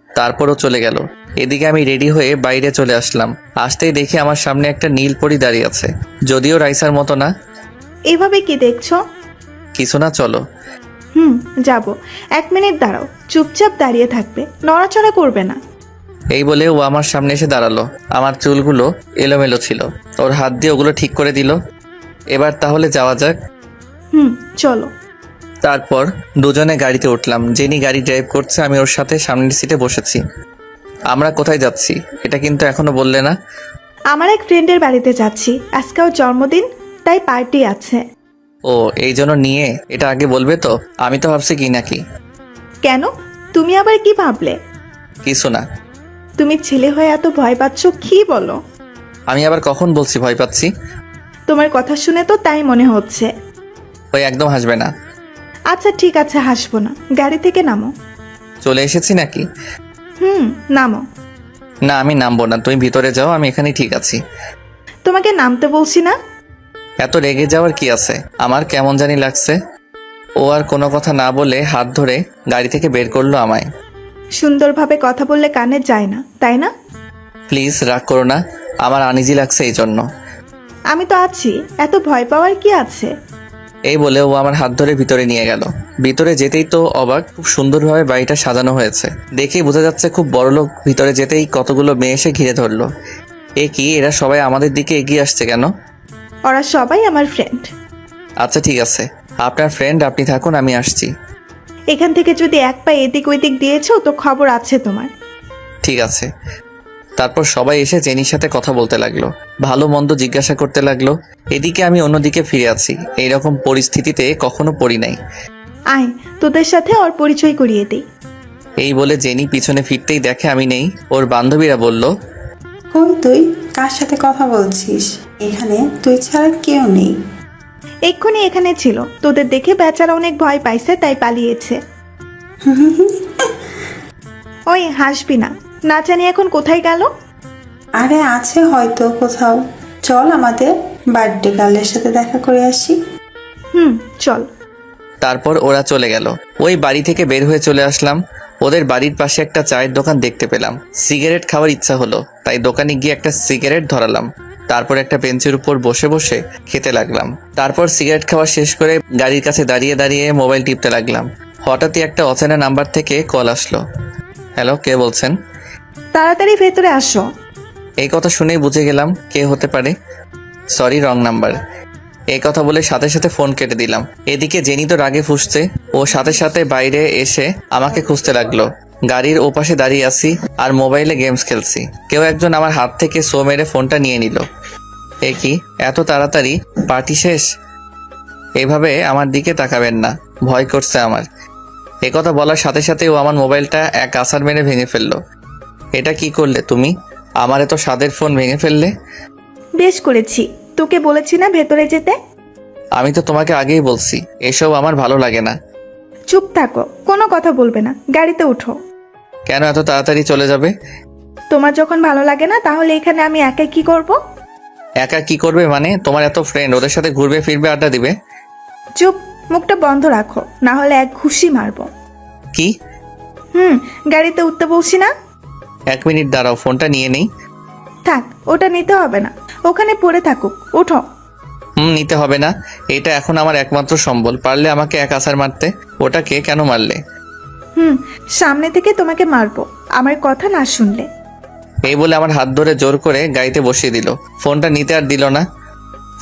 তারপরও চলে গেল। এদিকে আমি রেডি হয়ে বাইরে চলে আসলাম। আসতেই দেখি আমার সামনে একটা নীল পরী দাঁড়িয়ে আছে, যদিও রাইসার মতো না। এভাবে কি দেখছো? কিছু না, চলো। যাব। 1 মিনিট দাঁড়াও, চুপচাপ দাঁড়িয়ে থাকবে, নড়াচড়া করবে না। এই বলে ও আমার সামনে এসে দাঁড়ালো। আমার চুলগুলো এলোমেলো ছিল, ওর হাত দিয়ে ওগুলো ঠিক করে দিল। এবার তাহলে যাওয়া যাক। চলো। তারপর দুজনে গাড়িতে উঠলাম। জেনি গাড়ি ড্রাইভ করছে, আমি ওর সাথে সামনের সিটে বসেছি। আমরা কোথায় যাচ্ছি এটা কিন্তু এখনো বললে না। আমার এক ফ্রেন্ডের বাড়িতে যাচ্ছি, আজকে ওর জন্মদিন, তাই পার্টি আছে। ও, এই জন্য নিয়ে এটা আগে বলবে তো। আমি তো ভাবছি কি নাকি। কেন, তুমি আবার কি ভাবলে? কিছু না। তুমি ছেলে হয়ে এত ভয় পাচ্ছ কি বলো? আমি আবার কখন বলছি ভয় পাচ্ছি? তোমার কথা শুনে তো তাই মনে হচ্ছে। ওই একদম হাসবে না। আচ্ছা ঠিক আছে, হাসবো না। গাড়ি থেকে নামো। চলে এসেছি নাকি? নামো। না আমি নামবো না, তুমি ভিতরে যাও, আমি এখানে ঠিক আছি। তোমাকে নামতে বলছি না? এত রেগে যাওয়ার কি আছে? আমার কেমন জানি লাগছে। ও আর কোনো কথা না বলে হাত ধরে গাড়ি থেকে বের করলো আমায়। সুন্দরভাবে কথা বললে কানে যায় না, তাই না? প্লিজ রাগ করো না, আমার আনিজি লাগছে এই জন্য। আমি তো আছি, এত ভয় পাওয়ার কি আছে? এই বলে ও আমার হাত ধরে ভিতরে নিয়ে গেল। ভিতরে যেতেই তো অবাক, খুব সুন্দরভাবে বাড়িটা সাজানো হয়েছে, দেখেই বোঝা যাচ্ছে খুব বড় লোক। ভিতরে যেতেই কতগুলো মেয়ে এসে ঘিরে ধরলো। এ কি, এরা সবাই আমাদের দিকে এগিয়ে আসছে কেন? ওরা সবাই আমার ফ্রেন্ড। আচ্ছা ঠিক আছে, আপনার ফ্রেন্ড, আপনি থাকুন, আমি আসছি। এখান থেকে যদি এক পা এদিক ওইদিক দিয়েছো তো খবর আছে তোমার। ঠিক আছে। তারপর সবাই এসে জেনির সাথে কথা বলতে লাগলো, ভালো মন্দ জিজ্ঞাসা করতে লাগলো। এদিকে আমি অন্যদিকে ফিরে আছি, এইরকম পরিস্থিতিতে কখনো পড়ি নাই। আয় তোদের সাথে ওর পরিচয় করিয়ে দিই। এই বলে জেনি পিছনে ফিরতেই দেখে আমি নেই। ওর বান্ধবীরা বলল, কই তুই? কার সাথে কথা বলছিস? এখানে তুই ছাড়া কেউ নেই। এক্ষুনি এখানে ছিল, তোদের দেখে বেচারা অনেক ভয় পাইছে তাই পালিয়েছে। ওই হাসবি না, না জানি এখন কোথায় গেল। আরে আছে হয়তো কোথাও। চল আমাদের বার্থডে গার্লের সাথে দেখা করে আসি। চল। তারপর ওরা চলে গেল। ওই বাড়ি থেকে বের হয়ে চলে আসলাম। ওদের বাড়ির পাশে একটা চায়ের দোকান দেখতে পেলাম। সিগারেট খাওয়ার ইচ্ছা হলো, তাই দোকানে গিয়ে একটা সিগারেট ধরালাম। তারপর একটা বেঞ্চের উপর বসে বসে খেতে লাগলাম। তারপর সিগারেট খাওয়া শেষ করে গাড়ির কাছে দাঁড়িয়ে দাঁড়িয়ে মোবাইল টিপতে লাগলাম। হঠাৎই একটা অচেনা নাম্বার থেকে কল আসলো। হ্যালো, কে বলছেন? তাড়াতাড়ি ভেতরে আসো। এই কথা শুনেই বুঝে গেলাম কে হতে পারে। Sorry, wrong number. এই কথা বলে সাথে সাথে ফোন কেটে দিলাম। এদিকে জেনি তো রাগে ফুঁসছে, ও সাথে সাথে বাইরে এসে আমাকে খুঁজতে লাগলো। গাড়ির ওপাশে দাঁড়িয়ে আছি আর মোবাইলে গেমস খেলছি। কেউ একজন আমার হাত থেকে সো মেরে ফোনটা নিয়ে নিল। এ কি, এত তাড়াতাড়ি পার্টি শেষ? এভাবে আমার দিকে তাকাবেন না, ভয় করছে আমার। একথা বলার সাথে সাথে ও আমার মোবাইলটা এক আছাড় মেরে ভেঙে ফেললো। এটা কি করলে তুমি? আমার এত স্বাদের ফোন ভেঙে ফেললে। বেশ করেছি, তোকে বলেছি না ভেতরে যেতে। আমি তো তোমাকে আগেই বলছি এসব আমার ভালো লাগে না। চুপ থাকো, কোনো কথা বলবে না, গাড়িতে উঠো। কেন এত তাড়াতাড়ি চলে যাবে? তোমার যখন ভালো লাগে না তাহলে এখানে আমি একা কি করব? একা কি করবে মানে? তোমার এত ফ্রেন্ড, ওদের সাথে ঘুরবে ফিরবে, আড্ডা দিবে। চুপ, মুখটা বন্ধ রাখো, না হলে এক ঘুষি মারবো। কি? গাড়িতে উঠতে বলছি না? 1 মিনিট দাঁড়াও, ফোনটা নিয়ে নেই। থাক, ওটা নিতে হবে না, ওখানে পড়ে থাকুক, ওঠো। নিতে হবে না, এটা এখন আমার একমাত্র সম্বল। পারলে আমাকে এক আছাড় মারতে। ওটাকে কেন মারলে? সামনে থেকে তোমাকে মারবো আমার কথা না শুনলে। এই বলে আমার হাত ধরে জোর করে গাড়িতে বসিয়ে দিল। ফোনটা নিতে আর দিল না।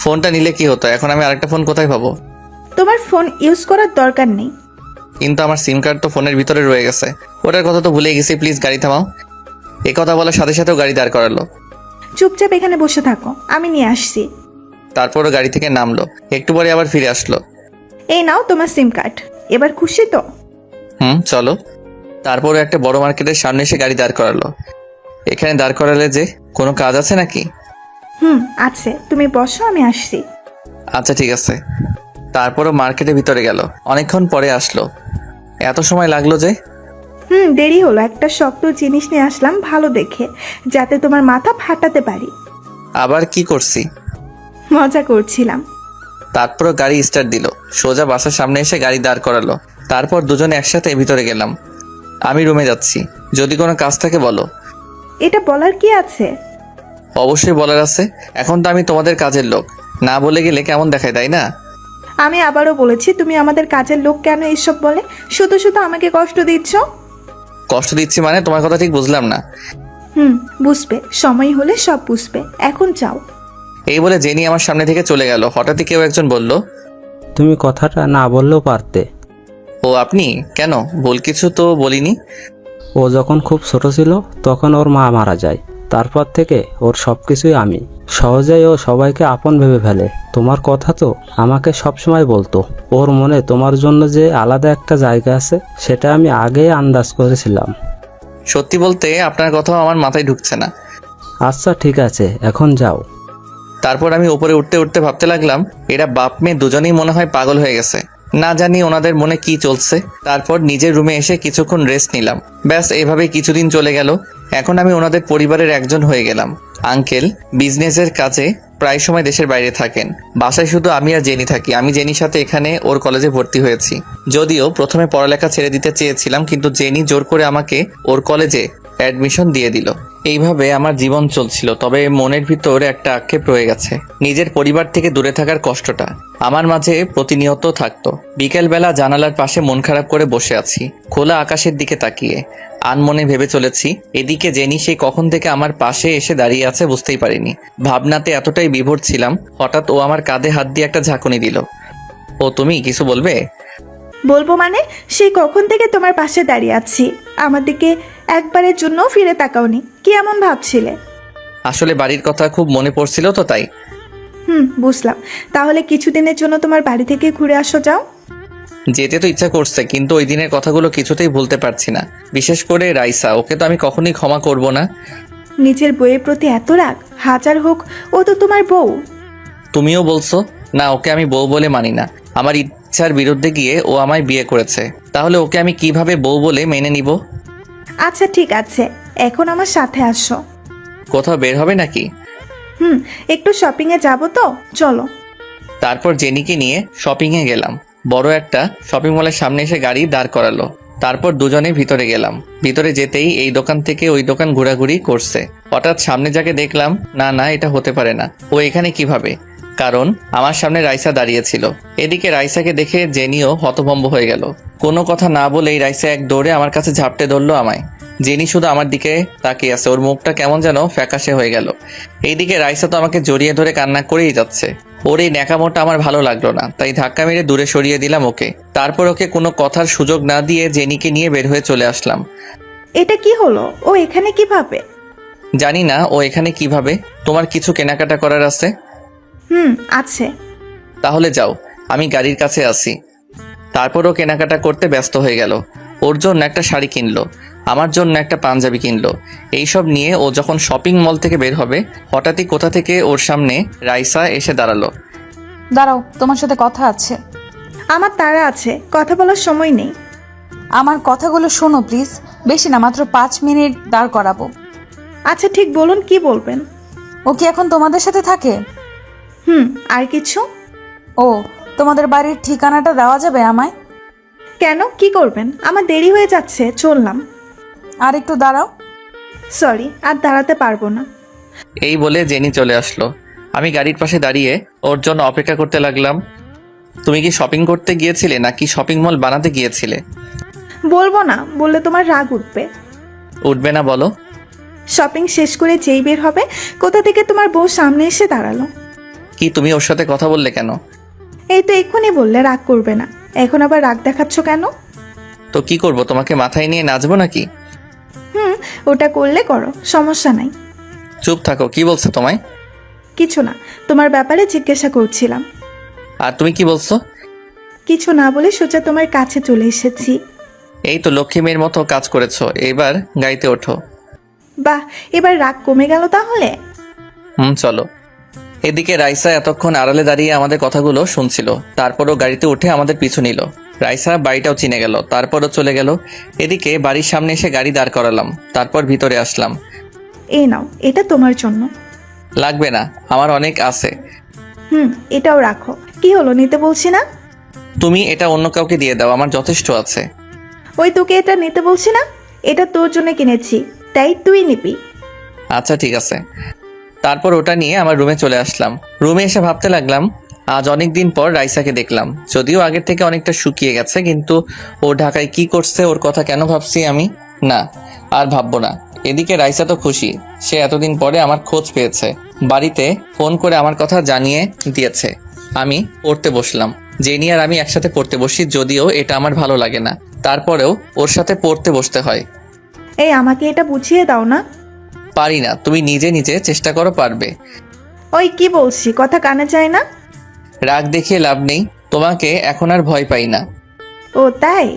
ফোনটা নিলে কি হতো? এখন আমি আরেকটা ফোন কোথায় পাবো? তোমার ফোন ইউজ করার দরকার নেই। কিন্তু আমার সিম কার্ড তো ফোনের ভিতরে রয়ে গেছে, ওটার কথা তো ভুলে গেছি। প্লিজ গাড়ি থামাও। এই কথা বলার সাথে সাথেও গাড়ি দাঁড় করালো। চুপচাপ এখানে বসে থাকো, আমি নিয়ে আসছি। তারপরও গাড়ি থেকে নামলো, একটু পরে আবার ফিরে আসলো। এই নাও তোমার সিম কার্ড, এবার খুশি তো? চলো। তারপরে একটা বড় মার্কেটের সামনে এসে গাড়ি দাঁড় করালো। এখানে দাঁড় করালে যে, কোনো কাজ আছে নাকি? আছে, তুমি বসো, আমি আসছি। আচ্ছা ঠিক আছে। তারপরও মার্কেটের ভিতরে গেল, অনেকক্ষণ পরে আসলো। এত সময় লাগলো যে? দেরি হলো, একটা শক্ত জিনিস নিয়ে আসলাম ভালো দেখে, যাতে তোমার মাথা ফাটাতে পারি। আবার কি করছি? মজা করছিলাম। তারপরও গাড়ি স্টার্ট দিল, সোজা বাসার সামনে এসে গাড়ি দাঁড় করালো। তারপর দুজনে একসাথে ভিতরে গেলাম। আমি রুমে যাচ্ছি, যদি কোনো কাজ থাকে বলো। এটা বলার কি আছে? অবশ্যই বলার আছে, এখন তো আমি তোমাদের কাজের লোক, না বলে গেলে কেমন দেখায়, তাই না? আমি আবারও বলেছি, তুমি আমাদের কাজের লোক কেন এইসব বলে? শুধু শুধু আমাকে কষ্ট দিচ্ছ। কষ্ট দিচ্ছি মানে? তোমার কথা ঠিক বুঝলাম না। বুঝবে, সময় হলে সব বুঝবে, এখন যাও। এই বলে জেনি আমার সামনে থেকে চলে গেল। হঠাৎই কেউ একজন বলল, তুমি কথাটা না বললেও পারতে। ও আপনি? কেন, ভুল কিছু তো বলিনি। ও যখন খুব ছোট ছিল তখন ওর মা মারা যায়, তারপর থেকে ওর সব কিছুই আমি। সহজেই ও সবাইকে আপন ভেবে ফেলে। তোমার কথা তো আমাকে সবসময় বলতো। ওর মনে তোমার জন্য যে আলাদা একটা জায়গা আছে সেটা আমি আগেই আন্দাজ করেছিলাম। সত্যি বলতে আপনার কথাও আমার মাথায় ঢুকছে না। আচ্ছা ঠিক আছে, এখন যাও। তারপর আমি উপরে উঠতে উঠতে ভাবতে লাগলাম, এরা বাপ মেয়ে দুজনেই মনে হয় পাগল হয়ে গেছে। না জানি ওনাদের মনে কি চলছে। তারপর নিজের রুমে এসে কিছুক্ষণ রেস্ট নিলাম। ব্যাস এভাবে কিছুদিন চলে গেল। এখন আমি ওনাদের পরিবারের একজন হয়ে গেলাম। আঙ্কেল বিজনেসের কাজে প্রায় সময় দেশের বাইরে থাকেন। বাসায় শুধু আমি আর জেনি থাকি। আমি জেনির সাথে এখানে ওর কলেজে ভর্তি হয়েছি। যদিও প্রথমে পড়ালেখা ছেড়ে দিতে চেয়েছিলাম, কিন্তু জেনি জোর করে আমাকে ওর কলেজে অ্যাডমিশন দিয়ে দিল। এইভাবে আমার জীবন চলছিল। তবে মনের ভিতর একটা আক্ষেপ রয়ে গেছে। নিজের পরিবার থেকে দূরে থাকার কষ্টটা আমার মাঝে প্রতিনিয়ত থাকতো। বিকেলবেলা জানালার পাশে মন খারাপ করে বসে আছি, খোলা আকাশের দিকে তাকিয়ে আনমনে ভেবে চলেছি। এদিকে জেনি সেই কখন থেকে আমার পাশে এসে দাঁড়িয়ে আছে বুঝতেই পারিনি। ভাবনাতে এতটাই বিভোর ছিলাম, হঠাৎ ও আমার কাঁধে হাত দিয়ে একটা ঝাঁকুনি দিল। ও তুমি কিছু বলবে? বলবো মানে, সেই কখন থেকে তোমার পাশে দাঁড়িয়ে আছি, আমার দিকে একবারের জন্য ফিরে তাকাওনি। কি এমন ভাবছিলে? আসলে বাড়ির কথা খুব মনে পড়ছিল তো তাই। বুঝলাম। তাহলে কিছুদিনের জন্য তোমার বাড়ি থেকে ঘুরে আসো, যাও। যেতে তো ইচ্ছা করছে, কিন্তু ওই দিনের কথাগুলো কিছুতেই ভুলতে পারছি না। বিশেষ করে রাইসা, ওকে তো আমি কখনোই ক্ষমা করব না। নিজের বইয়ের প্রতি এত রাগ? হাজার হোক ও তো তোমার বউ। তুমিও বলছো না, ওকে আমি বউ বলে মানি না। আমার ইচ্ছার বিরুদ্ধে গিয়ে ও আমায় বিয়ে করেছে, তাহলে ওকে আমি কিভাবে বউ বলে মেনে নিব? আচ্ছা ঠিক আছে, এখন আমার সাথে আসো। কোথাও বের হবে নাকি? একটু শপিংয়ে যাবো তো, চলো। তারপর জেনিকে নিয়ে শপিংয়ে গেলাম। বড় একটা শপিং মলের সামনে এসে গাড়ি দাঁড় করালো। তারপর দুজনে ভিতরে গেলাম। ভিতরে যেতেই এই দোকান থেকে ওই দোকান ঘোরাঘুরি করছে। হঠাৎ সামনে যাকে দেখলাম, না এটা হতে পারে না। ও এখানে কিভাবে? কারণ আমার সামনে রাইসা দাঁড়িয়েছিল। এদিকে রাইসাকে দেখে জেনিও হতভম্ব হয়ে গেল। কোনো কথা না বলেই রাইসা এক দৌড়ে আমার কাছে ঝাপটে ধরলো আমায়। জেনি শুধু আমার দিকে তাকিয়ে আছে, ওর মুখটা কেমন যেন ফ্যাকাশে হয়ে গেল। এইদিকে রাইসা তো আমাকে জড়িয়ে ধরে কান্না করেই যাচ্ছে। ওর এই ন্যাকামোটা আমার ভালো লাগলো না, তাই ধাক্কা মেরে দূরে সরিয়ে দিলাম ওকে। তারপর ওকে কোনো কথার সুযোগ না দিয়ে জেনিকে নিয়ে বের হয়ে চলে আসলাম। এটা কি হলো? ও এখানে কিভাবে? জানি না ও এখানে কিভাবে। তোমার কিছু কেনাকাটা করার আছে? আছে। তাহলে যাও, আমি গাড়ির কাছে আসি। তারপর ও কেনাকাটা করতে ব্যস্ত হয়ে গেল। ওর জন্য একটা শাড়ি কিনলো, আমার জন্য একটা পাঞ্জাবি কিনলো। এইসব নিয়ে ও যখন শপিং মল থেকে বের হবে, হঠাৎই কোথা থেকে ওর সামনে রাইসা এসে দাঁড়ালো। দাঁড়াও, তোমার সাথে কথা আছে। আমার তাড়া আছে, কথা বলার সময় নেই। আমার কথাগুলো শোনো প্লিজ। বেশি না, মাত্র 5 মিনিট দাঁড় করাবো। আচ্ছা ঠিক বলুন, কি বলবেন? ও কি এখন তোমাদের সাথে থাকে? আর কিছু? ও, তোমাদের বাড়ির ঠিকানাটা দেওয়া যাবে আমায়? কেন, কি করবেন? আমার দেরি হয়ে যাচ্ছে, চললাম। আর একটু দাঁড়াও। সরি, আর দাঁড়াতে পারবো না। এই বলে জেনি চলে আসলো। আমি গাড়ির পাশে দাঁড়িয়ে ওর জন্য অপেক্ষা করতে লাগলাম। তুমি কি শপিং করতে গিয়েছিলে নাকি শপিং মল বানাতে গিয়েছিলে? বলবো না, বললে তোমার রাগ উঠবে। উঠবে না, বলো। শপিং শেষ করে যেই বের হবে, কোথা থেকে তোমার বউ সামনে এসে দাঁড়ালো। কি তুমি ওর সাথে কথা বললে কেন? এই তো এক্ষুনি বললে রাগ করবে না, এখন আবার রাগ দেখাচ্ছ কেন? তো কি করব, তোমাকে মাথায় নিয়ে নাচবো নাকি? ওটা করলে করো, সমস্যা নাই। চুপ থাকো, কি বলছো তোমায়? কিছু না, তোমার ব্যাপারে জিজ্ঞাসা করছিলাম। আর তুমি কি বলছো? কিছু না বলে সোজা তোমার কাছে চলে এসেছি। এই তো লক্ষ্মী মেয়ের মতো কাজ করেছো, এবার গাড়িতে ওঠো। বাহ, এবার রাগ কমে গেল তাহলে। চলো। এদিকে রাইসা এতক্ষণ আড়ালে দাঁড়িয়ে আমাদের কথাগুলো শুনছিল। তারপরও গাড়িতে উঠে আমাদের পিছু নিল। রাইসা বাড়িটাও চিনে গেল, তারপরও চলে গেল। এদিকে বাড়ির সামনে এসে গাড়ি দাঁড় করালাম। তারপর ভিতরে আসলাম। এই নাও, এটা তোমার জন্য। লাগবে না, আমার অনেক আছে। এটাও রাখো। কি হলো, নিতে বলছি না? তুমি এটা অন্য কাউকে দিয়ে দাও, আমার যথেষ্ট আছে। ওই তোকে এটা নিতে বলছি না, এটা তোর জন্য কিনেছি, তাই তুই নিবি। আচ্ছা ঠিক আছে। তারপর ওটা নিয়ে আমার রুমে চলে আসলাম। রুমে এসে ভাবতে লাগলাম, আজ অনেক দিন পর রাইসাকে দেখলাম। যদিও আগের থেকে অনেকটা শুকিয়ে গেছে, কিন্তু ও ঢাকায় কি করছে, ওর কথা কেন ভাবছি আমি? না, আর ভাববো না। এদিকে রাইসা তো খুশি, সে এতদিন পরে আমার খোঁজ পেয়েছে। বাড়িতে ফোন করে আমার কথা জানিয়ে দিয়েছে। আমি পড়তে বসলাম। জেনি আর আমি একসাথে পড়তে বসি, যদিও এটা আমার ভালো লাগে না, তারপরেও ওর সাথে পড়তে বসতে হয়। এই আমাকে এটা বুঝিয়ে দাও না। পারি না, তুমি নিজে নিজে চেষ্টা করো, পারবে। ওই কি বলছি, কথা কানে যায় না? রাগ দেখিয়ে লাভ নেই, তোমাকে এখন আর ভয় পাই না। ও তাই?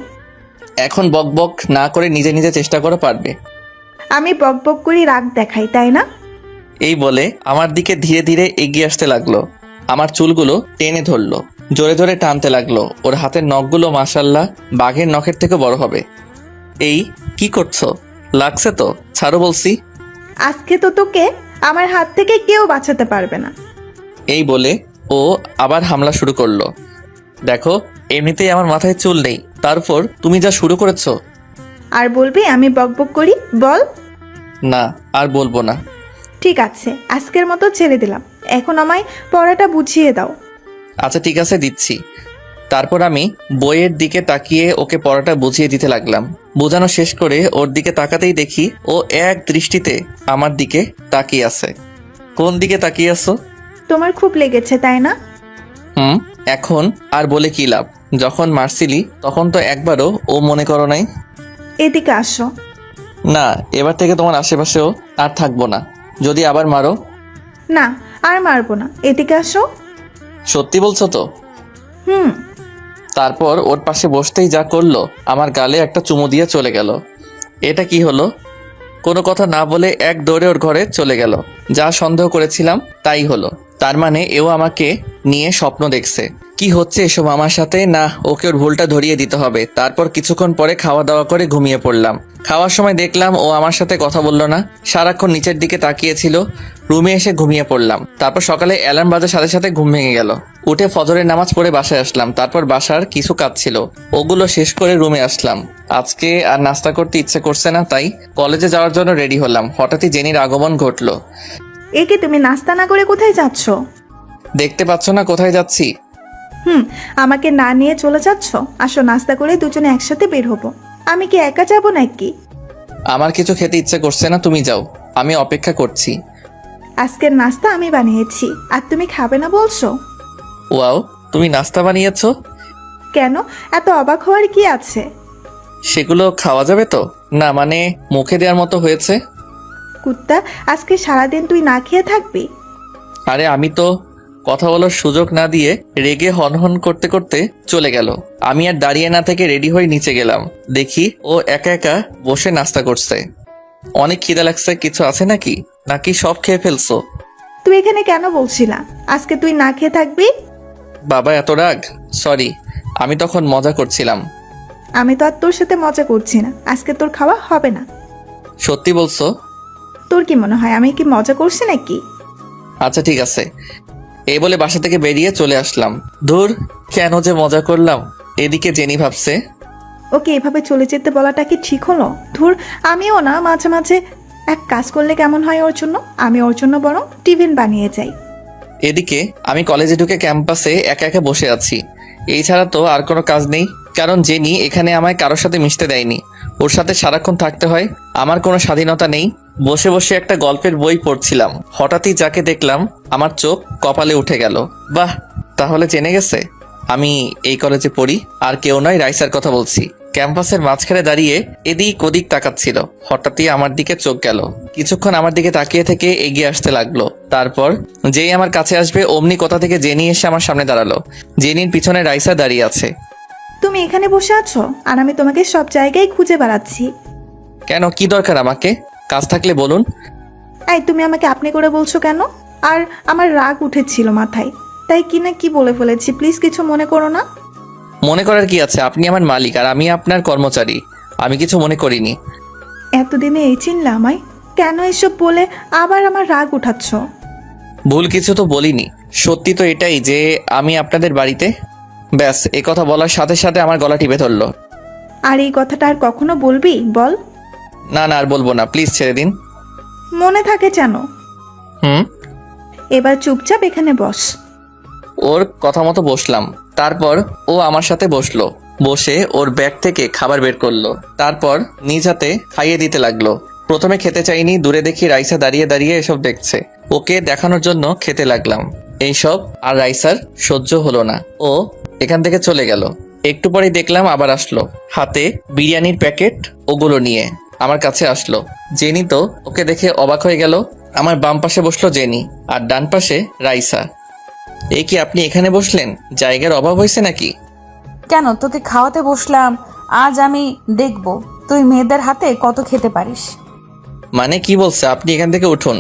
এখন বক বক না করে নিজে নিজে চেষ্টা করো, পারবে। আমি বক বক করি, রাগ দেখাই, তাই না? এই বলে আমার দিকে ধীরে ধীরে এগিয়ে আসতে লাগলো। আমার চুলগুলো টেনে ধরলো, জোরে জোরে টানতে লাগলো। ওর হাতের নখগুলো মাশাল্লাহ বাঘের নখের থেকে বড় হবে। এই কি করছো? লাগছে তো, ছাড়ো বলছি। আজকে তো তোকে আমার হাত থেকে কেউ বাঁচাতে পারবে না। এই বলে ও আবার হামলা শুরু করলো। দেখো, এমনিতেই আমার মাথায় চুল নেই, তারপর তুমি যা শুরু করেছো। আর বলবি আমি বক বক করি? বল। না, আর বলবো না। ঠিক আছে, আজকের মতো ছেড়ে দিলাম। এখন আমায় পড়াটা বুঝিয়ে দাও। আচ্ছা ঠিক আছে, দিচ্ছি। তারপর আমি বইয়ের দিকে তাকিয়ে ওকে পড়াটা বুঝিয়ে দিতে লাগলাম। বোঝানো শেষ করে ওর দিকে তাকাতেই দেখি ও এক দৃষ্টিতে আমার দিকে তাকিয়ে আছে। কোন দিকে তাকিয়ে আছো? তোমার খুব লেগেছে, তাই না? এখন আর বলে কি লাভ? যখন মারছিলি তখন তো একবারও ও মনে করো নাই। এদিকে আসো। না, এবার থেকে তোমার আশেপাশেও আর থাকবো না। যদি আবার মারো? না, আর মারবো না। এদিকে আসো। সত্যি বলছো তো? হুম। তারপর ওর পাশে বসতেই যা করলো, আমার গালে একটা চুমু দিয়ে চলে গেল। এটা কি হলো? কোনো কথা না বলে এক দৌড়ে ওর ঘরে চলে গেল। যা সন্দেহ করেছিলাম তাই হলো। তার মানে এও আমাকে নিয়ে স্বপ্ন দেখছে। কি হচ্ছে এসব আমার সাথে? না, ওকে ওর ভুলটা ধরিয়ে দিতে হবে। তারপর কিছুক্ষণ পরে খাওয়া দাওয়া করে ঘুমিয়ে পড়লাম। খাওয়ার সময় দেখলাম ও আমার সাথে কথা বলল না, সারাক্ষণ নিচের দিকে তাকিয়েছিল। রুমে এসে ঘুমিয়ে পড়লাম। তারপর সকালে অ্যালার্ম বাজার সাথে সাথে ঘুম ভেঙে গেল। উঠে ফজরের নামাজ পড়ে বাসায় আসলাম। তারপর বাসার কিছু কাজ ছিল, ওগুলো শেষ করে রুমে আসলাম। আজকে আর নাস্তা করতে ইচ্ছে করছে না, তাই কলেজে যাওয়ার জন্য রেডি হলাম। হঠাৎই জেনির আগমন ঘটলো। একে তুমি নাস্তা না করে কোথায় যাচ্ছ? দেখতে পাচ্ছ না কোথায় যাচ্ছি? আমাকে না নিয়ে চলে যাচ্ছ? আসো, নাস্তা করে দুজনে একসাথে বের হবো। আমি কি একা যাবো নাকি? আমার কিছু খেতে ইচ্ছে করছে না, তুমি যাও, আমি অপেক্ষা করছি। আজকের নাস্তা আমি বানিয়েছি, আর তুমি খাবে না বলছো? ওয়াও, তুমি নাস্তা বানিয়েছো? কেন, এত অবাক হওয়ার কি আছে? সেগুলো খাওয়া যাবে তো? না মানে মুখে দেওয়ার মতো হয়েছে। কুত্তা, আজকে সারাদিন তুই না খেয়ে থাকবি? আরে আমি তো কথা বলার সুযোগ না দিয়ে রেগে হনহন করতে করতে চলে গেল। আমি আর দাঁড়িয়ে না থেকে রেডি হয়ে নিচে গেলাম। দেখি ও একা একা বসে নাস্তা করছে। অনেক খিদা লাগছে, কিছু আছে নাকি? নাকি সব খেয়ে ফেলছো? তুই এখানে কেন বলছিলা আজকে তুই না খেয়ে থাকবি? বাবা এত রাগ? সরি, আমি তখন মজা করছিলাম। আমি তো আর তোর সাথে মজা করছি না। আজকে তোর খাওয়া হবে না। সত্যি বলছো? তোর কি মনে হয় আমি কি মজা করছি নাকি? আচ্ছা ঠিক আছে। এই বলে বাসা থেকে বেরিয়ে চলে আসলাম। ধুর, কেন যে মজা করলাম। এদিকে জেনি ভাবছে ওকে এভাবে চলে যেতে বলাটা কি ঠিক হলো? ধুর, আমিও না মাঝে মাঝে এক কাজ করলে কেমন হয় ওর জন্য। আমি ওর জন্য বরং টিফিন বানিয়ে যাই। এদিকে আমি কলেজে ঢুকে ক্যাম্পাসে একা একা বসে আছি। এই ছাড়া তো আর কোনো কাজ নেই, কারণ জেনি এখানে আমায় কারোর সাথে মিশতে দেয়নি। ওর সাথে সারাক্ষণ থাকতে হয়, আমার কোনো স্বাধীনতা নেই। বসে বসে একটা গল্পের বই পড়ছিলাম। হঠাৎই যাকে দেখলাম আমার চোখ কপালে উঠে গেল। বাহ, তাহলে জেনে গেছে আমি এই কলেজে পড়ি। আর কেউ নয়, রাইসার কথা বলছি। ক্যাম্পাসের মাঝখানে দাঁড়িয়ে এদিক ওদিক তাকাচ্ছিল। হঠাৎই আমার দিকে চোখ গেল। কিছুক্ষণ আমার দিকে তাকিয়ে থেকে এগিয়ে আসতে লাগলো। তারপর যেই আমার কাছে আসবে অমনি কোথা থেকে জেনি এসে আমার সামনে দাঁড়ালো। জেনির পিছনে রাইসা দাঁড়িয়ে আছে। তুমি এখানে বসে আছো আর আমি তোমাকে সব জায়গায় খুঁজে বেড়াচ্ছি। কেন, কি দরকার আমাকে? কাজ থাকলে বলুন। এই, তুমি আমাকে আপনি করে বলছো কেন? আর আমার রাগ উঠেছিল মাথায়, তাই কি না কি বলে ফেলেছি। প্লিজ কিছু মনে করো না। মনে করার কি আছে? আপনি আমার মালিক আর আমি আপনার কর্মচারী। আমি কিছু মনে করিনি। এতদিনে এই চিনলে আমায়? কেন এসব বলে আবার আমার রাগ উঠাচ্ছ? ভুল কিছু তো বলিনি। সত্যি তো এটাই যে আমি আপনাদের বাড়িতে। ব্যাস, এ কথা বলার সাথে সাথে আমার গলা টিপে ধরলো। আর এই কথাটা আর কখনো বলবি? বল। না না, আর বলবো না, প্লিজ ছেড়ে দিন। মনে থাকে যেন। হুম। এবার চুপচাপ এখানে বস। ওর কথা মতো বসলাম। তারপর ও আমার সাথে বসলো। বসে ওর ব্যাগ থেকে খাবার বের করলো। তারপর নিজ হাতে খাইয়ে দিতে লাগলো। প্রথমে খেতে চাইনি, দূরে দেখি রাইসা দাঁড়িয়ে দাঁড়িয়ে এসব দেখছে। ওকে দেখানোর জন্য খেতে লাগলাম। এইসব আর রাইসার সহ্য হলো না, ও এখান থেকে চলে গেল। একটু পরেই দেখলাম আবার আসলো, হাতে বিরিয়ানির প্যাকেট ওগুলো নিয়ে। আমার কাছে আসলো। জেনি তো ওকে দেখে অবাক হয়ে গেল। আমার বাম পাশে বসলো জেনি আর ডান পাশে রাইসা। এই কি আপনি এখানে বসলেন? জায়গার অভাব হয়েছে নাকি? কেন, তোকে খাওয়াতে বসলাম। আজ আমি দেখব তুই মেয়েদের হাতে কত খেতে পারিস। মানে কি বলছে? আপনি এখান থেকে উঠুন।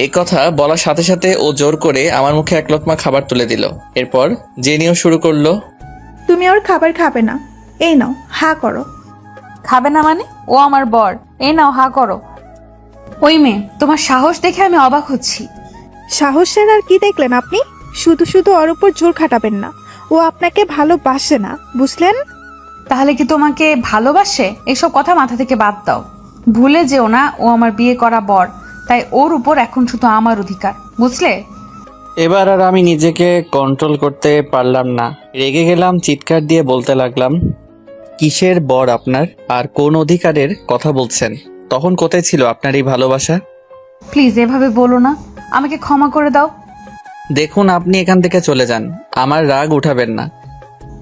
এই কথা বলার সাথে সাথে ও জোর করে আমার মুখে এক লোকমা খাবার তুলে দিল। এরপর জেনিও শুরু করলো। তুমি ওর খাবার খাবে না, এই নাও, হা করো। খাবে না মানে? ও আমার বর, এই নাও হা করো। ওই মেয়ে, তোমার সাহস দেখে আমি অবাক হচ্ছি। সাহসের আর কি দেখলেন আপনি? শুধু শুধু ওর উপর জোর খাটাবেন না, ও আপনাকে ভালোবাসে না, বুঝলেন? তাহলে কি তোমাকে ভালোবাসে? এসব কথা মাথা থেকে বাদ দাও। ভুলে যেও না ও আমার বিয়ে করা বর, তাই ওর উপর এখন শুধু আমার অধিকার, বুঝলে? এবার আর আমি নিজেকে কন্ট্রোল করতে পারলাম না, রেগে গেলাম। চিৎকার দিয়ে বলতে লাগলাম, কিসের বর আপনার, আর কোন অধিকারের কথা বলছেন? তখন কোথায় ছিল আপনার এই ভালোবাসা? প্লিজ এভাবে বলো না, আমাকে ক্ষমা করে দাও। দেখুন, আপনি এখান থেকে চলে যান, আমার রাগ উঠাবেন না।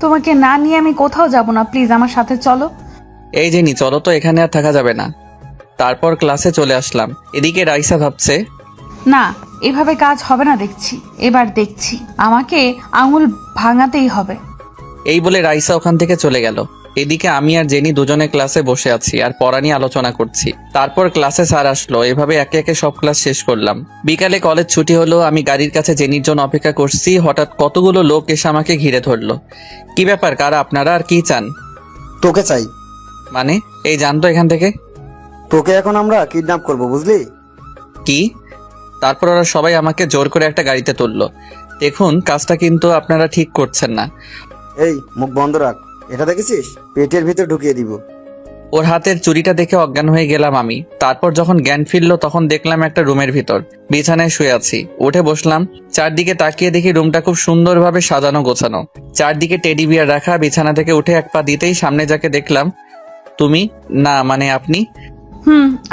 তোমাকে না নিয়ে আমি কোথাও যাব না, প্লিজ আমার সাথে চলো। এই জেনি, চলো তো, এখানে আর থাকা যাবে না। তারপর ক্লাসে চলে আসলাম। এদিকে রাইসা ভাবছে, না, এভাবে কাজ হবে না দেখছি। এবার দেখছি আমাকে আঙুল ভাঙাতেই হবে। এই বলে রাইসা ওখান থেকে চলে গেল। এদিকে আমি আর জেনি দুজনে ক্লাসে বসে আছি আর পড়া নিয়ে আলোচনা করছি। তারপর ক্লাসে স্যার আসলো। এভাবে একে একে সব ক্লাস শেষ করলাম। বিকালে কলেজ ছুটি হলো। আমি গাড়ির কাছে জেনির জন্য অপেক্ষা করছি। হঠাৎ কতগুলো লোক এসে আমাকে ঘিরে ধরলো। কি ব্যাপার, কারা আপনারা আর কি চান? তোকে চাই। মানে? এই জানতো এখান থেকে। তোকে এখন আমরা কিডন্যাপ করব, বুঝলি? কি? তারপর ওরা সবাই আমাকে জোর করে একটা গাড়িতে তুললো। দেখুন, কাজটা কিন্তু আপনারা ঠিক করছেন না। এই মুখ বন্ধ রাখ, এটা দেখেছিস? পেটের ভিতর ঢুকিয়ে দিব। ওর হাতের চুরিটা দেখে অজ্ঞান হয়ে গেলাম আমি। তারপর যখন জ্ঞান ফিরলো তখন দেখলাম একটা রুমের ভিতর বিছানায় শুয়ে আছি। উঠে বসলাম। চারদিকে তাকিয়ে দেখি রুমটা খুব সুন্দরভাবে সাজানো গোছানো। চারদিকে টেডি বিয়ার রাখা। বিছানা থেকে উঠে এক পা দিতেই সামনে যাকে দেখলাম। তুমি না, মানে আপনি?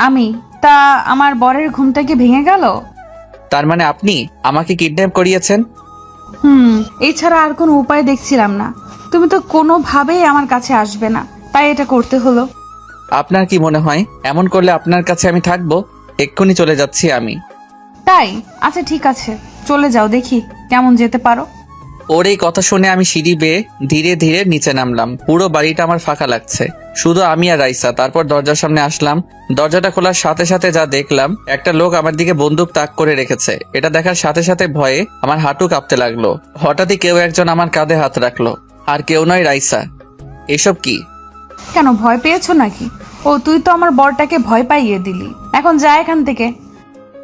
আমি। তা আমার বরের ঘুমটা কি ভেঙে গেল? তার মানে আপনি আমাকে কিডন্যাপ করিয়েছেন? এছাড়া আর কোনো উপায় দেখছিলাম না। তুমি তো কোনোভাবেই আমার কাছে আসবে না, তাই এটা করতে হলো। আপনার কি মনে হয় এমন করলে আপনার কাছে আমি থাকবো? এক্ষুনি চলে যাচ্ছি আমি। তাই? আচ্ছা ঠিক আছে, চলে যাও, দেখি কেমন যেতে পারো। ওর এই কথা শুনে আমি সিঁড়ি বেয়ে ধীরে ধীরে নিচে নামলাম। পুরো বাড়িটা আমার ফাঁকা লাগছে, শুধু আমি আর রাইসা। তারপর দরজার সামনে আসলাম। দরজাটা খোলার সাথে সাথে যা দেখলাম, একটা লোক আমার দিকে বন্দুক তাক করে রেখেছে। এটা দেখার সাথে সাথে ভয়ে আমার হাঁটু কাঁপতে লাগলো। হঠাৎই কেউ একজন আমার কাঁধে হাত রাখলো, আর কেউ নয়, রাইসা। এসব কি? কেন, ভয় পেয়েছো নাকি? ও, তুই তো আমার বরটাকে ভয় পাইয়ে দিলি। এখন যা এখান থেকে।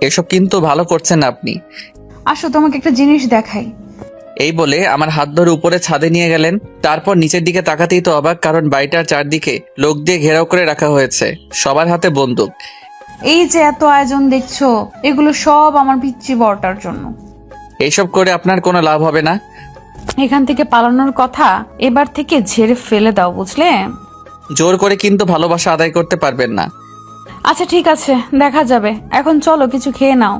এসব কিন্তু ভালো করছেন না আপনি। আসো, তোমাকে একটা জিনিস দেখাই। এই বলে আমার হাত ধরে উপরে ছাদে নিয়ে গেলেন। তারপর নিচের দিকে তাকাতেই তো অবাক, কারণ বাড়িটার চারদিকে লোক দিয়ে ঘেরাও করে রাখা হয়েছে, সবার হাতে বন্দুক। এই যে এত আয়োজন দেখছো, এগুলো সব আমার পিচ্চি বরটার জন্য। এইসব করে আপনার কোনো লাভ হবে না। এখান থেকে পালানোর কথা এবার থেকে ঝেড়ে ফেলে দাও, বুঝলে? জোর করে কিন্তু ভালোবাসা আদায় করতে পারবেন না। আচ্ছা ঠিক আছে, দেখা যাবে। এখন চলো, কিছু খেয়ে নাও।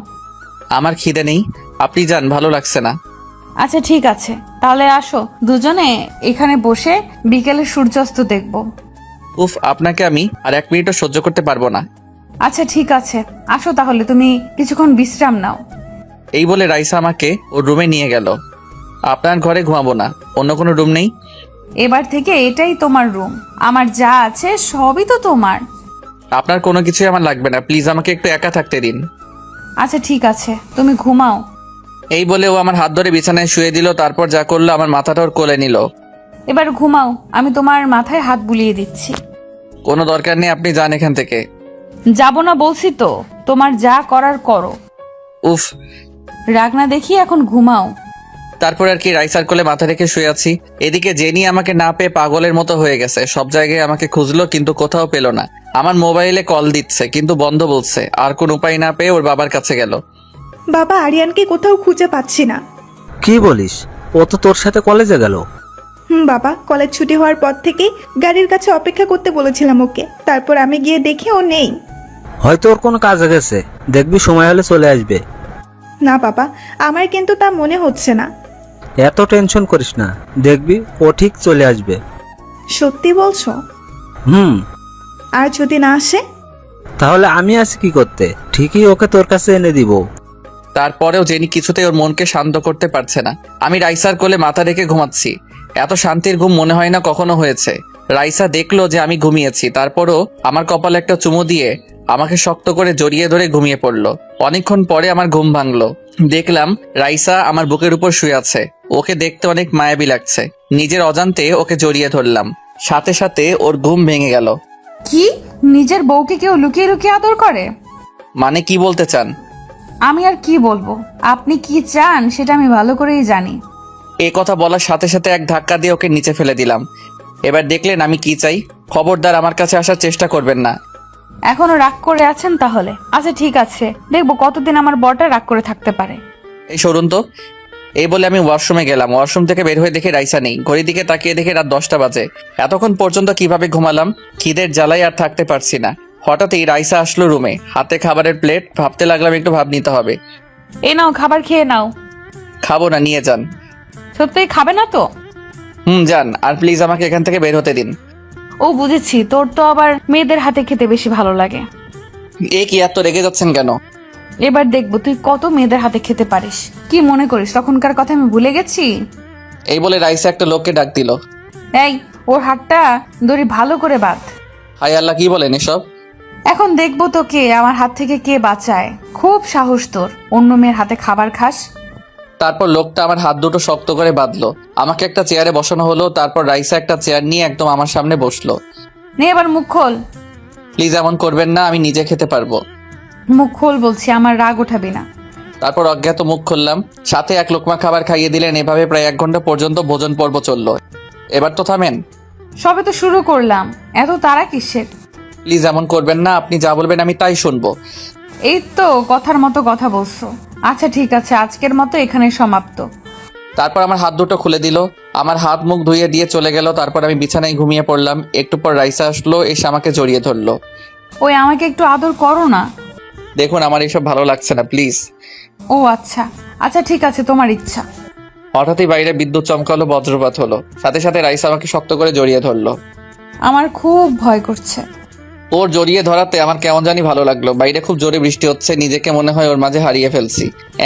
আমার খিদে নেই, আপনি যান, ভালো লাগছে না। আচ্ছা ঠিক আছে, তাহলে আসো, দুজনে এখানে বসে বিকেলে সূর্যাস্ত দেখব। উফ, আপনাকে আমি আর 1 মিনিটও সহ্য করতে পারবো না। আচ্ছা ঠিক আছে, আসো তাহলে, তুমি কিছুক্ষণ বিশ্রাম নাও। এই বলে রাইসা আমাকে ওর রুমে নিয়ে গেল। আপনার ঘরে ঘুমাবো না, অন্য কোনো রুম নেই? এবার থেকে এটাই তোমার রুম। আমার যা আছে সবই তো তোমার। আপনার কোনো কিছুই আমার লাগবে না, প্লিজ আমাকে একটু একা থাকতে দিন। আচ্ছা ঠিক আছে, তুমি ঘুমাও। এই বলে ও আমার হাত ধরে বিছানায় শুয়ে দিল। তারপর যা করলো, আমার মাথাটা ওর কোলে নিল। এবার ঘুমাও, আমি তোমার মাথায় হাত বুলিয়ে দিচ্ছি। কোনো দরকার নেই, আপনি যান এখান থেকে। যাব না বলছি তো, তোমার যা করার করো। উফ, রাগ না দেখি, এখন ঘুমাও। তারপর আর কি রাইসার কোলে মাথা রেখে শুয়ে আছি। এদিকে জেনি আমাকে না পেয়ে পাগলের মতো হয়ে গেছে। সব জায়গায় আমাকে খুঁজলো কিন্তু কোথাও পেল না। আমার মোবাইলে কল দিচ্ছে কিন্তু বন্ধ বলছে। আর কোন উপায় না পেয়ে ওর বাবার কাছে গেল। বাবা, আরিয়ানকে কোথাও খুঁজে পাচ্ছি না। কি বলিস? ও তো তোর সাথে কলেজে গেল। বাবা, কলেজ ছুটি হওয়ার পর থেকেই গাড়ির কাছে অপেক্ষা করতে বলেছিলাম ওকে। তারপর আমি গিয়ে দেখি ও নেই। হয়তো ওর কোনো কাজে গেছে, দেখবি সময় হলে চলে আসবে। না বাবা, আমার কিন্তু তা মনে হচ্ছে না। এত টেনশন করিস না, দেখবি ও ঠিক চলে আসবে। সত্যি বলছো? আর যদি না আসে? তাহলে আমি আছি কি করতে? ঠিকই ওকে তোর কাছে এনে দিব। তারপরেও জেনি কিছুতেই ওর মনকে শান্ত করতে পারছে না। আমি রাইসার কোলে মাথা রেখে ঘুমাচ্ছি। এত শান্তির ঘুম মনে হয় না কখনো হয়েছে। রাইসা দেখলো যে আমি ঘুমিয়েছি, তারপরও আমার কপালে একটা চুমু দিয়ে আমাকে শক্ত করে জড়িয়ে ধরে ঘুমিয়ে পড়লো। অনেকক্ষণ পরে আমার ঘুম ভাঙলো। দেখলাম রাইসা আমার বুকের উপর শুয়ে আছে। ওকে দেখতে অনেক মায়াবী লাগছে। নিজের অজান্তে ওকে জড়িয়ে ধরলাম, সাথে সাথে ওর ঘুম ভেঙে গেল। কি, নিজের বউকে কেউ লুকিয়ে লুকিয়ে আদর করে? মানে কি বলতে চান? আমি আর কি বলবো, আপনি কি চান সেটা আমি ভালো করেই জানি। এই কথা বলার সাথে সাথে এক ধাক্কা দিয়ে ওকে নিচে ফেলে দিলাম। এবার দেখলেন আমি কি চাই। খবরদার আমার কাছে আসার চেষ্টা করবেন না। এখনো রাগ করে আছেন তাহলে? আচ্ছা ঠিক আছে, দেখবো কতদিন আমার বরটা রাগ করে থাকতে পারে। এই সরুন তো। এই বলে আমি ওয়াশরুমে গেলাম। ওয়াশরুম থেকে বের হয়ে দেখে রাইসা নেই। ঘড়ির দিকে তাকিয়ে দেখে রাত 10টা বাজে। এতক্ষণ পর্যন্ত কিভাবে ঘুমালাম? খিদের জ্বালায় আর থাকতে পারছি না। হঠাৎই রাইসা আসলো রুমে, হাতে খাবারের প্লেট। ভাবতে লাগলাম একটু ভাব নিতে হবে। এ নাও, খাবার খেয়ে নাও। খাবো না, নিয়ে যান। সত্যিই খাবে না তো? যান, আর প্লিজ আমাকে এখান থেকে বের হতে দিন। ও বুঝেছি, তোর তো আবার মেয়েদের হাতে খেতে বেশি ভালো লাগে। এ কি, এত রেগে যাচ্ছেন কেন? এবার দেখবো তুই কত মেয়েদের হাতে খেতে পারিস। কি মনে করিস তখনকার কথা আমি ভুলে গেছি? এই বলে রাইসা একটা লোককে ডাক দিল। এই, ওর হাতটা দড়ি ভালো করে বাঁধ। হায় আল্লাহ, কি বলেন এসব? এখন দেখবো তোকে আমার হাত থেকে কে বাঁচায়। খুব সাহস তোর, অন্য মেয়ের হাতে খাবার খাস। তারপর লোকটা আমার হাত দুটো শক্ত করে বাঁধলো। আমাকে একটা চেয়ারে বসানো হলো। তারপর রাইসা একটা চেয়ার নিয়ে একদম আমার সামনে বসলো। নে এবার মুখ খোল। প্লিজ এমন করবেন না, আমি নিজে খেতে পারবো। মুখ খোল বলছি, আমার রাগ ওঠাবি না। তারপর অজ্ঞাত মুখ খুললাম। সাথে এক লোকমা খাবার খাইয়ে দিলেন। এভাবে প্রায় 1 ঘন্টা পর্যন্ত ভোজন পর্ব চললো। এবার তো থামেন। সবে তো শুরু করলাম, এত তারা কিসের? প্লিজ এমন করবেন না, আপনি যা বলবেন আমি তাই শুনবো। এই তো কথার মতো কথা বলছো। আচ্ছা ঠিক আছে, আজকের মতো এখানে সমাপ্ত। তারপর আমার হাত দুটো খুলে দিল, আমার হাত মুখ ধুয়ে দিয়ে চলে গেল। তারপর আমি বিছানায় ঘুমিয়ে পড়লাম। একটু পর রাইসা আসলো, এসে আমাকে জড়িয়ে ধরলো। ওই আমাকে একটু আদর করো না। দেখুন আমার এসব ভালো লাগছে না, প্লিজ। ও আচ্ছা আচ্ছা ঠিক আছে, তোমার ইচ্ছা। হঠাৎই বাইরে বিদ্যুৎ চমকালো, বজ্রপাত হলো। সাথে সাথে রাইসা আমাকে শক্ত করে জড়িয়ে ধরলো। আমার খুব ভয় করছে। ওর জড়িয়ে ধরাতে আমার কেমন জানি ভালো লাগলো। বাইরে খুব জোরে বৃষ্টি হচ্ছে। নিজেকে মনে হয় ওর মাঝে হারিয়ে ফেলছি।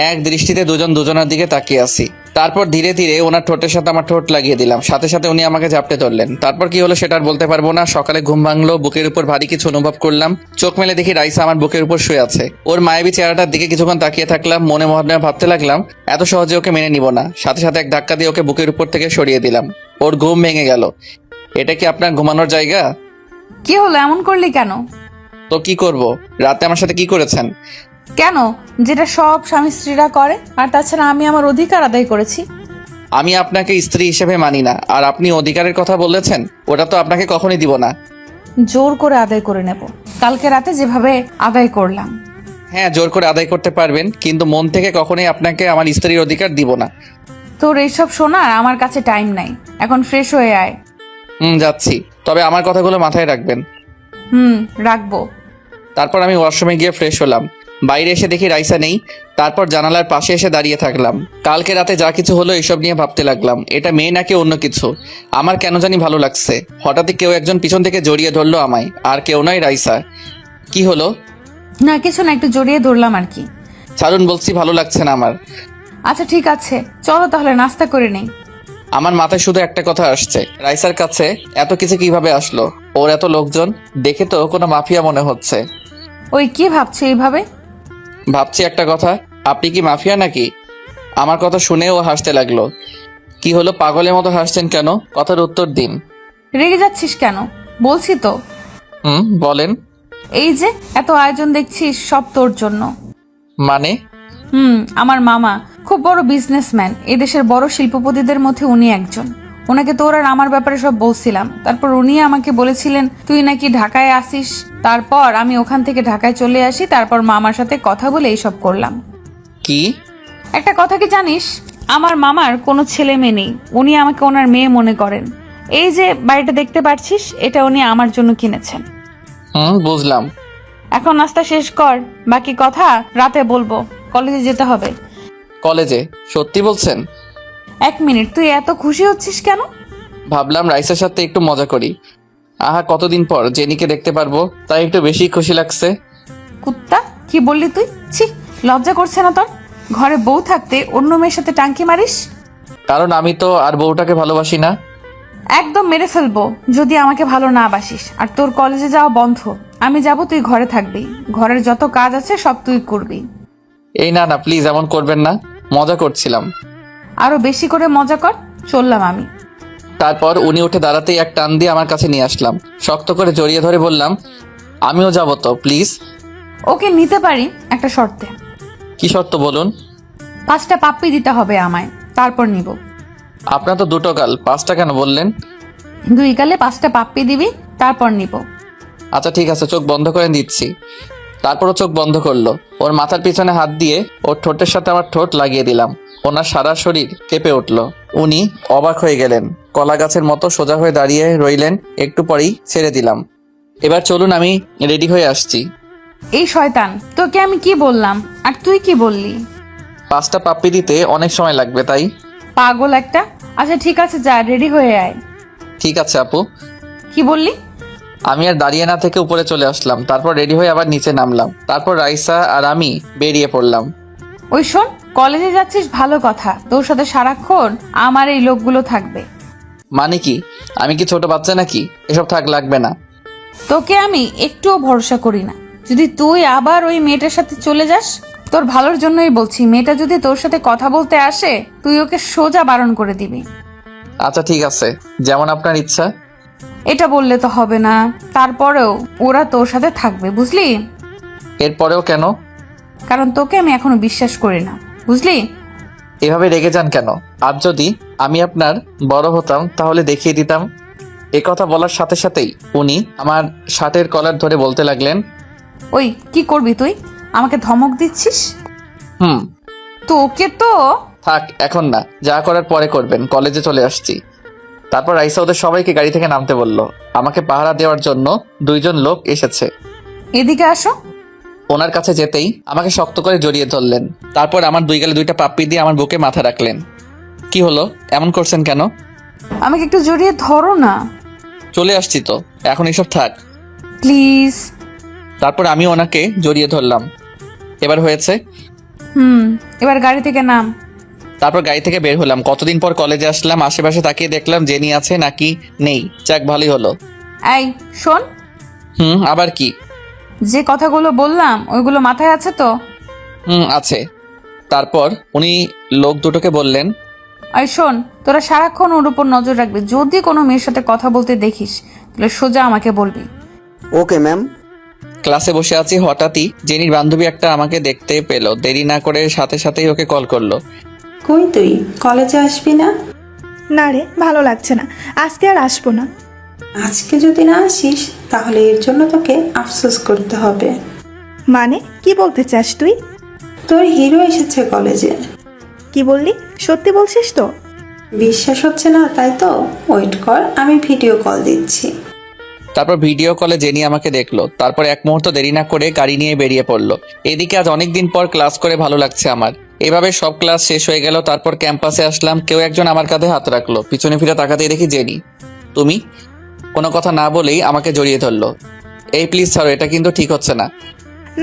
এক দৃষ্টিতে দুজন দুজনের দিকে তাকিয়ে আছি। তারপর ধীরে ধীরে ওনার ঠোঁটের সাথে আমার ঠোঁট লাগিয়ে দিলাম। সাথে সাথে উনি আমাকে ঝাপটে ধরলেন। তারপর কি হলো সেটা আর বলতে পারবো না। সকালে ঘুম ভাঙলো, বুকের উপর ভারী কিছু অনুভব করলাম। চোখ মেলে দেখি রাইসা আমার বুকের উপর শুয়ে আছে। ওর মায়াবী চেহারাটার দিকে কিছুক্ষণ তাকিয়ে থাকলাম। মনে মনে ভাবতে লাগলাম এত সহজে ওকে মেনে নিব না। সাথে সাথে এক ধাক্কা দিয়ে ওকে বুকের উপর থেকে সরিয়ে দিলাম। ওর ঘুম ভেঙে গেল। এটা কি আপনার ঘুমানোর জায়গা? কি হলো, এমন করলি কেন? তো কি করব? রাতে আমার সাথে কি করেছেন? কেন, যেটা সব স্বামী স্ত্রীরা করে। আর তাছাড়া আমি আমার অধিকার আদায় করেছি। আমি আপনাকে স্ত্রী হিসেবে মানি না। আর আপনি অধিকারের কথা বলেছেন, ওটা তো আপনাকে কখনই দিব না। জোর করে আদায় করে নেব, কালকে রাতে যেভাবে আদায় করলাম। হ্যাঁ, জোর করে আদায় করতে পারবেন, কিন্তু মন থেকে কখনোই আপনাকে আমার স্ত্রীর অধিকার দিব না। তোর এইসব শোনার আমার কাছে টাইম নাই। এখন ফ্রেশ হয়ে আয়। যাচ্ছি, তবে আমার কথাগুলো মাথায় রাখবেন। রাখবো। তারপর আমি ওয়াশরুমে গিয়ে ফ্রেশ হলাম। বাইরে এসে দেখি রাইসা নেই। তারপর জানালার পাশে এসে দাঁড়িয়ে থাকলাম। কালকে রাতে যা কিছু হলো এসব নিয়ে ভাবতে লাগলাম। এটা মেয়ে নাকি অন্য কিছু? আমার কেন জানি ভালো লাগছে। হঠাৎই কেউ একজন পিছন থেকে জড়িয়ে ধরলো আমায়। আর কেউ নয়, রাইসা। কি হলো? না কিছু না, একটু জড়িয়ে ধরলাম আর কি। ছাড়ুন বলছি, ভালো লাগছে না আমার। আচ্ছা ঠিক আছে, চলো তাহলে নাস্তা করে নেই। আমার মাথায় শুধু একটা কথা আসছে, রাইসার কাছে এত কিছু কিভাবে আসলো? ওর এত লোকজন দেখে তো কোনো মাফিয়া মনে হচ্ছে। ওই কি ভাবছো এইভাবে? ভাবছি একটা কথা, আপনি কি মাফিয়া নাকি? আমার কথা শুনে ও হাসতে লাগলো। কি হলো, পাগলের মতো হাসছেন কেন? কথার উত্তর দিন। রেগে যাচ্ছিস কেন? বলছি তো। বলেন। এই যে এত আয়োজন দেখছিস, সব তোর জন্য। মানে? আমার মামা খুব বড় বিজনেসম্যান। এদেশের বড় শিল্পপতিদের মধ্যে উনি একজন। ওনাকে তোর আর আমার ব্যাপারে সব বলছিলাম। তারপর উনি আমাকে বলেছিলেন তুই নাকি ঢাকায় আসিস। তারপর আমি ওখান থেকে ঢাকায় চলে আসি। তারপর মামার সাথে কথা বলে এইসব করলাম। কি? একটা কথা কি জানিস, আমার মামার কোনো ছেলে মেয়ে নেই। উনি আমাকে ওনার মেয়ে মনে করেন। এই যে বাড়িটা দেখতে পাচ্ছিস, এটা উনি আমার জন্য কিনেছেন। বুঝলাম। এখন নাস্তা শেষ কর, বাকি কথা রাতে বলবো। কলেজে যেতে হবে। কলেজে? সত্যি বলছেন? 1 মিনিট, তুই এত খুশি হচ্ছিস কেন? ভাবলাম রাইসার সাথে একটু মজা করি। আহা, কতদিন পর জেনিকে দেখতে পারবো, তাই একটু বেশি খুশি লাগছে। কুত্তা, কি বললি তুই? ছি, লজ্জা করছে না তোর? ঘরে বউ থাকতে অন্য মেয়ের সাথে টাঙ্কি মারিস? কারণ আমি তো আর বউটাকে ভালোবাসি না। একদম মেরে ফেলবো যদি আমাকে ভালো না বাসিস। আর তোর কলেজে যাওয়া বন্ধ, আমি যাব, তুই ঘরে থাকবি। ঘরের যত কাজ আছে সব তুই করবি। এই না না, প্লিজ এমন করবেন না, মজা করছিলাম। আরো বেশি করে মজা কর, চললাম আমি। তারপর উনি উঠে দাঁড়াতেই এক টান দিয়ে আমার কাছে নিয়ে আসলাম, শক্ত করে জড়িয়ে ধরে বললাম, আমিও যাবো তো, প্লিজ। ওকে নিতে পারি একটা শর্তে। কি শর্ত বলুন? 5টা পাপ্পি দিতে হবে আমায়, তারপর নিব। আপনার তো দুটো গাল, 5টা কেন বললেন? 2 গালে 5টা পাপ্পি দিবি, তারপর নিব। আচ্ছা ঠিক আছে, চোখ বন্ধ করে দিচ্ছি। তারপরও চোখ বন্ধ করলো। ওর মাথার পিছনে হাত দিয়ে ওর ঠোঁটের সাথে আমার ঠোঁট লাগিয়ে দিলাম। ওনার সারা শরীর কেঁপে উঠল। উনি অবাক হয়ে গেলেন, কলা গাছের মতো সোজা হয়ে দাঁড়িয়ে রইলেন। একটু পরেই ছেড়ে দিলাম। এবার চলুন, আমি রেডি হয়ে আসছি। এই শয়তান, তোকে আমি কি বললাম আর তুই কি বললি? 5টা পাপ্পি দিতে অনেক সময় লাগবে, তাই। পাগল একটা। আচ্ছা ঠিক আছে, যা, রেডি হয়ে আয়। ঠিক আছে আপু। কি বললি? আমি আর দাঁড়িয়ে না থেকে উপরে চলে আসলাম। তারপর রেডি হয়ে আবার নিচে নামলাম। তারপর রাইসা আর আমি বেরিয়ে পড়লাম। ওই শোন, কলেজে যাচ্ছিস ভালো কথা, তোর সাথে সারাক্ষণ আমার এই লোকগুলো থাকবে। মানে কি, আমি কি ছোট বাচ্চা নাকি? এসব থাক, লাগবে না। তোকে আমি একটুও ভরসা করি না। যদি তুই আবার ওই মেয়েটার সাথে চলে যাস, তোর ভালোর জন্যই বলছি, মেয়েটা যদি তোর সাথে কথা বলতে আসে, তুই ওকে সোজা বারণ করে দিবি। আচ্ছা ঠিক আছে, যেমন আপনার ইচ্ছা। এটা বললে তো হবে না, তারপরেও ওরা তোর সাথে থাকবে, বুঝলি? এরপরেও কেন? কারণ তোকে আমি এখনো বিশ্বাস করি না, বুঝলি? এভাবে রেগে যান কেন? আর যদি আমি আপনার বড় হতাম তাহলে দেখিয়ে দিতাম। এ কথা বলার সাথে সাথেই উনি আমার শার্টের কলার ধরে বলতে লাগলেন, ওই কি করবি তুই? আমাকে ধমক দিচ্ছিস? হুম। তোকে তো। থাক, এখন না, যা করার পরে করবেন, কলেজে চলে আসছি। তারপর রাইসা ওদের সবাইকে গাড়ি থেকে নামতে বলল। আমাকে পাহারা দেওয়ার জন্য 2জন লোক এসেছে। এদিকে আসো। ওনার কাছে যেতেই আমাকে শক্ত করে জড়িয়ে ধরলেন। তারপর আমার 2 গালে 2টা পাপ্পি দিয়ে আমার বুকে মাথা রাখলেন। কি হলো, এমন করছেন কেন? আমাকে একটু জড়িয়ে ধরো না। চলে আসছি তো, এখন এসব থাক, প্লিজ। তারপর আমি ওনাকে জড়িয়ে ধরলাম। এবার হয়েছে? এবার গাড়ি থেকে নাম। তারপর গাড়ি থেকে বের হলাম। কতদিন পর কলেজে আসলাম, আশেপাশে তাকিয়ে দেখলাম জেনি আছে নাকি নেই। যাক, ভালোই হলো। এই শোন, আবার কি? যে কথাগুলো বললাম ওইগুলো মাথায় আছে তো? আছে। তারপর উনি লোক দুটোকে বললেন, এই শোন, তোরা সারাক্ষণ ওর উপর নজর রাখবি। যদি কোনো মেয়ের সাথে কথা বলতে দেখিস, তাহলে সোজা আমাকে বলবি। Okay ma'am. ক্লাসে বসে আছি, হঠাৎই জেনির বান্ধবী একটা আমাকে দেখতে পেল। দেরি না করে সাথে সাথেই ওকে কল করলো। কই তুই কলেজে আসবি না? না রে, ভালো লাগছে না, আজকে আর আসবো না। আজকে যদি না আসিস তাহলে এর জন্য তোকে আফসোস করতে হবে। মানে কি বলতে চাস তুই? তোর হিরো এসেছে কলেজে। কি বললি? সত্যি বলছিস তো? বিশ্বাস হচ্ছে না তাই তো? ওয়েট কর, আমি ভিডিও কল দিচ্ছি। তারপর ভিডিও কলে জেনি আমাকে দেখলো। তারপর এক মুহূর্ত দেরি না করে গাড়ি নিয়ে বেরিয়ে পড়লো। এদিকে আজ অনেকদিন পর ক্লাস করে ভালো লাগছে আমার। এভাবে সব ক্লাস শেষ হয়ে গেল। তারপর ক্যাম্পাসে আসলাম। কেউ একজন আমার কাঁধে হাত রাখলো। পিছনে ফিরে তাকাতেই দেখি জেনি। তুমি? কোনো কথা না বলেই আমাকে জড়িয়ে ধরলো। এই প্লিজ ছাড়ো, এটা কিন্তু ঠিক হচ্ছে না।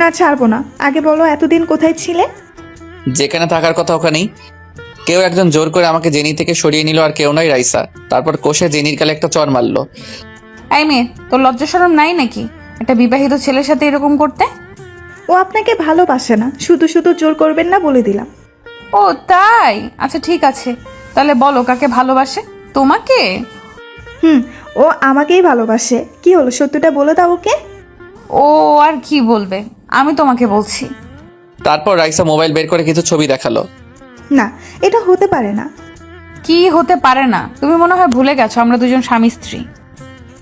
না, ছাড়বো না। আগে বলো, এতদিন কোথায় ছিলে? যেখানে থাকার কথা ওখানেই। কেউ একজন জোর করে আমাকে জেনি থেকে সরিয়ে নিল, আর কেউ নয়, রাইসা। তারপর কষে জেনির গালে একটা চড় মারলো। এই মেয়ে, তোর লজ্জা শরম নাই নাকি একটা বিবাহিত ছেলের সাথে এরকম করতে? ও আপনাকে ভালোবাসে না, শুধু শুধু জোর করবেন না বলে দিলাম। ও তাই? আচ্ছা ঠিক আছে, তাহলে বলো কাকে ভালোবাসে? তোমাকে? ও আমাকেই ভালোবাসে। কি হলো, সত্যিটা বলে দাও ওকে। ও আর কি বলবে, আমি তোমাকে বলছি। তারপর রাইসা মোবাইল বের করে কিছু ছবি দেখালো। না, এটা হতে পারে না। কি হতে পারে না? তুমি মনে হয় ভুলে গেছো আমরা দুজন স্বামী স্ত্রী।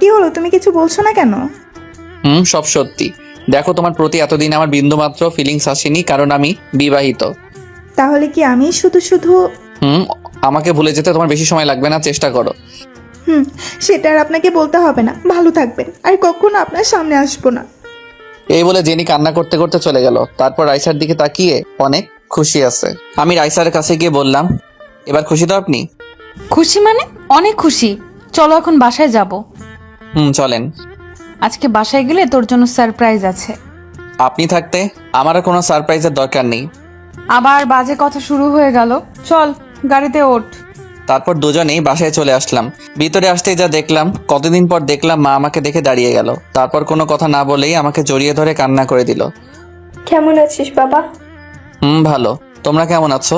কি হলো, তুমি কিছু বলছো না কেন? সব সত্যি। দেখো, তোমার প্রতি এতদিন আমার বিন্দুমাত্র ফিলিংস আসেনি, কারণ আমি বিবাহিত। তাহলে কি আমি শুধু শুধু? আমাকে ভুলে যেতে তোমার বেশি সময় লাগবে না, চেষ্টা করো। সেটা আর আপনাকে বলতে হবে না। ভালো থাকবেন, আর কখনো আপনার সামনে আসবো না। এই বলে জেনি কান্না করতে করতে চলে গেল। তারপর রাইসার দিকে তাকিয়ে অনেক খুশি আছে। আমি রাইসার কাছে গিয়ে বললাম, এবার খুশি তো আপনি? খুশি মানে? অনেক খুশি। চলো এখন বাসায় যাব। চলেন। আজকে বাসায় গেলে তোর জন্য সারপ্রাইজ আছে। আপনি থাকতে আমার আর কোনো সারপ্রাইজের দরকার নেই। আবার বাজে কথা শুরু হয়ে গেল। চল গাড়িতে ওঠ। তারপর দুজনেই বাসায় চলে আসলাম। ভিতরে আসতেই যা দেখলাম, কতদিন পর দেখলাম মা আমাকে দেখে দাঁড়িয়ে গেল। তারপর কোনো কথা না বলেই আমাকে জড়িয়ে ধরে কান্না করে দিল। কেমন আছিস বাবা? ভালো। তোমরা কেমন আছো?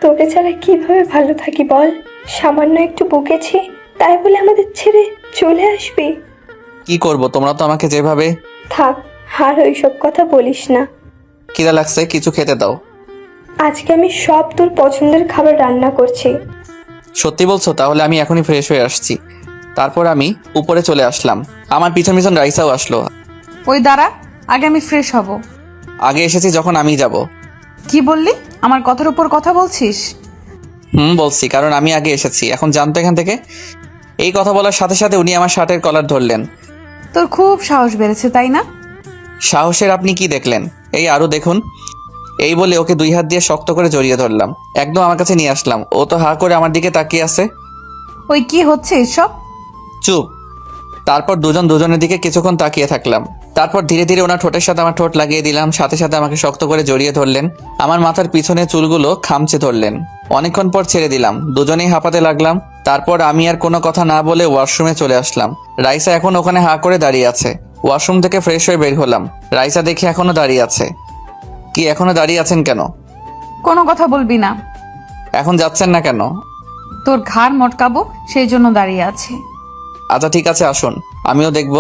তোকে ছাড়া কিভাবে ভালো থাকি বল? সামান্য একটু বকেছি তাই বলে আমাদের ছেড়ে চলে আসবি? কি করব, তোমরা তো আমাকে যেভাবে। থাক, আর ওইসব কথা বলিস না। খিদা লাগছে, কিছু খেতে দাও। আজকে আমি সব তোর পছন্দের খাবার রান্না করছি। সত্যি বলছো? তাহলে আমি এখনই ফ্রেশ হয়ে আসছি। তারপর আমি উপরে চলে আসলাম। আমার পিছন পিছন রাইসাও আসলো। ওই দাঁড়া, আগে আমি ফ্রেশ হব। আগে এসেছি যখন আমি যাব। কি বললি? আমার কথার উপর কথা বলছিস? বলছি, কারণ আমি আগে এসেছি। এখন জানতো এখান থেকে। এই কথা বলার সাথে সাথে উনি আমার শার্টের কলার ধরলেন। তোর খুব সাহস বেড়েছে তাই না? সাহসের আপনি কি দেখলেন? এই আরো দেখুন। এই বলে ওকে 2 হাত দিয়ে শক্ত করে জড়িয়ে ধরলাম, একদম আমার কাছে নিয়ে আসলাম। ও তো হা করে আমার দিকে তাকিয়ে আছে। ওই কি হচ্ছে এসব? চুপ। তারপর দুজন দুজনের দিকে কিছুক্ষণ তাকিয়ে থাকলাম। তারপর ধীরে ধীরে ওনার ঠোঁটের সাথে আমার ঠোঁট লাগিয়ে দিলাম। সাথে সাথে আমাকে শক্ত করে জড়িয়ে ধরলেন। আমার মাথার পিছনে চুলগুলো খামচে ধরলেন। অনেকক্ষণ পর ছেড়ে দিলাম। দুজনেই হাঁপাতে লাগলাম। তারপর আমি আর কোনো কথা না বলে ওয়াশরুমে চলে আসলাম। রাইসা এখন ওখানে হা করে দাঁড়িয়ে আছে। ওয়াশরুম থেকে ফ্রেশ হয়ে বের হলাম। রাইসা দেখে এখনো দাঁড়িয়ে আছে। কি এখনো দাঁড়িয়ে আছেন কেন? কোনো কথা বলবি না। এখন যাচ্ছেন না কেন? তোর ঘাড় মটকাবো সেই জন্য দাঁড়িয়ে আছি। আচ্ছা ঠিক আছে, আসুন, আমিও দেখব।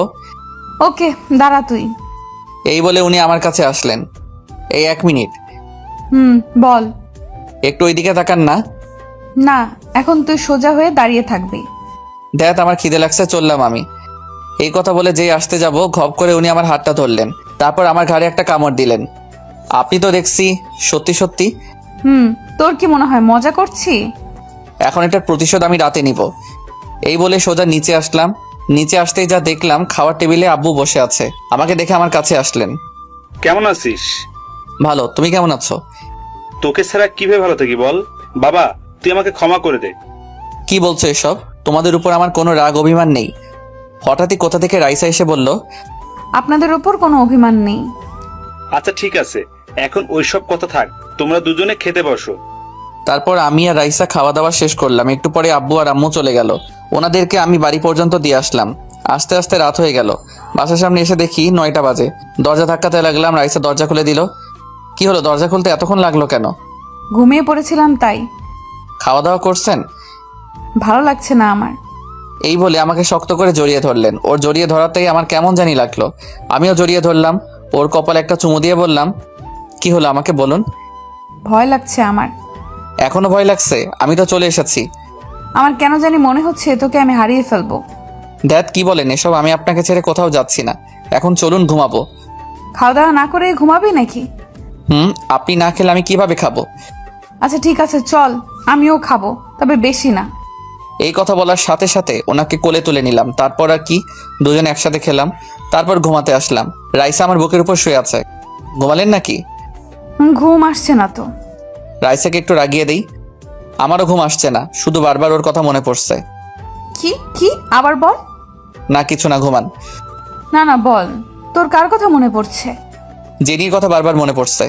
ওকে, দাঁড়া তুই। এই বলে উনি আমার কাছে আসলেন। এই 1 মিনিট। বল। একটু ওইদিকে তাকান না। না, এখন তুই সোজা হয়ে দাঁড়িয়ে থাকবি। দেখ, আমার খিদে লাগছে, চললাম আমি। এই কথা বলে যেই আসতে যাব, ঘপ করে উনি আমার হাতটা ধরলেন। তারপর আমার ঘাড়ে একটা কামড় দিলেন। আপনি তো দেখছি সত্যি সত্যি। তোর কি মনে হয় মজা করছি? এখন এটার প্রতিশোধ আমি রাতে নিব। এই বলে সোজা নিচে আসলাম। নিচে আসতেই যা দেখলাম, খাওয়ার টেবিলে আব্বু বসে আছে। আমাকে দেখে আমার কাছে আসলেন। কেমন আছিস? ভালো। তুমি কেমন আছো? তোকে ছাড়া কিভাবে ভালো থাকি বল? বাবা, তুই আমাকে ক্ষমা করে দে। কি বলছো এসব? তোমাদের উপর আমার কোনো রাগ অভিমান নেই। হঠাৎই কোথা থেকে রাইসা এসে বলল, আপনাদের উপর কোনো অভিমান নেই। আচ্ছা ঠিক আছে, এখন ওইসব কথা থাক, তোমরা দুজনে খেতে বসো। তারপর আমি আর রাইসা খাওয়া দাওয়া শেষ করলাম। একটু পরে আব্বু আর আম্মু চলে গেল। ওনাদেরকে আমি বাড়ি পর্যন্ত দিয়ে আসলাম। আস্তে আস্তে রাত হয়ে গেল। বাসার সামনে এসে দেখি 9টা বাজে। দরজা ধাক্কাতে লাগলাম। রাইসা দরজা খুলে দিল। কি হলো, দরজা খুলতে এতক্ষণ লাগলো কেন? ঘুমিয়ে পড়েছিলাম তাই। খাওয়া দাওয়া করছেন? ভালো লাগছে না আমার। এই বলে আমাকে শক্ত করে জড়িয়ে ধরলেন। ওর জড়িয়ে ধরাতেই আমার কেমন জানি লাগলো। আমিও জড়িয়ে ধরলাম। ওর কপালে একটা চুমু দিয়ে বললাম, কি হলো আমাকে বলুন। ভয় লাগছে আমার। এখনো ভয় লাগছে? আমি তো চলে এসেছি। আমার কেন জানি মনে হচ্ছে তোকে আমি হারিয়ে ফেলবো। ড্যাড, কি বলেন এসব? আমি আপনাকে ছেড়ে কোথাও যাচ্ছি না। এখন চলুন, ঘুমাবো। খাওয়া দাওয়া না করে ঘুমাবি নাকি? আপনি না খেলে আমি কিভাবে খাবো? আচ্ছা ঠিক আছে, চল, আমিও খাবো, তবে বেশি না। এই কথা বলার সাথে সাথে ওনাকে কোলে তুলে নিলাম। তারপর আর কি, দুজনে একসাথে খেলাম। তারপর ঘুমাতে আসলাম। রাইসা আমার বুকের উপর শুয়ে আছে। ঘুমালেন নাকি? ঘুম আসছে না তো। রাইসাকে একটু রাগিয়ে দেই। আমারও ঘুম আসছে না, শুধু বারবার ওর কথা মনে পড়ছে। কি কি আবার বল। না কিছু না, ঘুমান। না না বল, তোর কার কথা মনে পড়ছে? জেনির কথা বারবার মনে পড়ছে।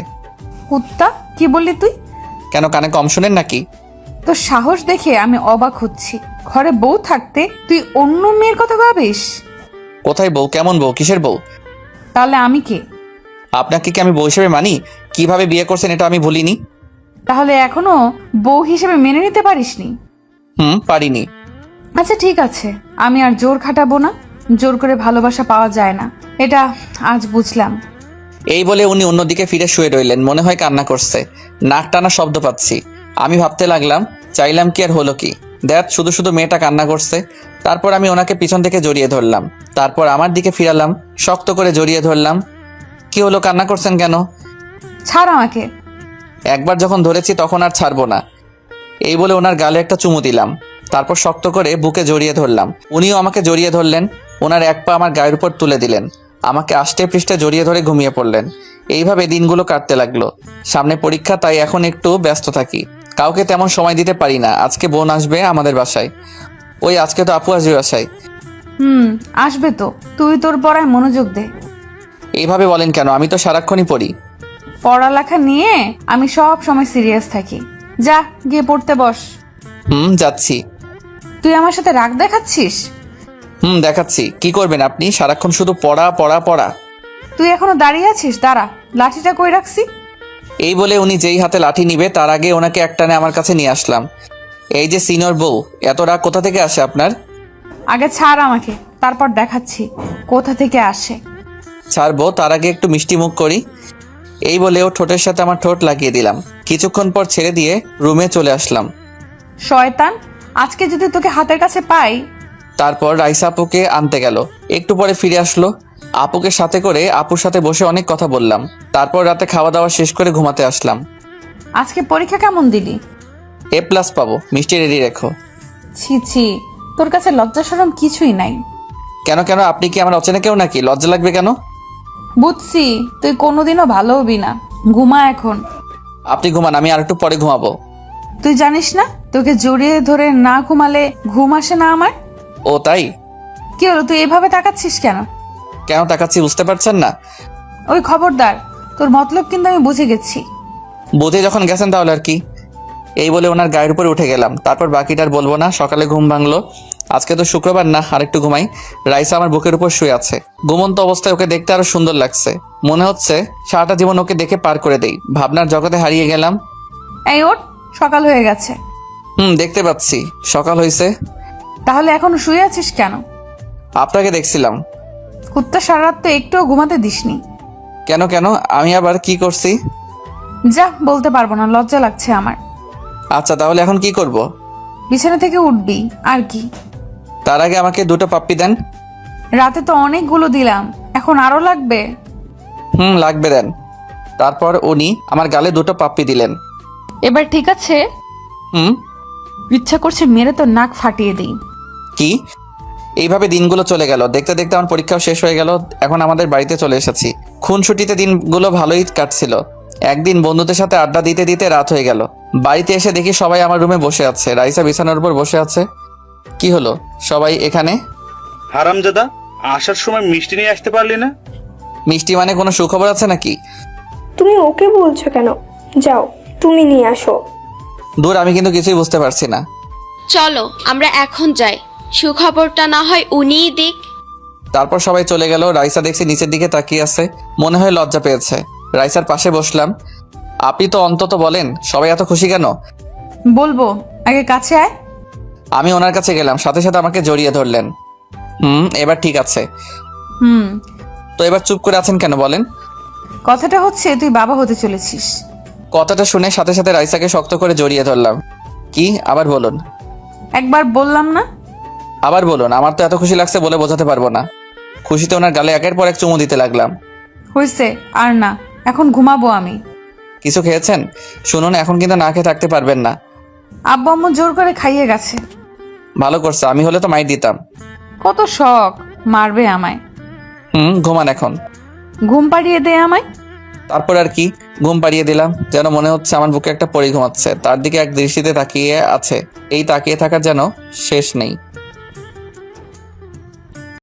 কুত্তা, কি বললি তুই? কেন, কানে কম শুনেন নাকি? তোর সাহস দেখে আমি অবাক হচ্ছি। ঘরে বউ থাকতে তুই অন্য মেয়ের কথা ভাবিস? কোথায় বউ? কেমন বউ? কিসের বউ? তাহলে আমি কে? আপনাকে কি আমি বউ হিসেবে মানি? কিভাবে বিয়ে করছেন এটা আমি ভুলিনি। তাহলে এখনো বউ হিসেবে মেনে নিতে পারিসনি? পারিনি। আচ্ছা ঠিক আছে, আমি আর জোর খাটাবো না। জোর করে ভালোবাসা পাওয়া যায় না, এটা আজ বুঝলাম। এই বলে উনি অন্যদিকে ফিরে শুয়ে রইলেন। মনে হয় কান্না করছে। নাক টানা শব্দ পাচ্ছি। আমি ভাবতে লাগলাম, চাইলাম কি আর হলো কি। দেখ, শুধু শুধু মেয়েটা কান্না করছে। তারপর আমি ওনাকে পিছন থেকে জড়িয়ে ধরলাম। তারপর আমার দিকে ফিরালাম, শক্ত করে জড়িয়ে ধরলাম। কি হলো, কান্না করছেন কেন? ছাড় আমাকে। একবার যখন ধরেছি তখন আর ছাড়বো না। এই বলে ওনার গালে একটা চুমু দিলাম। তারপর শক্ত করে বুকে জড়িয়ে ধরলাম। উনিও আমাকে জড়িয়ে ধরলেন। ওনার এক পা আমার গায়ের উপর তুলে দিলেন। আমাকে আষ্টে পৃষ্ঠে জড়িয়ে ধরে ঘুমিয়ে পড়লেন। এইভাবে দিনগুলো কাটতে লাগলো। সামনে পরীক্ষা, তাই এখন একটু ব্যস্ত থাকি। কাউকে তেমন সময় দিতে পারি না। আজকে বোন আসবে আমাদের বাসায়। ওই আজকে তো আপু আসবে বাসায়। আসবে তো, তুই তোর পড়ায় মনোযোগ দে। এইভাবে বলেন কেন? আমি তো সারাক্ষণই পড়ি। পড়ালেখা নিয়ে আমি সব সময় সিরিয়াস থাকি। যা গিয়ে পড়তে বস। যাচ্ছি। তুই আমার সাথে রাগ দেখাচ্ছিস? দেখাচ্ছি। কি করবেন আপনি? সারাক্ষণ শুধু পড়া পড়া পড়া। তুই এখনো দাঁড়িয়ে আছিস? দাঁড়া, লাঠিটা কই রাখছি? এই বলে উনি যেই হাতে লাঠি নিবে তার আগে ওনাকে একটানে আমার কাছে নিয়ে আসলাম। এই যে সিনিয়র বউ, এত রাগ কোথা থেকে আসে আপনার? আগে ছাড় আমাকে, তারপর দেখাচ্ছি কোথা থেকে আসে। ছাড়বো, তার আগে একটু মিষ্টি মুখ করি। এই বলে ও ঠোঁটের সাথে আমার ঠোঁট লাগিয়ে দিলাম। কিছুক্ষণ পর ছেড়ে দিয়ে রুমে চলে আসলাম। শয়তান, আজকে যদি তোকে হাতের কাছে পাই। তারপর রাইসা আপুকে আনতে গেল। একটু পরে ফিরে আসলো। আপুকে সাথে করে আপুর সাথে বসে অনেক কথা বললাম। তারপর রাতে খাওয়া দাওয়া শেষ করে ঘুমাতে আসলাম। আজকে পরীক্ষা কেমন দিলি? A+ পাবো। মিষ্টি রেডি রেখো। ছি ছি, তোর কাছে লজ্জা শরম কিছুই নাই। কেন কেন? আপনি কি আমার অচেনা কেউ নাকি? লজ্জা লাগবে কেন? বুঝছি, তুই কোনোদিনও ভালো হবি না। ঘুমা এখন। আপনি ঘুমান, আমি আর একটু পরে ঘুমাবো। তুই জানিস না, তোকে জড়িয়ে ধরে না ঘুমালে ঘুম আসে না আমার। ও তাই? কি হলো, তুই এভাবে তাকাচ্ছিস কেন? কেন তাকাচ্ছি বুঝতে পারছেন না? ওই খবরদার, তোর মতলব কিন্তু আমি বুঝে গেছি। বুঝে যখন গেছেন তাহলে আর কি। এই বলে ওনার গায়ের উপরে উঠে গেলাম। তারপর বাকিটা আর বলবো না। সকালে ঘুম ভাঙলো। আজকে তো শুক্রবার না, আরেকটু ঘুমাই। রাইসা আমার বুকের উপর শুয়ে আছে। ঘুমন্ত অবস্থায় ওকে দেখতে আরো সুন্দর লাগছে। মনে হচ্ছে সারাটা জীবন ওকে দেখে পার করে দেই। ভাবনার জগতে হারিয়ে গেলাম। এই ওঠ, সকাল হয়ে গেছে। দেখতে পাচ্ছি সকাল হয়েছে। তাহলে এখনো শুয়ে আছিস কেন? আপনাকে দেখছিলাম। কুত্তা সারা রাত তো একটুও ঘুমাতে দিসনি। কেন কেন? আমি আবার কি করছি? যা, বলতে পারবো না, লজ্জা লাগছে আমার। আচ্ছা, তাহলে এখন কি করব? বিছানা থেকে উঠবি আর কি। তার আগে আমাকে 2টো পাপ্পি দেন। রাতে তো অনেকগুলো দিলাম, এখন আরো লাগবে? লাগবে, দেন। তারপর উনি আমার গালে 2টো পাপ্পি দিলেন। এবার ঠিক আছে? ইচ্ছা করছে মেরে তো নাক ফাটিয়ে দিই। কি? এইভাবে দিনগুলো চলে গেল। দেখতে দেখতে আমার পরীক্ষাও শেষ হয়ে গেল। এখন আমাদের বাড়িতে চলে এসেছি। খুনসুটিতে দিনগুলো ভালোই কাটছিল। একদিন বন্ধুদের সাথে আড্ডা দিতে দিতে রাত হয়ে গেল। বাড়িতে এসে দেখি সবাই আমার রুমে বসে আছে। রাইসা বিছানার উপর বসে আছে। কি হলো, সবাই এখানে? হারামজাদা, আসার সময় মিষ্টি নিয়ে আসতে পারলি না? মিষ্টি মানে কোনো সুখবর আছে নাকি? তুমি ওকে বলছো কেন? যাও, তুমি নিয়ে আসো। দূর, আমি কিন্তু কিছুই বুঝতে পারছি না। চলো আমরা এখন যাই, সুখবরটা না হয় উনিই দিক। তারপর সবাই চলে গেল। রাইসা দেখছি নিচের দিকে তাকিয়ে আছে। মনে হয় লজ্জা পেয়েছে। রাইসার পাশে বসলাম। আপনি তো অন্তত বলেন, সবাই এত খুশি কেন? বলবো, আগে কাছে আয়। আমি ওনার কাছে গেলাম, সাথে সাথে আমাকে জড়িয়ে ধরলেন। এবার ঠিক আছে। তো এবার চুপ করে আছেন কেন বলেন? কথাটা হচ্ছে তুই বাবা হতে চলেছিস। কথাটা শুনে সাথে সাথে রাইসাকে শক্ত করে জড়িয়ে ধরলাম। কি? আবার বলুন। একবার বললাম না? আবার বলুন। আমার তো এত খুশি লাগছে বলে বোঝাতে পারবো না। খুশিতে ওনার গালে একের পর এক চুমু দিতে লাগলাম। হয়েছে, আর না, এখন ঘুমাবো আমি। কিছু খেয়েছেন? শুনুন, এখন কিন্তু না খেয়ে থাকতে পারবেন না। আব্বু আম্মু জোর করে খাইয়ে গেছে। ভালো করছে, আমি হলে তো মাইর দিতাম। কত শখ, মারবে আমায়। ঘুমান এখন। ঘুম পাড়িয়ে দে আমায়। তারপর আর কি, ঘুম পাড়িয়ে দিলাম। যেন মনে হচ্ছে আমার বুকে একটা পরী ঘুমাচ্ছে, তার দিকে এক দৃষ্টিতে তাকিয়ে আছে। এই তাকিয়ে থাকার যেন শেষ নেই।